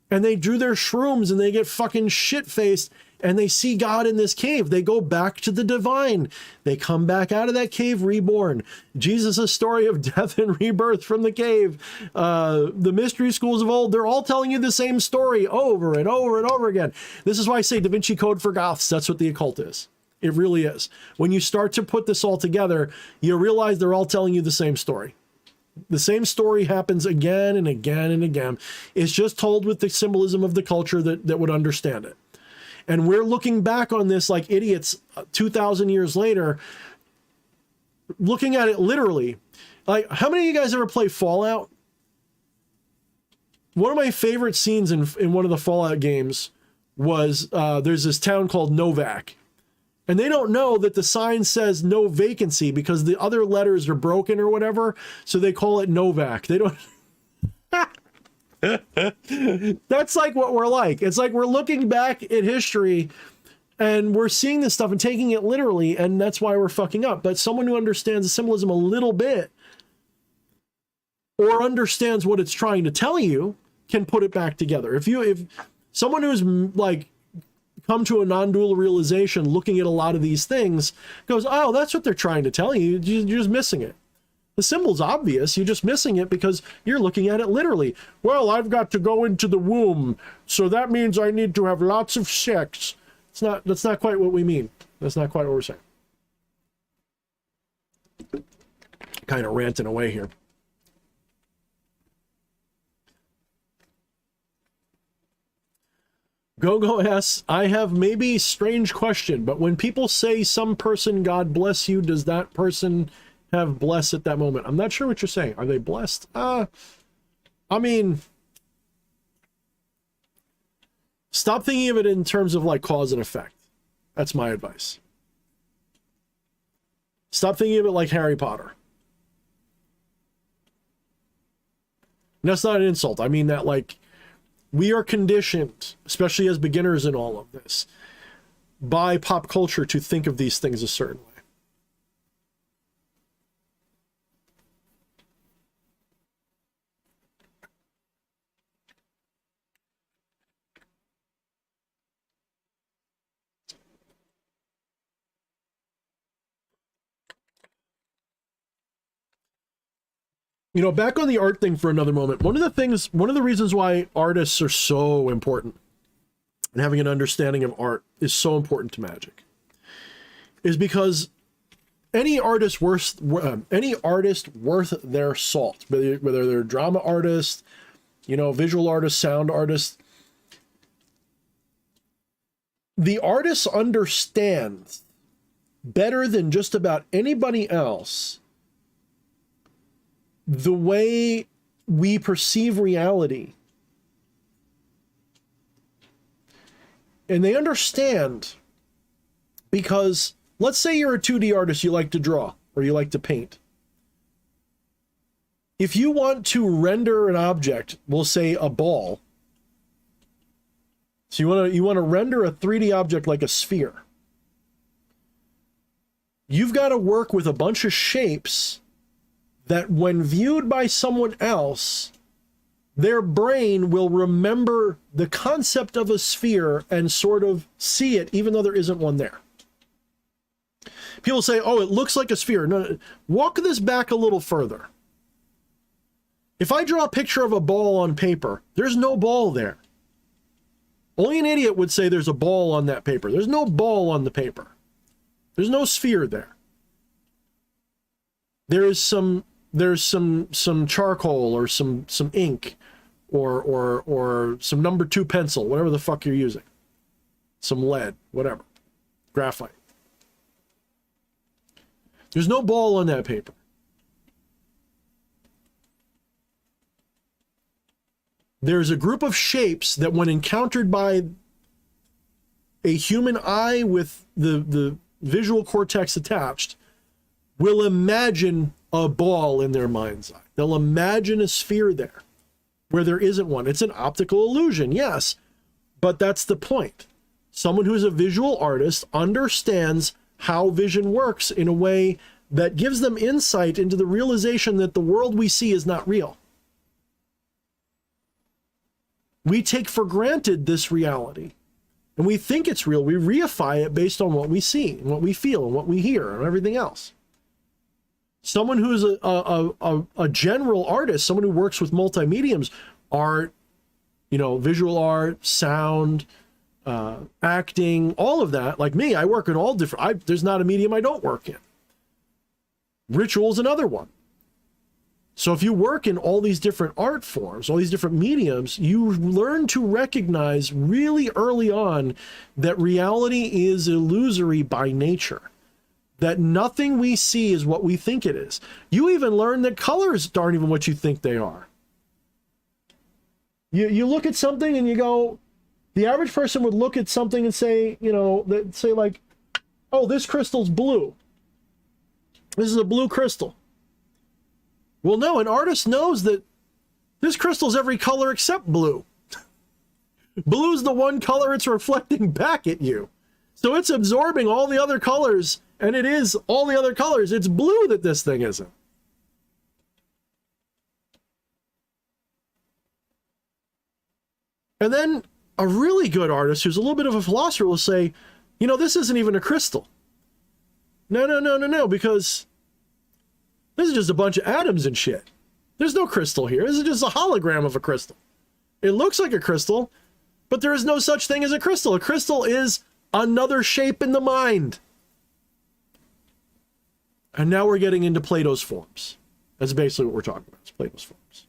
And they drew their shrooms and they get fucking shit-faced and they see God in this cave. They go back to the divine. They come back out of that cave reborn. Jesus' story of death and rebirth from the cave. The mystery schools of old, they're all telling you the same story over and over and over again. This is why I say Da Vinci Code for Goths. That's what the occult is. It really is. When you start to put this all together, you realize they're all telling you the same story. The same story happens again and again and again. It's just told with the symbolism of the culture that would understand it. And we're looking back on this like idiots 2,000 years later, looking at it literally. Like, how many of you guys ever play Fallout? One of my favorite scenes in one of the Fallout games was there's this town called Novak. And they don't know that the sign says no vacancy because the other letters are broken or whatever. So they call it Novak. They don't. That's like what we're like. It's like we're looking back at history And we're seeing this stuff and taking it literally, and that's why we're fucking up. But someone who understands the symbolism a little bit, or understands what it's trying to tell you, can put it back together. If someone who's like come to a non-dual realization looking at a lot of these things goes, oh, that's what they're trying to tell you, you're just missing it. The symbol's obvious, you're just missing it because you're looking at it literally. Well, I've got to go into the womb, so that means I need to have lots of sex. That's not quite what we mean. That's not quite what we're saying. Kind of ranting away here. Go asks, I have maybe strange question, but when people say some person, God bless you, does that person have bless at that moment? I'm not sure what you're saying. Are they blessed? I mean, stop thinking of it in terms of like cause and effect. That's my advice. Stop thinking of it like Harry Potter. And that's not an insult. I mean that like, we are conditioned, especially as beginners in all of this, by pop culture to think of these things a certain way. You know, back on the art thing for another moment, one of the reasons why artists are so important and having an understanding of art is so important to magic is because any artist worth their salt, whether they're drama artist, you know, visual artist, sound artist, the artists understand better than just about anybody else the way we perceive reality. And they understand because, let's say you're a 2D artist, you like to draw or you like to paint. If you want to render an object, we'll say a ball. So you want to render a 3D object like a sphere. You've got to work with a bunch of shapes that when viewed by someone else, their brain will remember the concept of a sphere and sort of see it, even though there isn't one there. People say, oh, it looks like a sphere. No, walk this back a little further. If I draw a picture of a ball on paper, there's no ball there. Only an idiot would say there's a ball on that paper. There's no ball on the paper. There's no sphere there. There's some charcoal or some ink or some number 2 pencil, whatever the fuck you're using. Some lead, whatever. Graphite. There's no ball on that paper. There's a group of shapes that when encountered by a human eye with the visual cortex attached will imagine a ball in their mind's eye. They'll imagine a sphere there where there isn't one. It's an optical illusion, yes, but that's the point. Someone who's a visual artist understands how vision works in a way that gives them insight into the realization that the world we see is not real. We take for granted this reality, and we think it's real. We reify it based on what we see and what we feel and what we hear and everything else. Someone who's a general artist, someone who works with multi-mediums, art, you know, visual art, sound, acting, all of that. Like me, I work in all different, there's not a medium I don't work in. Ritual's another one. So if you work in all these different art forms, all these different mediums, you learn to recognize really early on that reality is illusory by nature. That nothing we see is what we think it is. You even learn that colors aren't even what you think they are. You look at something and you go, the average person would look at something and say, you know, say like, oh, this crystal's blue. This is a blue crystal. Well, no, an artist knows that this crystal's every color except blue. Blue's the one color it's reflecting back at you. So it's absorbing all the other colors, and it is all the other colors. It's blue that this thing isn't. And then a really good artist who's a little bit of a philosopher will say, you know, this isn't even a crystal. No, because this is just a bunch of atoms and shit. There's no crystal here. This is just a hologram of a crystal. It looks like a crystal, but there is no such thing as a crystal. A crystal is another shape in the mind. And now we're getting into Plato's forms. That's basically what we're talking about. It's Plato's forms.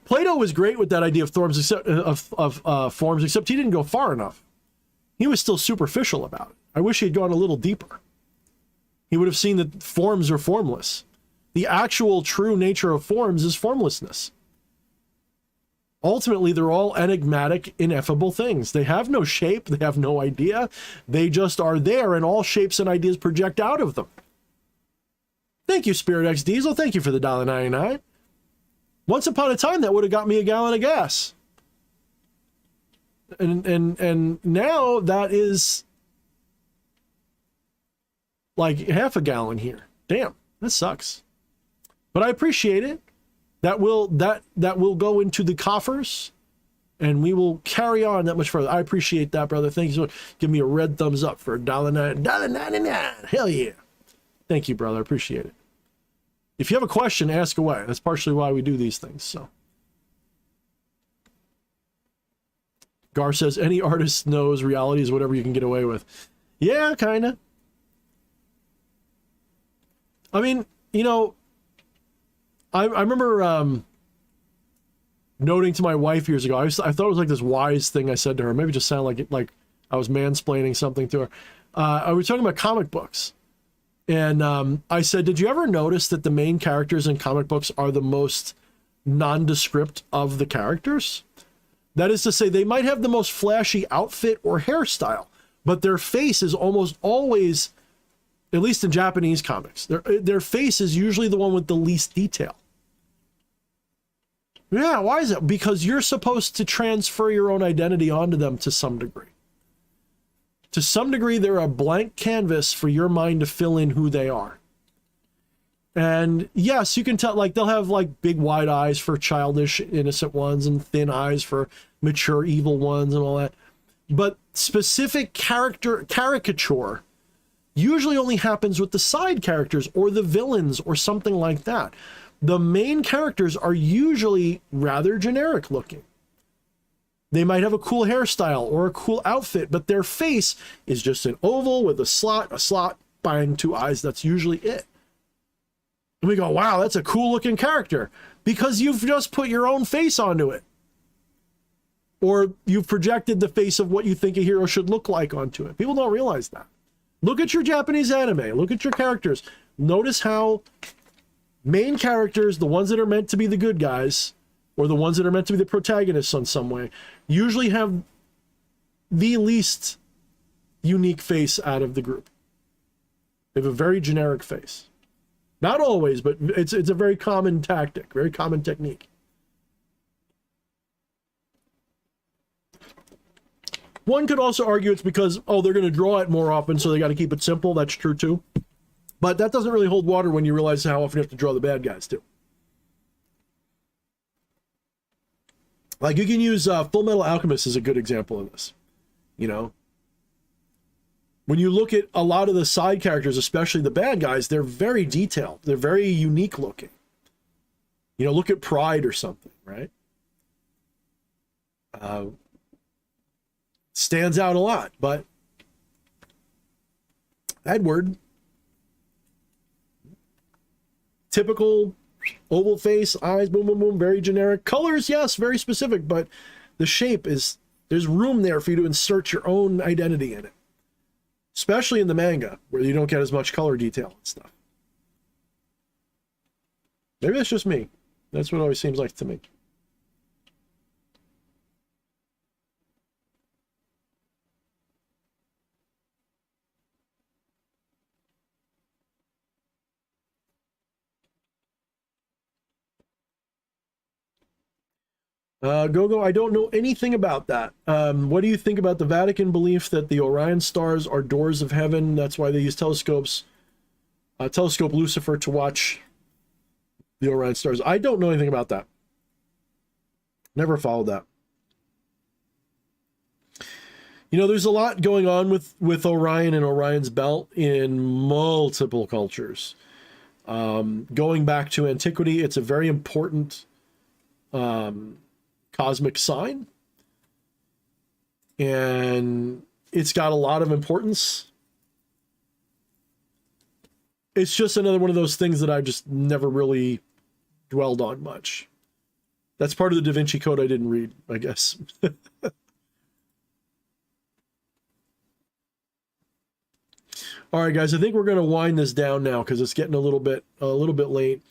Plato was great with that idea of forms, except he didn't go far enough. He was still superficial about it. I wish he had gone a little deeper. He would have seen that forms are formless. The actual true nature of forms is formlessness. Ultimately, they're all enigmatic, ineffable things. They have no shape. They have no idea. They just are there, and all shapes and ideas project out of them. Thank you, Spirit X Diesel. Thank you for the $1.99. Once upon a time, that would have got me a gallon of gas. And now that is like half a gallon here. Damn, that sucks. But I appreciate it. That will go into the coffers, and we will carry on that much further. I appreciate that, brother. Thank you so much. Give me a red thumbs up for $1.99. Hell yeah. Thank you, brother. I appreciate it. If you have a question, ask away. That's partially why we do these things. So, Gar says, any artist knows reality is whatever you can get away with. Yeah, kind of. I mean, you know, I remember noting to my wife years ago, I thought it was like this wise thing I said to her. Maybe it just sounded like I was mansplaining something to her. I was talking about comic books. And I said, did you ever notice that the main characters in comic books are the most nondescript of the characters? That is to say, they might have the most flashy outfit or hairstyle, but their face is almost always, at least in Japanese comics, their face is usually the one with the least detail. Yeah, why is that? Because you're supposed to transfer your own identity onto them to some degree. To some degree, they're a blank canvas for your mind to fill in who they are. And yes, you can tell, like, they'll have like big wide eyes for childish, innocent ones and thin eyes for mature, evil ones and all that. But specific caricature usually only happens with the side characters or the villains or something like that. The main characters are usually rather generic looking. They might have a cool hairstyle or a cool outfit, but their face is just an oval with a slot, bang, two eyes. That's usually it. And we go, wow, that's a cool looking character, because you've just put your own face onto it. Or you've projected the face of what you think a hero should look like onto it. People don't realize that. Look at your Japanese anime. Look at your characters. Notice how main characters, the ones that are meant to be the good guys, or the ones that are meant to be the protagonists in some way, usually have the least unique face out of the group. They have a very generic face. Not always, but it's a very common tactic, very common technique. One could also argue it's because, oh, they're going to draw it more often, so they got to keep it simple. That's true too. But that doesn't really hold water when you realize how often you have to draw the bad guys too. Like, you can use Full Metal Alchemist as a good example of this. You know, when you look at a lot of the side characters, especially the bad guys, they're very detailed. They're very unique looking. You know, look at Pride or something, right? Stands out a lot, but Edward, typical oval face, eyes, boom, boom, boom, very generic. Colors, yes, very specific, but the shape is, there's room there for you to insert your own identity in it. Especially in the manga, where you don't get as much color detail and stuff. Maybe that's just me. That's what it always seems like to me. Gogo, I don't know anything about that. What do you think about the Vatican belief that the Orion stars are doors of heaven? That's why they use telescope Lucifer to watch the Orion stars. I don't know anything about that. Never followed that. You know, there's a lot going on with Orion and Orion's belt in multiple cultures. Going back to antiquity, it's a very important cosmic sign. And it's got a lot of importance. It's just another one of those things that I just never really dwelled on much. That's part of the Da Vinci Code I didn't read, I guess. All right, guys, I think we're going to wind this down now because it's getting a little bit late.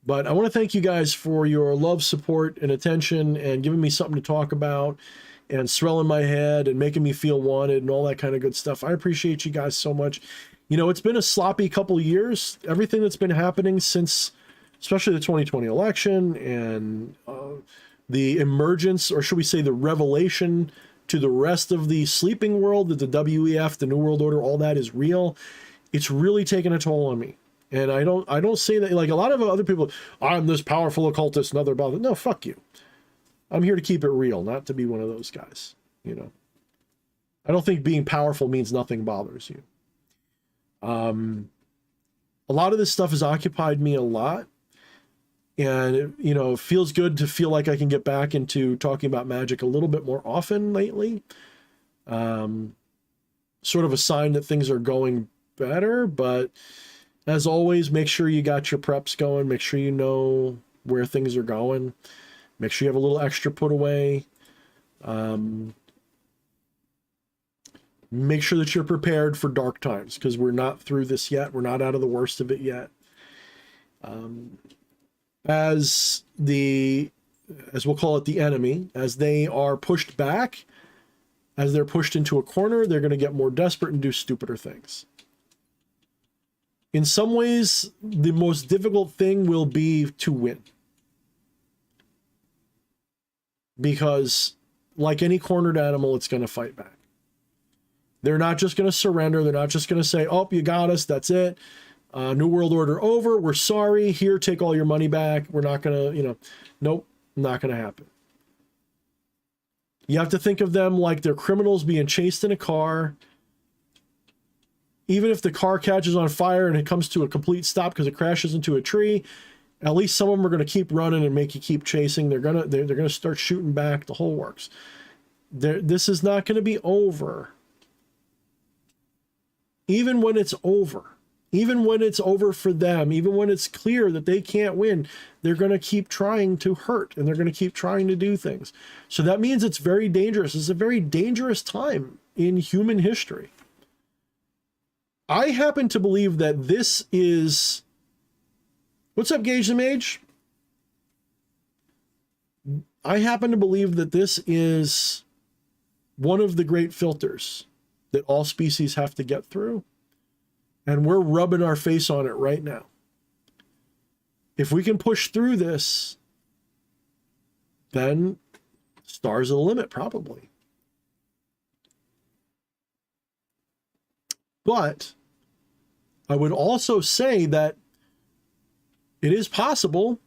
But I want to thank you guys for your love, support, and attention, and giving me something to talk about, and swelling my head, and making me feel wanted, and all that kind of good stuff. I appreciate you guys so much. You know, it's been a sloppy couple of years. Everything that's been happening since, especially the 2020 election, and the emergence, or should we say the revelation to the rest of the sleeping world that the WEF, the New World Order, all that is real. It's really taken a toll on me. And I don't say that, like a lot of other people, I'm this powerful occultist and other about it. No, fuck you. I'm here to keep it real, not to be one of those guys, you know. I don't think being powerful means nothing bothers you. A lot of this stuff has occupied me a lot. And, you know, it feels good to feel like I can get back into talking about magic a little bit more often lately. Sort of a sign that things are going better, but as always, make sure you got your preps going. Make sure you know where things are going. Make sure you have a little extra put away. Make sure that you're prepared for dark times, because we're not through this yet. We're not out of the worst of it yet. As we'll call it, the enemy, as they are pushed back, as they're pushed into a corner, they're going to get more desperate and do stupider things. In some ways, the most difficult thing will be to win. Because, like any cornered animal, it's going to fight back. They're not just going to surrender. They're not just going to say, oh, you got us, that's it. New World Order over. We're sorry. Here, take all your money back. We're not going to, you know, nope, not going to happen. You have to think of them like they're criminals being chased in a car. Even if the car catches on fire and it comes to a complete stop because it crashes into a tree, at least some of them are going to keep running and make you keep chasing. They're going to start shooting back, the whole works. This is not going to be over. Even when it's over. Even when it's over for them, even when it's clear that they can't win, they're going to keep trying to hurt, and they're going to keep trying to do things. So that means it's very dangerous. It's a very dangerous time in human history. I happen to believe that this is... What's up, Gage the Mage? I happen to believe that this is one of the great filters that all species have to get through. And we're rubbing our face on it right now. If we can push through this, then stars are the limit, probably. But I would also say that it is possible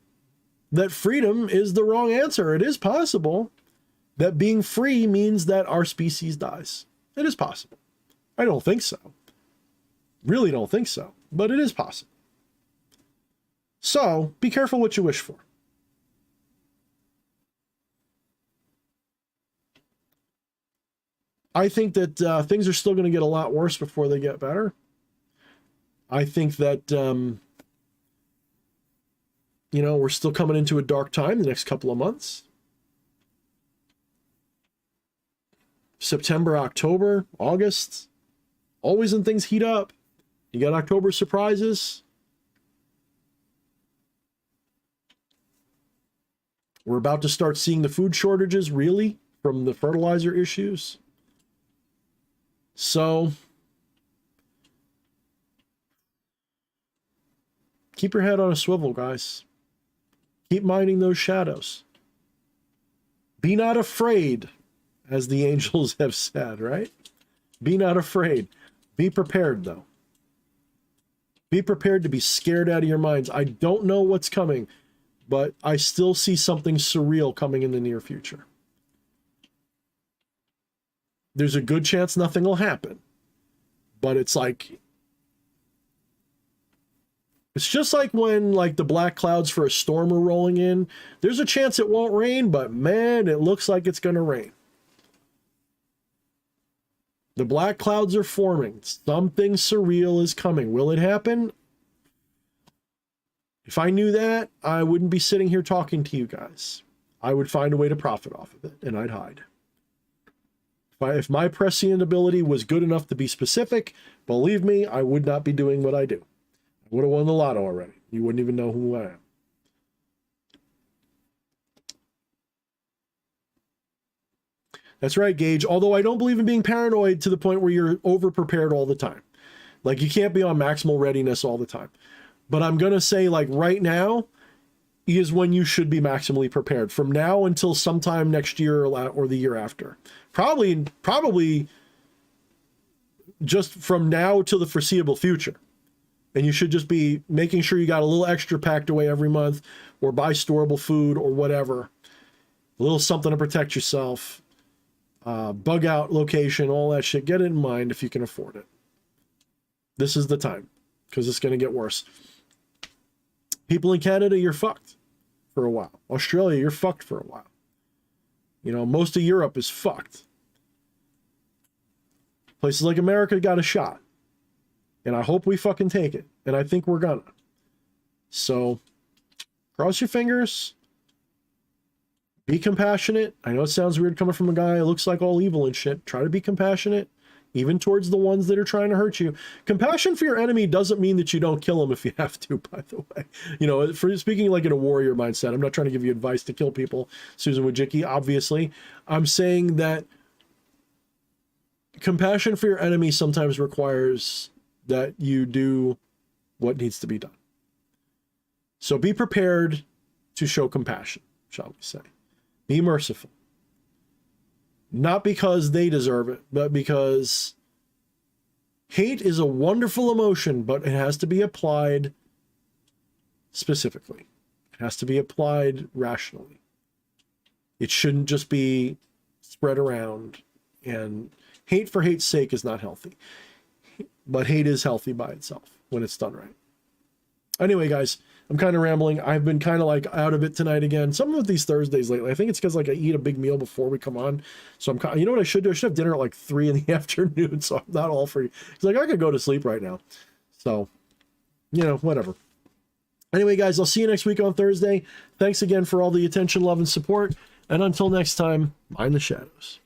that freedom is the wrong answer. It is possible that being free means that our species dies. It is possible. I don't think so. Really don't think so, but it is possible. So be careful what you wish for. I think that things are still going to get a lot worse before they get better. I think that, you know, we're still coming into a dark time the next couple of months. September, October, August, always when things heat up. You got October surprises. We're about to start seeing the food shortages, really, from the fertilizer issues. So, keep your head on a swivel, guys. Keep minding those shadows. Be not afraid, as the angels have said, right? Be not afraid. Be prepared, though. Be prepared to be scared out of your minds. I don't know what's coming, but I still see something surreal coming in the near future. There's a good chance nothing will happen, but it's like, it's just like when like the black clouds for a storm are rolling in. There's a chance it won't rain, but man, it looks like it's going to rain. The black clouds are forming. Something surreal is coming. Will it happen? If I knew that, I wouldn't be sitting here talking to you guys. I would find a way to profit off of it, and I'd hide. If my prescient ability was good enough to be specific, believe me, I would not be doing what I do. I would have won the lotto already. You wouldn't even know who I am. That's right, Gage. Although I don't believe in being paranoid to the point where you're over-prepared all the time. Like, you can't be on maximal readiness all the time. But I'm going to say, like, right now is when you should be maximally prepared. From now until sometime next year or the year after. Probably just from now to the foreseeable future. And you should just be making sure you got a little extra packed away every month, or buy storable food or whatever. A little something to protect yourself. Bug out location, all that shit. Get it in mind if you can afford it. This is the time, because it's going to get worse. People in Canada, you're fucked for a while. Australia, you're fucked for a while. You know, most of Europe is fucked. Places like America got a shot. And I hope we fucking take it. And I think we're gonna. So, cross your fingers. Be compassionate. I know it sounds weird coming from a guy who looks like all evil and shit. Try to be compassionate, even towards the ones that are trying to hurt you. Compassion for your enemy doesn't mean that you don't kill them if you have to, by the way. You know, for speaking like in a warrior mindset, I'm not trying to give you advice to kill people, Susan Wojcicki, obviously. I'm saying that compassion for your enemy sometimes requires that you do what needs to be done. So be prepared to show compassion, shall we say. Be merciful. Not because they deserve it, but because hate is a wonderful emotion, but it has to be applied specifically. It has to be applied rationally. It shouldn't just be spread around, and hate for hate's sake is not healthy. But hate is healthy by itself when it's done right. Anyway, guys, I'm kind of rambling. I've been kind of like out of it tonight again. Some of these Thursdays lately, I think it's because like I eat a big meal before we come on. So I'm kind of, you know what I should do? I should have dinner at like 3 in the afternoon. So I'm not all free. It's like I could go to sleep right now. So, you know, whatever. Anyway, guys, I'll see you next week on Thursday. Thanks again for all the attention, love, and support. And until next time, mind the shadows.